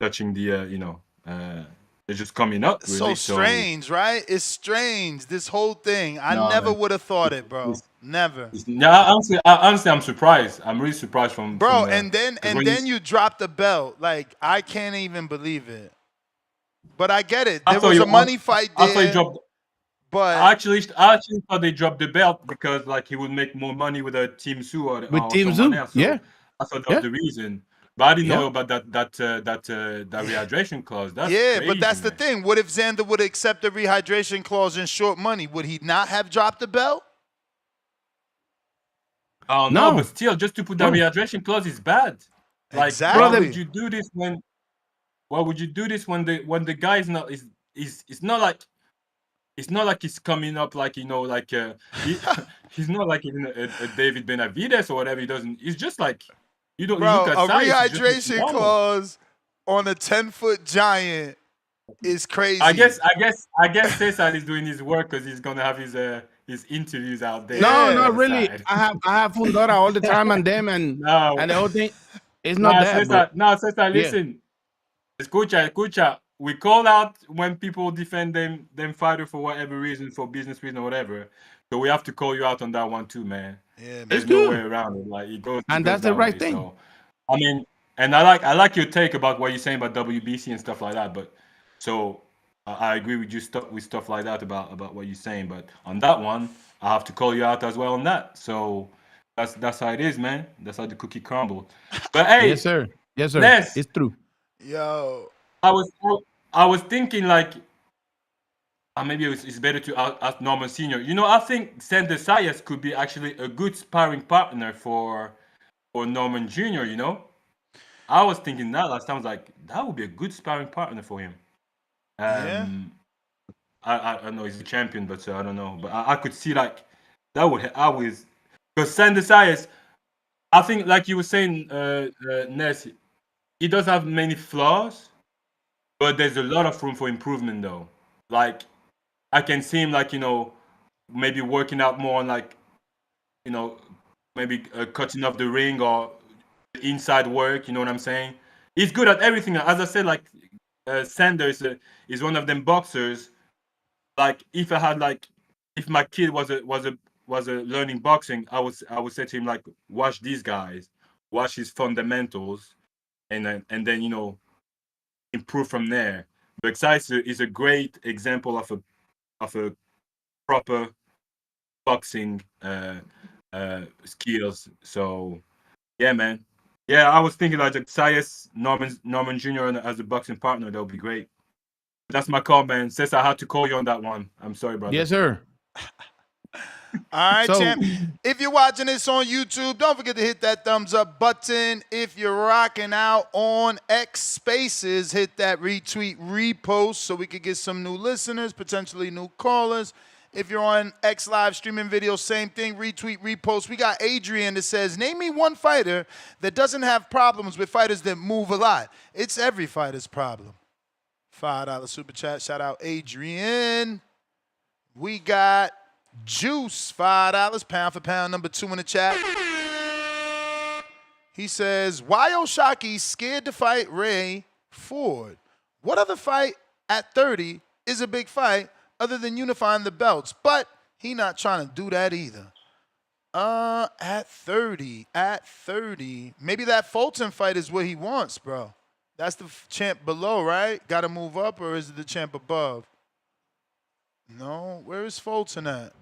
[SPEAKER 14] touching the they're just coming up. Really.
[SPEAKER 6] So strange, right? It's strange. This whole thing. I never would have thought it, bro. Never.
[SPEAKER 14] Yeah, honestly, I'm surprised. I'm really surprised from
[SPEAKER 6] bro.
[SPEAKER 14] From,
[SPEAKER 6] and then you drop the belt. Like I can't even believe it. But I get it. There was a money fight there.
[SPEAKER 14] I thought he dropped.
[SPEAKER 6] But
[SPEAKER 14] I actually thought they dropped the belt because like he would make more money with a Team Sue or
[SPEAKER 12] Team
[SPEAKER 14] someone
[SPEAKER 12] Zoo.
[SPEAKER 14] else. So
[SPEAKER 12] Yeah.
[SPEAKER 14] I thought that was the reason. But I didn't know about that rehydration clause. That's crazy,
[SPEAKER 6] but that's the thing. What if Xander would accept the rehydration clause and short money? Would he not have dropped the belt?
[SPEAKER 14] Oh no, but still, just to put that rehydration clause is bad. Like,
[SPEAKER 6] exactly.
[SPEAKER 14] why would you do this when? Why would you do this when the guy is not it's not like he's coming up like he's not like even a David Benavidez or whatever. He doesn't. He's just like you don't.
[SPEAKER 6] Bro,
[SPEAKER 14] you look at
[SPEAKER 6] a
[SPEAKER 14] size,
[SPEAKER 6] rehydration clause on a 10-foot giant is crazy.
[SPEAKER 14] I guess Cesar is doing his work because he's gonna have his interviews out there.
[SPEAKER 12] No,
[SPEAKER 6] Yeah.
[SPEAKER 12] not
[SPEAKER 14] On the
[SPEAKER 12] really.
[SPEAKER 14] side.
[SPEAKER 12] I have Fundora all the time and them
[SPEAKER 14] No,
[SPEAKER 12] and the whole thing. It's not
[SPEAKER 14] no,
[SPEAKER 12] that, but
[SPEAKER 14] Cesar,
[SPEAKER 12] yeah.
[SPEAKER 14] listen. Escucha. We call out when people defend them fighter for whatever reason, for business reason or whatever. So we have to call you out on that one too, man.
[SPEAKER 6] Yeah,
[SPEAKER 12] It's
[SPEAKER 14] There's
[SPEAKER 6] man.
[SPEAKER 14] no way
[SPEAKER 12] good.
[SPEAKER 14] around it. Like it
[SPEAKER 12] And
[SPEAKER 14] goes
[SPEAKER 12] that's the
[SPEAKER 14] that
[SPEAKER 12] right
[SPEAKER 14] way.
[SPEAKER 12] thing.
[SPEAKER 14] So I mean, and I like your take about what you're saying about WBC and stuff like that. But so I agree with you with stuff like that about what you're saying. But on that one, I have to call you out as well on that. So that's how it is, man. That's how the cookie crumbled. But
[SPEAKER 12] Yes,
[SPEAKER 14] hey,
[SPEAKER 12] sir. Yes, sir.
[SPEAKER 14] Ness,
[SPEAKER 12] It's true.
[SPEAKER 6] Yo.
[SPEAKER 14] I was I was thinking like maybe it's better to ask Norman Senior. You know, I think Xander Zayas could be actually a good sparring partner for Norman Jr. You know, I was thinking that last time. I was like, that would be a good sparring partner for him.
[SPEAKER 6] Yeah.
[SPEAKER 14] I know he's a champion, but I don't know. But I could see like that would always because Xander Zayas. I think like you were saying, Ness, he does have many flaws, but there's a lot of room for improvement though. Like I can see him like maybe working out more on like you know maybe cutting off the ring or inside work. You know what I'm saying? He's good at everything. As I said, like Sanders is one of them boxers. Like if my kid was a learning boxing, I would say to him like watch these guys, watch his fundamentals, and then improve from there. But Xyzer is a great example of a proper boxing skills. So yeah, man. Yeah, I was thinking like Zayas, Norman Jr. as a boxing partner, that would be great. That's my call, man. Says I had to call you on that one. I'm sorry, brother.
[SPEAKER 12] Yes, sir.
[SPEAKER 6] All right,
[SPEAKER 12] So
[SPEAKER 6] champ. If you're watching this on YouTube, don't forget to hit that thumbs up button. If you're rocking out on X Spaces, hit that retweet, repost so we could get some new listeners, potentially new callers. If you're on X Live streaming video, same thing, retweet, repost. We got Adrian that says, name me one fighter that doesn't have problems with fighters that move a lot. It's every fighter's problem. $5 super chat. Shout out Adrian. We got Juice, $5, pound for pound, number 2 in the chat. He says, why Oshaki scared to fight Ray Ford? What other fight at 30 is a big fight other than unifying the belts? But he not trying to do that either. At 30, maybe that Fulton fight is what he wants, bro. That's the champ below, right? Got to move up, or is it the champ above? No, where is Fulton at?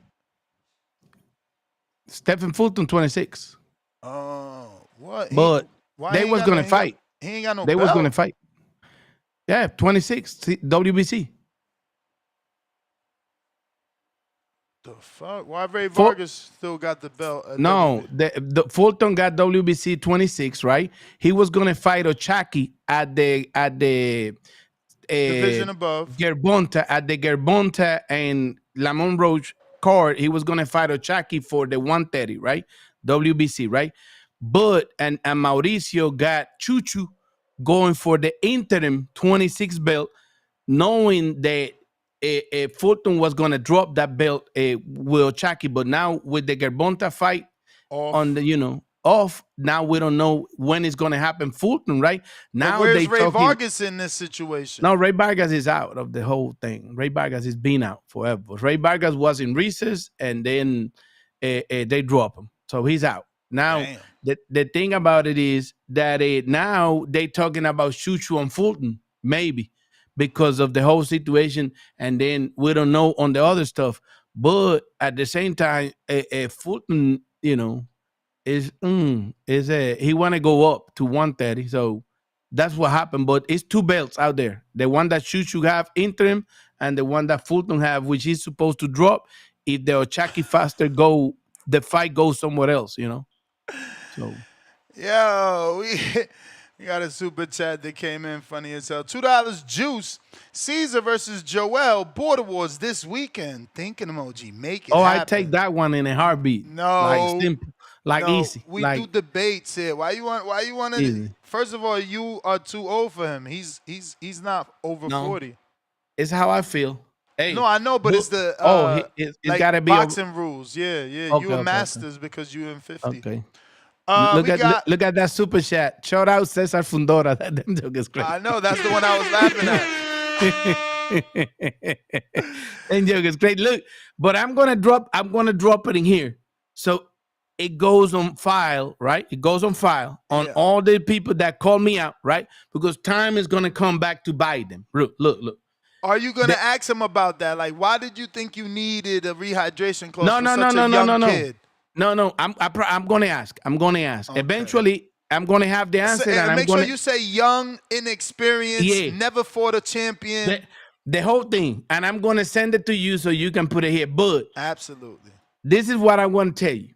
[SPEAKER 12] Stephen Fulton 26.
[SPEAKER 6] Oh, what?
[SPEAKER 12] But they was gonna fight.
[SPEAKER 6] He ain't got no
[SPEAKER 12] They
[SPEAKER 6] belt.
[SPEAKER 12] was gonna fight. Yeah, 26 WBC.
[SPEAKER 6] The fuck? Why Ray Vargas still got the belt?
[SPEAKER 12] No, the Fulton got WBC 26, right? He was gonna fight Ochaki at the
[SPEAKER 6] division above.
[SPEAKER 12] Gervonta at the Gervonta and Lamont Roach card. He was gonna fight Ochaki for the 130, right? WBC, right? But and Mauricio got Chuchu going for the interim 26 belt, knowing that Fulton was gonna drop that belt with Ochaki. But now with the Gervonta fight on the off, now we don't know when it's gonna happen. Fulton, right? Now
[SPEAKER 6] where's Ray Vargas in this situation?
[SPEAKER 12] No, Ray Vargas is out of the whole thing. Ray Vargas has been out forever. Ray Vargas was in recess and then they drop him. So he's out. Now, the thing about it is that now they talking about Chuchu on Fulton, maybe, because of the whole situation. And then we don't know on the other stuff. But at the same time, Fulton, he want to go up to 130. So that's what happened. But it's 2 belts out there. The one that Chuchu have interim and the one that Fulton have, which he's supposed to drop if the Ochaki faster the fight goes somewhere else, So
[SPEAKER 6] Yo, we got a super chat that came in funny as hell. $2 Juice. Caesar versus Joel. Border Wars this weekend. Thinking emoji. Make it happen.
[SPEAKER 12] I take that one in a heartbeat.
[SPEAKER 6] No.
[SPEAKER 12] Like simple. Like easy.
[SPEAKER 6] We
[SPEAKER 12] like,
[SPEAKER 6] do debates here. Why you want to
[SPEAKER 12] easy.
[SPEAKER 6] First of all, you are too old for him. He's not over 40.
[SPEAKER 12] It's how I feel. Hey,
[SPEAKER 6] No, I know, but it's the
[SPEAKER 12] it's
[SPEAKER 6] like
[SPEAKER 12] got to be
[SPEAKER 6] boxing rules. Yeah, yeah. You a
[SPEAKER 12] okay.
[SPEAKER 6] masters because you in 50.
[SPEAKER 12] Okay.
[SPEAKER 6] We got.
[SPEAKER 12] Look at that super chat. Shout out Cesar Fundora. That damn joke is great.
[SPEAKER 6] I know that's the one I was laughing at.
[SPEAKER 12] That joke is great. Look, but I'm gonna drop it in here. So it goes on file, right? It goes on file on all the people that call me out, right? Because time is gonna come back to bite them. Look.
[SPEAKER 6] Are you gonna ask him about that? Like, why did you think you needed a rehydration clause
[SPEAKER 12] No.
[SPEAKER 6] kid?
[SPEAKER 12] No. I'm gonna ask. Okay. Eventually, I'm gonna have the answer.
[SPEAKER 6] And
[SPEAKER 12] and
[SPEAKER 6] make sure you say young, inexperienced, never fought a champion.
[SPEAKER 12] The whole thing, and I'm gonna send it to you so you can put it here. But
[SPEAKER 6] absolutely,
[SPEAKER 12] this is what I want to tell you.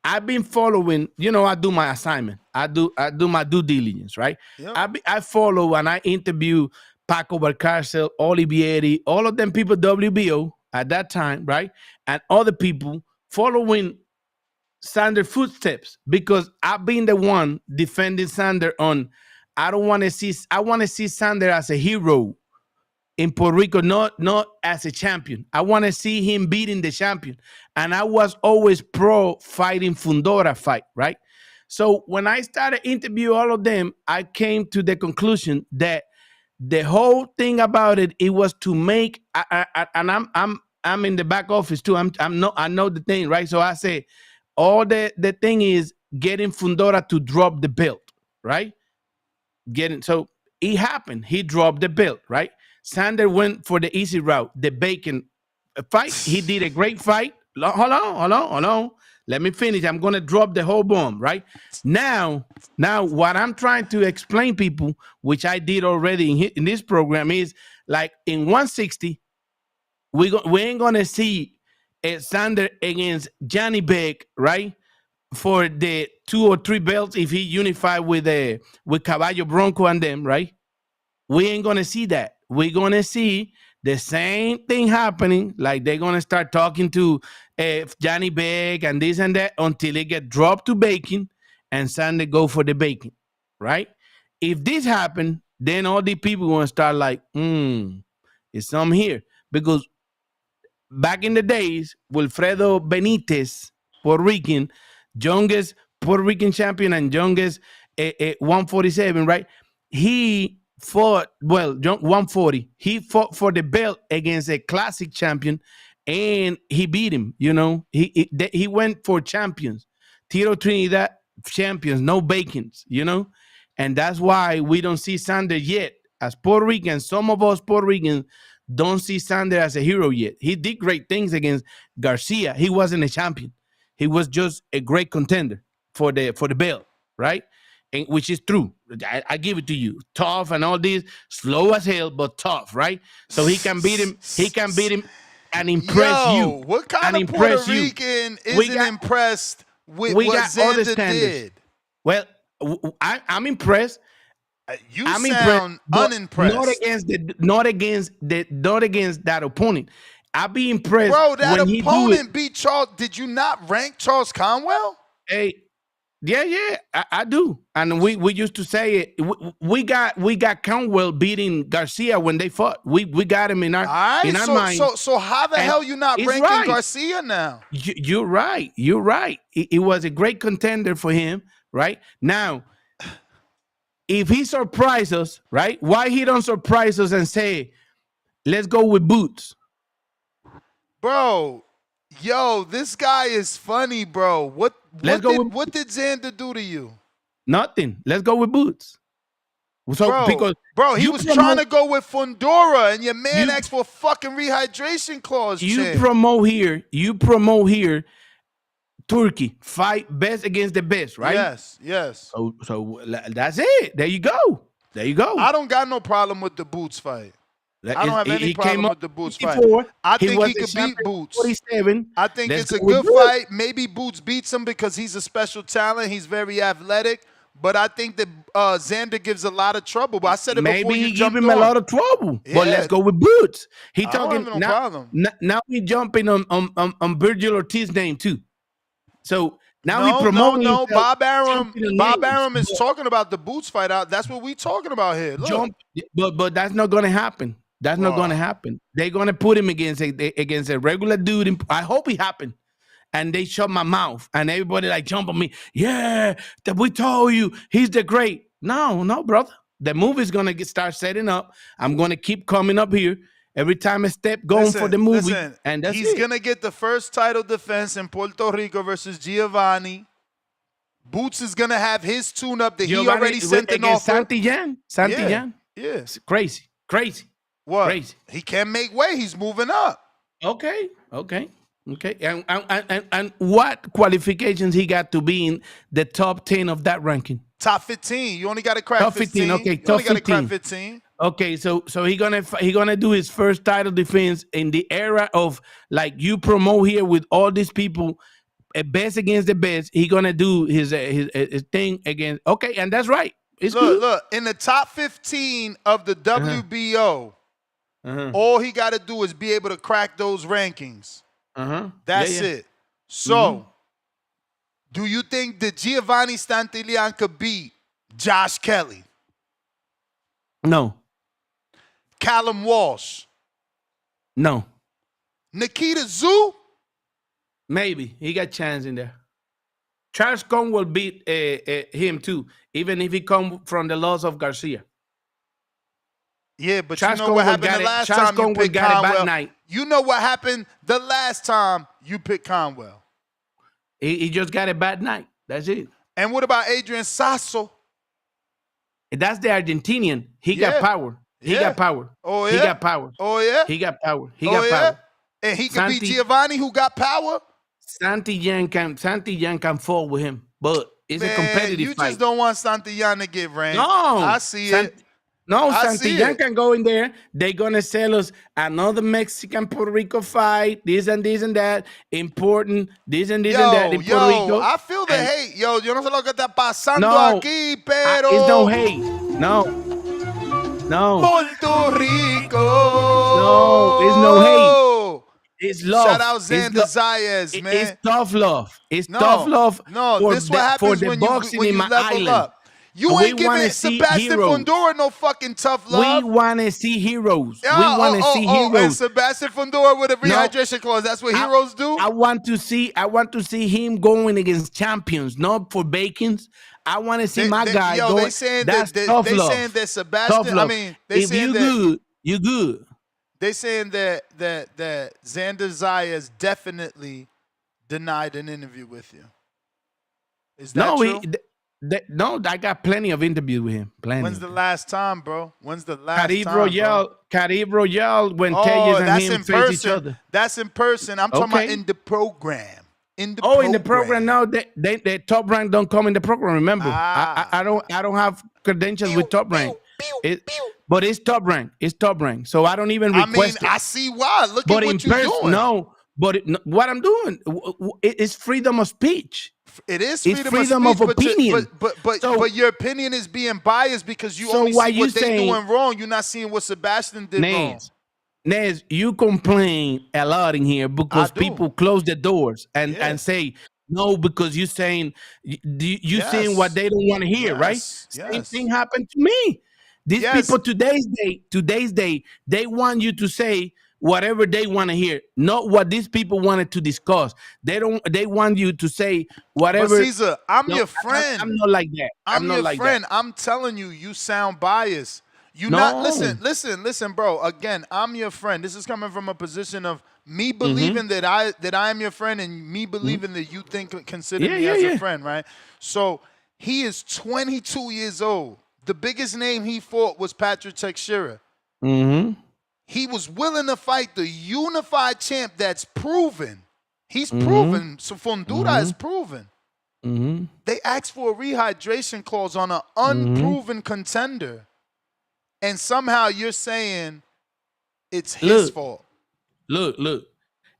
[SPEAKER 12] I've been following. I do my assignment. I do my due diligence, right? Yep. I follow and I interview Paco Valcárcel, Olivieri, all of them people, WBO at that time, right? And other people following Xander footsteps because I've been the one defending Xander on. I want to see Xander as a hero in Puerto Rico, not as a champion. I want to see him beating the champion. And I was always pro fighting Fundora fight, right? So when I started interviewing all of them, I came to the conclusion that the whole thing about it was to make, and I'm in the back office too. I know the thing, right? So I say, all the thing is getting Fundora to drop the belt, right? So it happened. He dropped the belt, right? Xander went for the easy route, the vacant fight. He did a great fight. Hold on. Let me finish. I'm going to drop the whole bomb, right? Now, what I'm trying to explain people, which I did already in this program, is like in 160, we ain't going to see Xander against Johnny Beck, right? For the 2 or 3 belts if he unified with Caballo Bronco and them, right? We ain't going to see that. We're going to see the same thing happening. Like they're going to start talking to Johnny Beck and this and that until it get dropped to bacon and Xander go for the bacon, right? If this happen, then all the people going to start like, it's some here. Because back in the days, Wilfredo Benitez, Puerto Rican, youngest Puerto Rican champion and youngest 147, right? He fought, 140. He fought for the belt against a classic champion and he beat him, He went for champions. Tiro Trinidad champions, no bacons, And that's why we don't see Xander yet. As Puerto Ricans, some of us Puerto Ricans don't see Xander as a hero yet. He did great things against Garcia. He wasn't a champion. He was just a great contender for the belt, right? And which is true. I give it to you. Tough and all this, slow as hell, but tough, right? So he can beat him. He can beat him and impress you.
[SPEAKER 6] What kind of Puerto Rican isn't impressed with what Xander did?
[SPEAKER 12] Well, I'm impressed.
[SPEAKER 6] I'm sound unimpressed.
[SPEAKER 12] Not against that opponent. I'll be impressed.
[SPEAKER 6] Bro, that opponent beat Charles. Did you not rank Charles Conwell?
[SPEAKER 12] Hey, yeah, I do. And we used to say it. We got Conwell beating Garcia when they fought. We got him in our mind.
[SPEAKER 6] So how the hell you not ranking Garcia now?
[SPEAKER 12] You're right. It was a great contender for him, right? Now, if he surprises us, right? Why he don't surprise us and say, let's go with boots?
[SPEAKER 6] Bro, this guy is funny, bro. What did Xander do to you?
[SPEAKER 12] Nothing. Let's go with boots. So
[SPEAKER 6] bro, he was trying to go with Fundora, and your man asked for a fucking rehydration clause.
[SPEAKER 12] You promote here. Turkey fight best against the best, right?
[SPEAKER 6] Yes.
[SPEAKER 12] So that's it. There you go.
[SPEAKER 6] I don't got no problem with the Boots fight. I don't have any problem with the Boots fight. I think he could beat Boots.
[SPEAKER 12] 47.
[SPEAKER 6] I think it's a good fight. Maybe Boots beats him because he's a special talent. He's very athletic. But I think that Xander gives a lot of trouble. But I said it before you jumped on.
[SPEAKER 12] Maybe he give him a lot of trouble. Yeah. But let's go with Boots.
[SPEAKER 6] I don't have no problem.
[SPEAKER 12] Now we jumping on Virgil Ortiz's name too. So now we promoting.
[SPEAKER 6] No, Bob Arum is talking about the Boots fight out. That's what we talking about here. Look.
[SPEAKER 12] But that's not going to happen. That's not going to happen. They're going to put him against a regular dude. I hope it happened. And they shut my mouth. And everybody like jump on me. Yeah, that we told you. He's the great. No, brother. The movie's going to start setting up. I'm going to keep coming up here. Every time I step going for the movie. And that's
[SPEAKER 6] he's going to get the first title defense in Puerto Rico versus Giovanni. Boots is going to have his tune-up that he already sent an offer.
[SPEAKER 12] Santillan.
[SPEAKER 6] Yeah.
[SPEAKER 12] It's crazy.
[SPEAKER 6] What?
[SPEAKER 12] Crazy.
[SPEAKER 6] He can't make way. He's moving up.
[SPEAKER 12] Okay. And what qualifications he got to be in the top 10 of that ranking?
[SPEAKER 6] Top 15. You only got to crack
[SPEAKER 12] top 15. Okay, top
[SPEAKER 6] 15.
[SPEAKER 12] Okay, so he gonna do his first title defense in the era of like you promote here with all these people, best against the best. He gonna do his thing against. Okay, and that's right.
[SPEAKER 6] Look, in the top 15 of the WBO, all he got to do is be able to crack those rankings. That's it. So, do you think that Giovanni Santillan could beat Josh Kelly?
[SPEAKER 12] No.
[SPEAKER 6] Callum Walsh?
[SPEAKER 12] No.
[SPEAKER 6] Nikita Tszyu?
[SPEAKER 12] Maybe. He got chance in there. Charles Conn will beat him too, even if he come from the loss of Garcia.
[SPEAKER 6] Yeah, but Charles, you know what happened the last time you picked Conwell? You know what happened the last time you picked Conwell?
[SPEAKER 12] He just got a bad night. That's it.
[SPEAKER 6] And what about Adrian Sasso?
[SPEAKER 12] That's the Argentinian. He got power. He got power.
[SPEAKER 6] Oh, yeah?
[SPEAKER 12] He got power.
[SPEAKER 6] Oh, yeah?
[SPEAKER 12] He got power. He got power.
[SPEAKER 6] And he could beat Giovanni, who got power?
[SPEAKER 12] Santillan can fall with him, but it's a competitive
[SPEAKER 6] you
[SPEAKER 12] fight.
[SPEAKER 6] You just don't want Santillan to get ranked.
[SPEAKER 12] No.
[SPEAKER 6] I see it.
[SPEAKER 12] No, Santillan can go in there. They're going to sell us another Mexican-Puerto Rico fight, this and that, important, this and that in Puerto Rico.
[SPEAKER 6] I feel the hate. Yo no sé lo que está pasando aquí, pero...
[SPEAKER 12] It's no hate. No.
[SPEAKER 6] Puerto Rico.
[SPEAKER 12] No, it's no hate. It's love.
[SPEAKER 6] Shout out Xander Zayas, man.
[SPEAKER 12] It's tough love. It's tough love.
[SPEAKER 6] No, this is what happens when you level
[SPEAKER 12] island.
[SPEAKER 6] Up. You ain't giving Sebastian Fundora no fucking tough love.
[SPEAKER 12] We want to see heroes. We want to see heroes.
[SPEAKER 6] And Sebastian Fundora with a rehydration clause. That's what heroes do?
[SPEAKER 12] I want to see him going against champions, not for Bacons. I want to see my guy going.
[SPEAKER 6] They saying
[SPEAKER 12] that's tough love.
[SPEAKER 6] They saying that Sebastian, I mean, they
[SPEAKER 12] if
[SPEAKER 6] saying
[SPEAKER 12] you
[SPEAKER 6] that,
[SPEAKER 12] good, you good.
[SPEAKER 6] They saying that Xander Zayas definitely denied an interview with you. Is that true?
[SPEAKER 12] No, I got plenty of interviews with him. Plenty.
[SPEAKER 6] When's the last time, bro? When's the last time?
[SPEAKER 12] Caribe Royale when Tejas and him face each other.
[SPEAKER 6] That's in person. I'm talking about in the program. In the
[SPEAKER 12] program. No, the top rank don't come in the program. Remember, I don't have credentials with top rank. But it's top rank. It's top rank. So I don't even request it.
[SPEAKER 6] I see why. Look at what you're doing.
[SPEAKER 12] No, but what I'm doing is freedom of speech.
[SPEAKER 6] It is
[SPEAKER 12] freedom of opinion.
[SPEAKER 6] But your opinion is being biased because you only see what they're doing wrong. You're not seeing what Sebastian did wrong.
[SPEAKER 12] Nez, you complain a lot in here because people close the doors and say no because you're saying saying what they don't want to hear, right? Same thing happened to me. These people today's day, they want you to say whatever they want to hear, not what these people wanted to discuss. They want you to say whatever.
[SPEAKER 6] But Caesar, I'm your friend.
[SPEAKER 12] I'm not like that.
[SPEAKER 6] I'm not
[SPEAKER 12] your
[SPEAKER 6] like friend. That. I'm telling you, you sound biased. Listen, bro. Again, I'm your friend. This is coming from a position of me believing that I am your friend and me believing that you consider me as a friend, right? So he is 22 years old. The biggest name he fought was Patrick Teixeira. He was willing to fight the unified champ that's proven. He's proven. So Fundura is proven. They asked for a rehydration clause on an unproven contender. And somehow you're saying it's his fault.
[SPEAKER 12] Look.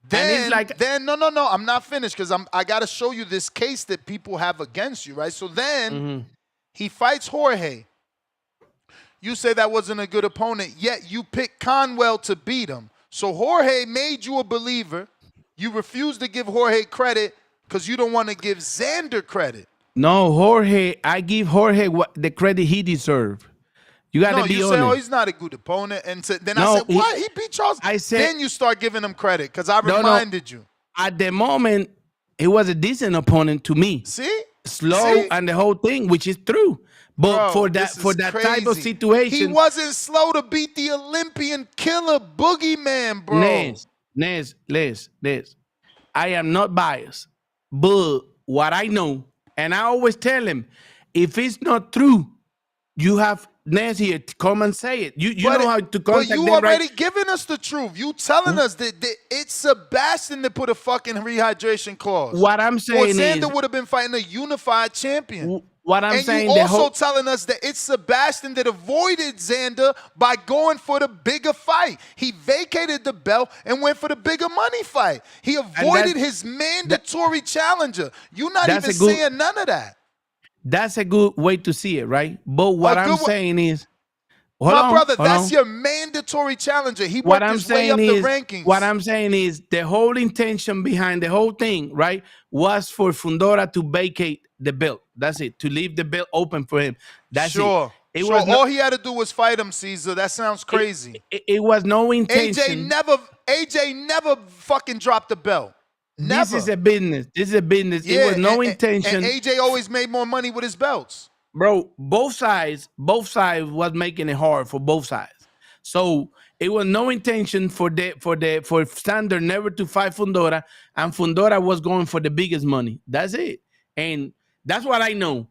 [SPEAKER 6] Then no, I'm not finished because I got to show you this case that people have against you, right? So then he fights Jorge. You say that wasn't a good opponent, yet you picked Conwell to beat him. So Jorge made you a believer. You refuse to give Jorge credit because you don't want to give Xander credit.
[SPEAKER 12] No, Jorge, I give Jorge the credit he deserves. You got to
[SPEAKER 6] No,
[SPEAKER 12] be
[SPEAKER 6] you say, oh,
[SPEAKER 12] honest.
[SPEAKER 6] he's not a good opponent. And then I
[SPEAKER 12] No,
[SPEAKER 6] said, what? He beat Charles?
[SPEAKER 12] I said,
[SPEAKER 6] then you start giving him credit because I
[SPEAKER 12] no.
[SPEAKER 6] reminded you.
[SPEAKER 12] At the moment, he was a decent opponent to me.
[SPEAKER 6] See?
[SPEAKER 12] Slow and the whole thing, which is true. But
[SPEAKER 6] Bro,
[SPEAKER 12] for that type of
[SPEAKER 6] crazy.
[SPEAKER 12] situation,
[SPEAKER 6] He wasn't slow to beat the Olympian killer boogeyman, bro.
[SPEAKER 12] Les, I am not biased, but what I know, and I always tell him, if it's not true, you have Nez here to come and say it. You know how to contact
[SPEAKER 6] But you
[SPEAKER 12] them,
[SPEAKER 6] already
[SPEAKER 12] right?
[SPEAKER 6] giving us the truth. You telling us that it's Sebastian that put a fucking rehydration clause.
[SPEAKER 12] What I'm saying
[SPEAKER 6] or Xander
[SPEAKER 12] is,
[SPEAKER 6] would have been fighting a unified champion.
[SPEAKER 12] What I'm
[SPEAKER 6] and
[SPEAKER 12] saying,
[SPEAKER 6] you also telling us that it's Sebastian that avoided Xander by going for the bigger fight. He vacated the belt and went for the bigger money fight. He avoided his mandatory challenger. You're not even saying none of that.
[SPEAKER 12] That's a good way to see it, right? But what I'm saying is,
[SPEAKER 6] that's your mandatory challenger. He worked his way up the rankings.
[SPEAKER 12] What I'm saying is the whole intention behind the whole thing, right, was for Fundora to vacate the belt. That's it. To leave the belt open for him. That's it.
[SPEAKER 6] All he had to do was fight him, Caesar. That sounds crazy.
[SPEAKER 12] It was no intention.
[SPEAKER 6] AJ never fucking dropped the belt. Never.
[SPEAKER 12] This is a business.
[SPEAKER 6] Yeah,
[SPEAKER 12] it was no intention.
[SPEAKER 6] And AJ always made more money with his belts.
[SPEAKER 12] Bro, both sides was making it hard for both sides. So it was no intention for Xander never to fight Fundora, and Fundora was going for the biggest money. That's it. And that's what I know.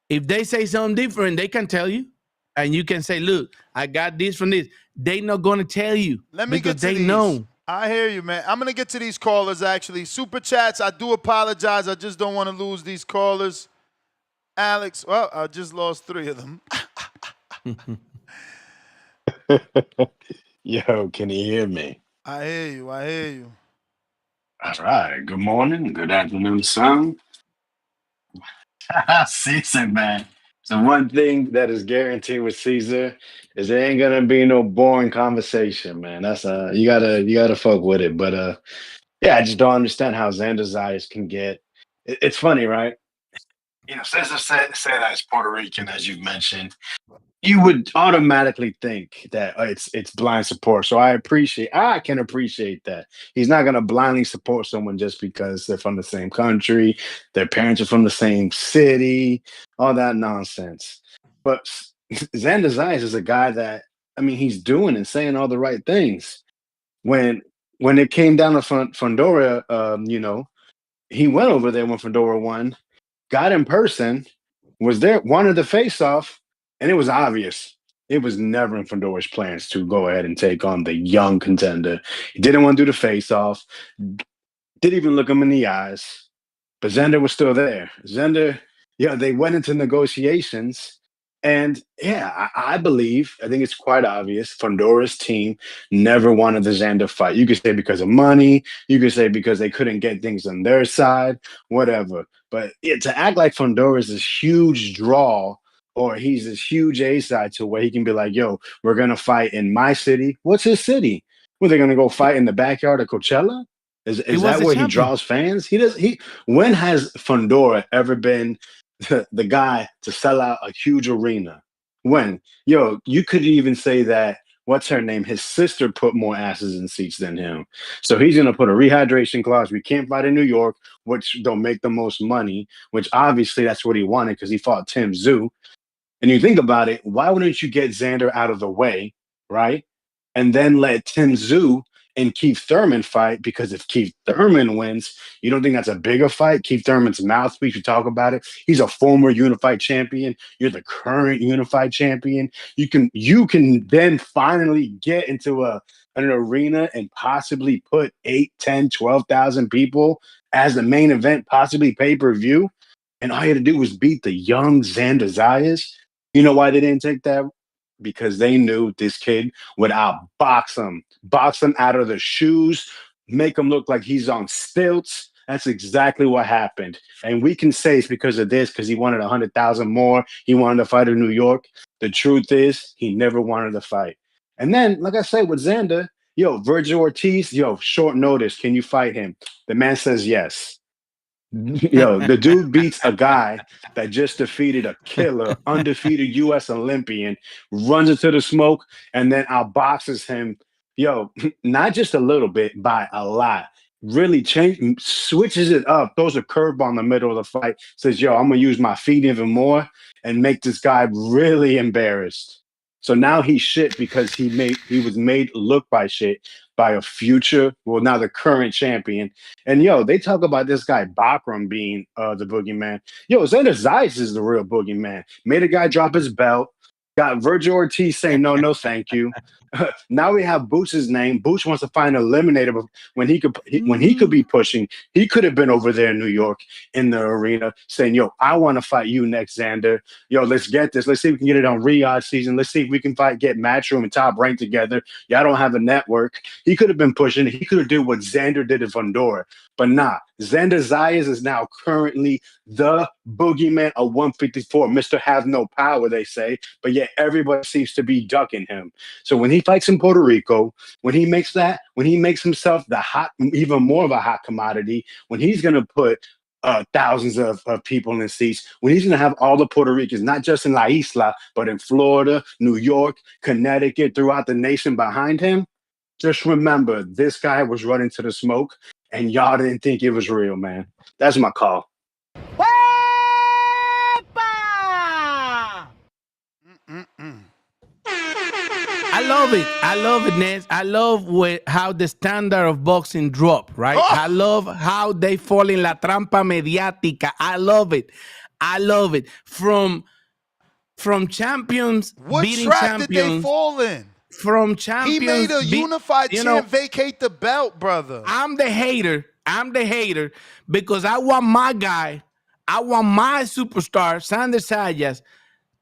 [SPEAKER 12] If they say something different, they can tell you. And you can say, look, I got this from this. They not gonna tell you.
[SPEAKER 6] Let me get to these.
[SPEAKER 12] Know.
[SPEAKER 6] I hear you, man. I'm gonna get to these callers actually. Super chats, I do apologize. I just don't want to lose these callers. Alex, well, I just lost 3 of them.
[SPEAKER 15] Yo, can you hear me?
[SPEAKER 6] I hear you.
[SPEAKER 15] All right. Good morning, good afternoon, son. Caesar, man. So one thing that is guaranteed with Caesar is there ain't gonna be no boring conversation, man. That's you gotta fuck with it. But yeah, I just don't understand how Xander Zayas can get. It's funny, right? You know, Cesar say that it's Puerto Rican, as you've mentioned. You would automatically think that it's blind support. So I can appreciate that. He's not gonna blindly support someone just because they're from the same country, their parents are from the same city, all that nonsense. But Xander Zayas is a guy that, I mean, he's doing and saying all the right things. When it came down to Fundora, you know, he went over there when Fundora won. Got in person, was there, wanted to face off, and it was obvious. It was never in Fundora's plans to go ahead and take on the young contender. He didn't want to do the face off, didn't even look him in the eyes, but Xander was still there. Xander, they went into negotiations, and yeah, I think it's quite obvious Fundora's team never wanted the Xander fight. You could say because of money, you could say because they couldn't get things on their side, whatever. But to act like Fundora is this huge draw, or he's this huge A-side to where he can be like, yo, we're going to fight in my city. What's his city? Were they going to go fight in the backyard of Coachella? Is that where he draws fans? When has Fundora ever been the guy to sell out a huge arena? When? Yo, you could even say that, what's her name? His sister put more asses in seats than him. So he's going to put a rehydration clause. We can't fight in New York, which don't make the most money, which obviously that's what he wanted because he fought Tim Tszyu. And you think about it, why wouldn't you get Xander out of the way, right? And then let Tim Tszyu and Keith Thurman fight, because if Keith Thurman wins, you don't think that's a bigger fight? Keith Thurman's mouthpiece, you talk about it. He's a former unified champion. You're the current unified champion. You can then finally get into an arena and possibly put 8, 10, 12,000 people as the main event, possibly pay-per-view. And all you had to do was beat the young Xander Zayas. You know why they didn't take that? Because they knew this kid would outbox him, box him out of the shoes, make him look like he's on stilts. That's exactly what happened. And we can say it's because of this, because he wanted 100,000 more. He wanted to fight in New York. The truth is, he never wanted to fight. And then, like I said, with Xander, Virgil Ortiz, short notice, can you fight him? The man says yes. Yo, the dude beats a guy that just defeated a killer, undefeated U.S. Olympian, runs into the smoke, and then outboxes him. Yo, not just a little bit, by a lot. Really switches it up, throws a curveball in the middle of the fight, says, "Yo, I'm gonna use my feet even more and make this guy really embarrassed." So now he's shit because he was made look by shit by a future, well, now the current champion. And yo, they talk about this guy Bakram being the boogeyman. Yo, Xander Zayas is the real boogeyman. Made a guy drop his belt. Got Virgil Ortiz saying no, no, thank you. Now we have Boots' name. Boots wants to find an eliminator when he could be pushing. He could have been over there in New York in the arena saying, "Yo, I want to fight you next, Xander. Yo, let's get this. Let's see if we can get it on Riyadh season. Let's see if we can get Matchroom and Top Rank together. Y'all don't have a network." He could have been pushing. He could have did what Xander did in Fundora. But nah, Xander Zayas is now currently the boogeyman of 154. Mr. Has No Power, they say, but yet everybody seems to be ducking him. So when he fights in Puerto Rico, when he makes himself even more of a hot commodity, when he's going to put thousands of people in seats, when he's going to have all the Puerto Ricans, not just in La Isla, but in Florida, New York, Connecticut, throughout the nation behind him, just remember, this guy was running to the smoke, and y'all didn't think it was real, man. That's my call.
[SPEAKER 12] I love it, Ness. I love how the standard of boxing drop, right? I love how they fall in la trampa mediática. I love it. From champions beating
[SPEAKER 6] trap
[SPEAKER 12] champions.
[SPEAKER 6] Did they fall in?
[SPEAKER 12] From champions.
[SPEAKER 6] He made a unified champ vacate the belt, brother.
[SPEAKER 12] I'm the hater because I want my guy, I want my superstar, Xander Zayas,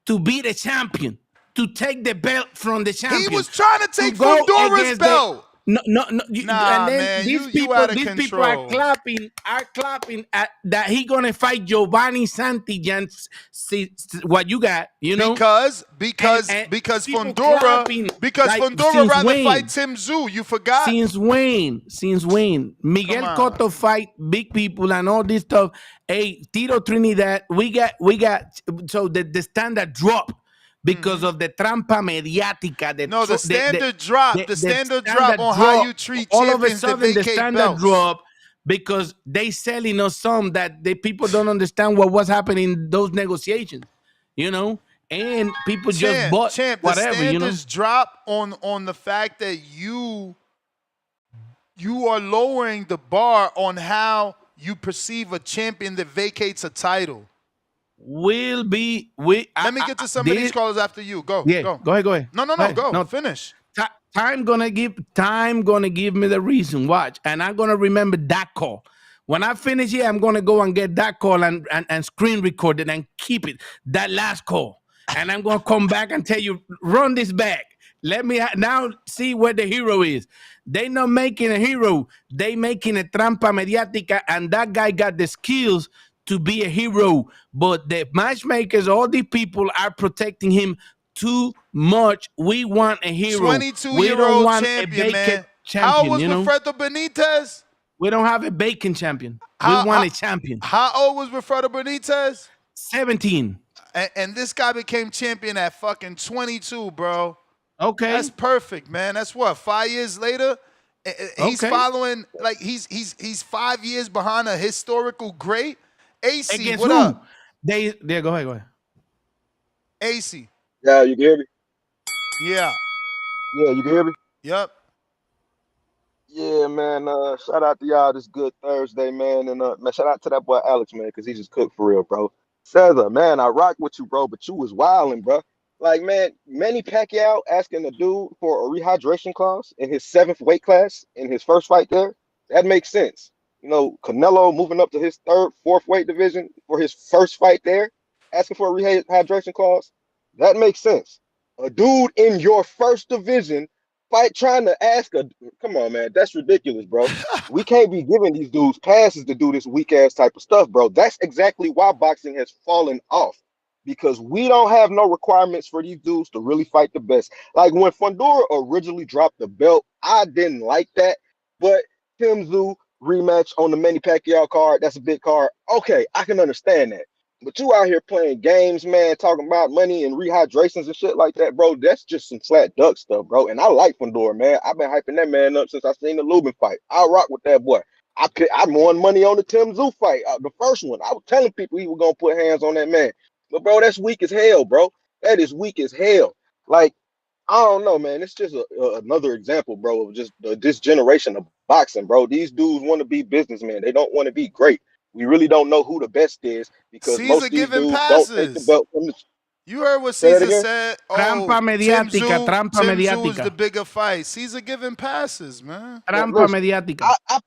[SPEAKER 12] to be the champion, to take the belt from the champion.
[SPEAKER 6] He was trying to take Fundora's belt.
[SPEAKER 12] No.
[SPEAKER 6] And then man,
[SPEAKER 12] these people are clapping at that he gonna fight Giovanni Santillan. What you got,
[SPEAKER 6] Because Fundora rather fight Tim Tszyu. You forgot?
[SPEAKER 12] Since when Miguel Cotto fight big people and all this stuff. Hey, Tito Trinidad, we got so the standard drop. Because of the trampa mediática.
[SPEAKER 6] The standard drop. The standard drop on how you treat
[SPEAKER 12] all
[SPEAKER 6] champions
[SPEAKER 12] of a sudden, the standard
[SPEAKER 6] belts.
[SPEAKER 12] drop because they selling us some that the people don't understand what was happening in those negotiations, and people just bought whatever,
[SPEAKER 6] the standards drop on the fact that you are lowering the bar on how you perceive a champion that vacates a title.
[SPEAKER 12] Let me
[SPEAKER 6] get to some of these callers after you. Go.
[SPEAKER 12] Go ahead.
[SPEAKER 6] No. Go. Finish.
[SPEAKER 12] Time gonna give me the reason. Watch, and I'm gonna remember that call. When I finish here, I'm gonna go and get that call and screen record it and keep it. That last call, and I'm gonna come back and tell you, run this back. Let me now see where the hero is. They not making a hero. They making a trampa mediática, and that guy got the skills to be a hero, but the matchmakers, all these people are protecting him too much. We want a hero.
[SPEAKER 6] 22-year-old champion, man. How old was Wilfredo Benitez?
[SPEAKER 12] We don't have a bacon champion. We want a champion.
[SPEAKER 6] How old was Wilfredo Benitez?
[SPEAKER 12] 17.
[SPEAKER 6] And this guy became champion at fucking 22, bro.
[SPEAKER 12] Okay.
[SPEAKER 6] That's perfect, man. That's what, 5 years later? He's following, like, he's 5 years behind a historical great. AC,
[SPEAKER 12] against
[SPEAKER 6] what
[SPEAKER 12] who?
[SPEAKER 6] up?
[SPEAKER 12] Go ahead.
[SPEAKER 6] AC.
[SPEAKER 16] Yeah, you can hear me?
[SPEAKER 6] Yeah.
[SPEAKER 16] Yeah, you can hear me?
[SPEAKER 6] Yep.
[SPEAKER 16] Yeah, man. Shout out to y'all this good Thursday, man. And man, shout out to that boy Alex, man, because he just cooked for real, bro. Cesar, man, I rock with you, bro, but you was wilding, bro. Like, man, Manny Pacquiao asking the dude for a rehydration clause in his 7th weight class in his first fight there, that makes sense. Canelo moving up to his 3rd, 4th weight division for his first fight there, asking for a rehydration clause, that makes sense. A dude in your first division trying to come on, man, that's ridiculous, bro. We can't be giving these dudes passes to do this weak ass type of stuff, bro. That's exactly why boxing has fallen off, because we don't have no requirements for these dudes to really fight the best. Like when Fundora originally dropped the belt, I didn't like that, but Tim Tszyu, rematch on the Manny Pacquiao card. That's a big card. Okay, I can understand that. But you out here playing games, man, talking about money and rehydrations and shit like that, bro. That's just some flat duck stuff, bro. And I like Fundora, man. I've been hyping that man up since I seen the Lubin fight. I rock with that boy. I won money on the Tim Tszyu fight, the first one. I was telling people he was gonna put hands on that man. But bro, that's weak as hell, bro. That is weak as hell. Like, I don't know, man. It's just another example, bro, of just this generation of boxing, bro. These dudes want to be businessmen. They don't want to be great. We really don't know who the best is because
[SPEAKER 6] Caesar
[SPEAKER 16] most of these
[SPEAKER 6] giving
[SPEAKER 16] dudes don't take the
[SPEAKER 6] passes.
[SPEAKER 16] belt from the.
[SPEAKER 6] You heard what
[SPEAKER 16] Say that
[SPEAKER 6] Caesar
[SPEAKER 16] again?
[SPEAKER 6] said.
[SPEAKER 12] Trampa mediática, trampa
[SPEAKER 6] Tim Tszyu is
[SPEAKER 12] mediática.
[SPEAKER 6] the bigger fight. Caesar giving passes, man.
[SPEAKER 12] Trampa
[SPEAKER 16] Listen,
[SPEAKER 12] mediática.
[SPEAKER 16] I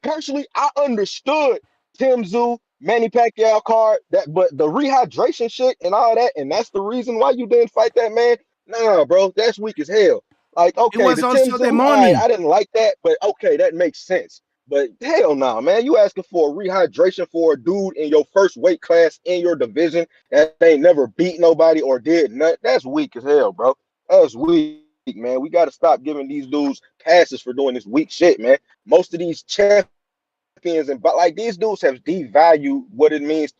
[SPEAKER 16] personally, I understood Tim Tszyu, Manny Pacquiao card, but the rehydration shit and all that, and that's the reason why you didn't fight that man. Nah, bro, that's weak as hell. Like,
[SPEAKER 12] It
[SPEAKER 16] okay,
[SPEAKER 12] was
[SPEAKER 16] the Tim
[SPEAKER 12] also the
[SPEAKER 16] Tszyu,
[SPEAKER 12] money.
[SPEAKER 16] I didn't like that, but okay, that makes sense. But hell no, man, you asking for a rehydration for a dude in your first weight class in your division that ain't never beat nobody or did nothing. That's weak as hell, bro. That's weak, man. We got to stop giving these dudes passes for doing this weak shit, man. Most of these champions but these dudes have devalued what it means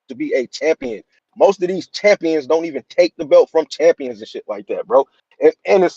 [SPEAKER 16] to be a champion. Most of these champions don't even take the belt from champions and shit like that, bro. And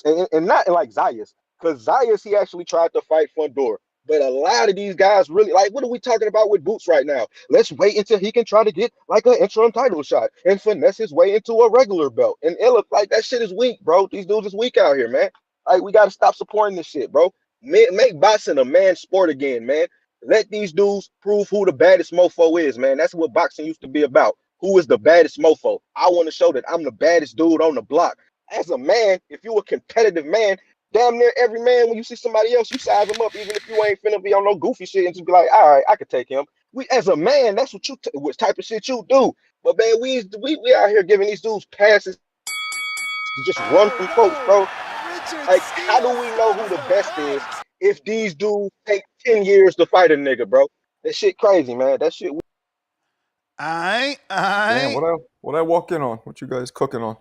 [SPEAKER 16] not like Zayas, because Zayas, he actually tried to fight Fundora. But a lot of these guys really, like, what are we talking about with Boots right now? Let's wait until he can try to get like an interim title shot and finesse his way into a regular belt. And it look like that shit is weak, bro. These dudes is weak out here, man. Like, we got to stop supporting this shit, bro. Make boxing a man sport again, man. Let these dudes prove who the baddest mofo is, man. That's what boxing used to be about. Who is the baddest mofo? I want to show that I'm the baddest dude on the block. As a man, if you're a competitive man, damn near every man, when you see somebody else, you size them up, even if you ain't finna be on no goofy shit and just be like, all right, I could take him. We, as a man, that's what type of shit you do. But man, we out here giving these dudes passes to just run from folks, bro. Like, how do we know who the best is if these dudes take 10 years to fight a nigga, bro? That shit crazy, man. That shit.
[SPEAKER 17] Damn, what I walk in on? What you guys cooking on?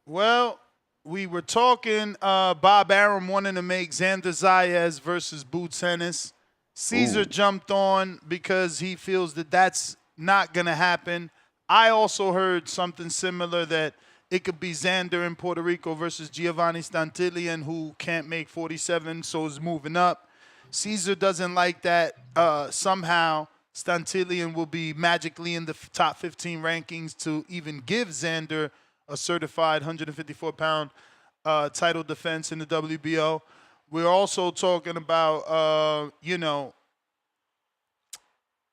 [SPEAKER 6] Well, we were talking Bob Arum wanting to make Xander Zayas versus Boots Ennis. Caesar jumped on because he feels that that's not going to happen. I also heard something similar that it could be Xander in Puerto Rico versus Giovanni Stantillian, who can't make 47, so is moving up. Caesar doesn't like that. Somehow Stantillian will be magically in the top 15 rankings to even give Xander a certified 154-pound title defense in the WBO. We're also talking about,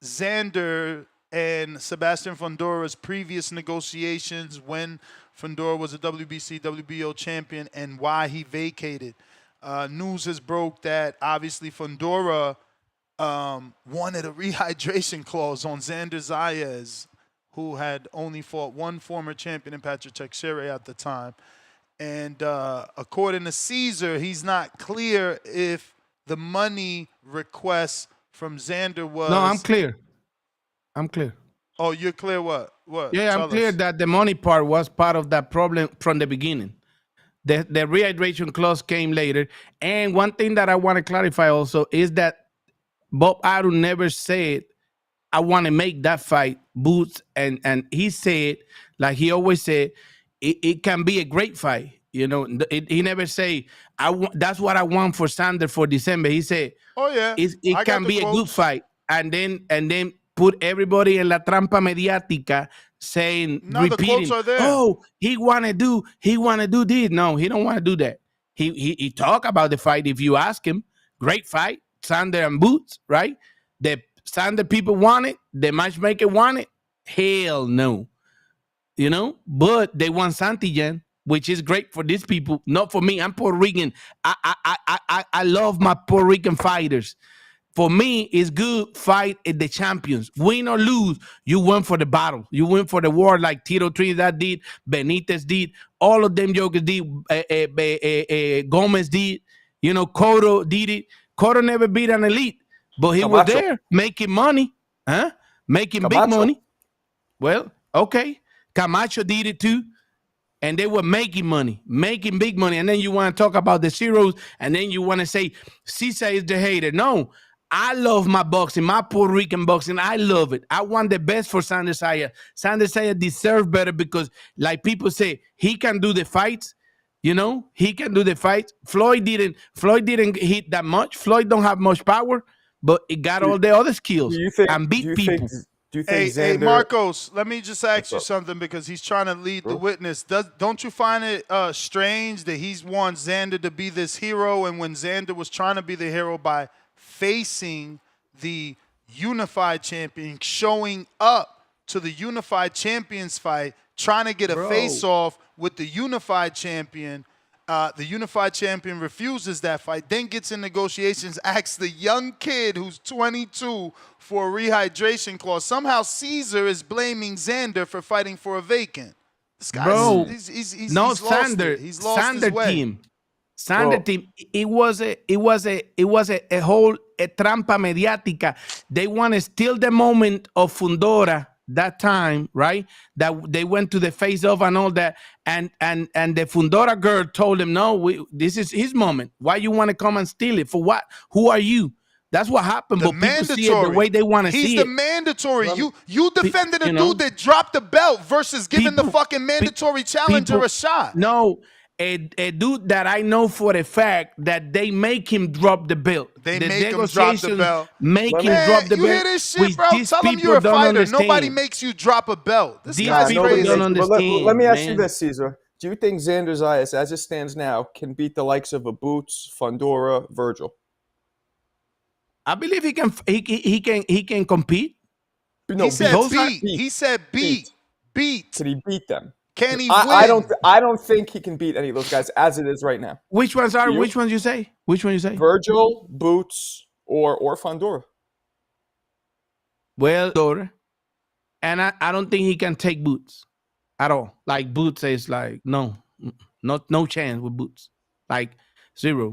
[SPEAKER 6] Xander and Sebastian Fundora's previous negotiations when Fundora was a WBC, WBO champion and why he vacated. News has broke that obviously Fundora wanted a rehydration clause on Xander Zayas, who had only fought one former champion in Patrick Teixeira at the time. And according to Caesar, he's not clear if the money request from Xander was...
[SPEAKER 12] No, I'm clear. I'm clear.
[SPEAKER 6] Oh, you're clear what? What?
[SPEAKER 12] Yeah,
[SPEAKER 6] Tell
[SPEAKER 12] I'm clear
[SPEAKER 6] us.
[SPEAKER 12] that the money part was part of that problem from the beginning. The rehydration clause came later. And one thing that I want to clarify also is that Bob Arum never said, I want to make that fight, Boots. And he said, like he always said, it can be a great fight. You know, he never say, that's what I want for Xander for December. He said,
[SPEAKER 6] oh, yeah,
[SPEAKER 12] it can be a good fight. And then put everybody in la trampa mediática saying, repeating, oh, he want to do this. No, he don't want to do that. He talk about the fight if you ask him. Great fight, Xander and Boots, right? The Xander people want it. The matchmaker want it. Hell no. You know, but they want Santillan, which is great for these people, not for me. I'm Puerto Rican. I love my Puerto Rican fighters. For me, it's good fight at the champions. Win or lose, you win for the battle. You win for the war like Tito Trinidad did, Benitez did, all of them jokers did, Gomez did, you know, Cotto did it. Cotto never beat an elite, but he was there making money, making big money. Well, okay. Camacho did it too. And they were making money, making big money. And then you want to talk about the zeros, and then you want to say Cesar is the hater. No, I love my boxing, my Puerto Rican boxing. I love it. I want the best for Xander Zayas. Xander Zayas deserves better because, like people say, he can do the fights. You know, he can do the fights. Floyd didn't hit that much. Floyd don't have much power, but it got all the other skills and beat people.
[SPEAKER 17] Do you think
[SPEAKER 6] Hey,
[SPEAKER 17] Xander?
[SPEAKER 6] Marcos, let me just ask you
[SPEAKER 17] up?
[SPEAKER 6] something because he's trying to lead the
[SPEAKER 17] Bro?
[SPEAKER 6] witness. Don't you find it strange that he's want Xander to be this hero, and when Xander was trying to be the hero by facing the unified champion, showing up to the unified champions fight, trying to get a face-off with the unified champion, the unified champion refuses that fight, then gets in negotiations, asks the young kid who's 22 for a rehydration clause. Somehow Caesar is blaming Xander for fighting for a vacant. This guy's he's lost it. He's lost his way.
[SPEAKER 12] Xander team, it was a whole trampa mediática. They want to steal the moment of Fundora that time, right? That they went to the face-off and all that, and the Fundora girl told him, no, this is his moment. Why you want to come and steal it? For what? Who are you? That's what happened. But people see it the way they want to see it.
[SPEAKER 6] He's the mandatory. You defended a dude that dropped the belt versus giving the fucking mandatory challenger a shot.
[SPEAKER 12] No, a dude that I know for a fact that they make him drop the belt.
[SPEAKER 6] They make him drop the belt.
[SPEAKER 12] Make him drop the belt.
[SPEAKER 6] You hear this shit, bro? Tell him you're a fighter. Nobody makes you drop a belt. This guy's crazy.
[SPEAKER 17] Let me ask you this, Caesar. Do you think Xander Zayas, as it stands now, can beat the likes of a Boots, Fundora, Virgil?
[SPEAKER 12] I believe he can. He can compete.
[SPEAKER 17] No,
[SPEAKER 6] he said beat. He said beat.
[SPEAKER 17] Can he beat them?
[SPEAKER 6] Can he
[SPEAKER 17] win? I don't think he can beat any of those guys as it is right now.
[SPEAKER 12] Which ones are? Which ones you say? Which one you say?
[SPEAKER 17] Virgil, Boots, or Fundora.
[SPEAKER 12] Well, and I don't think he can take Boots at all. Like Boots is like no chance with Boots. Like zero.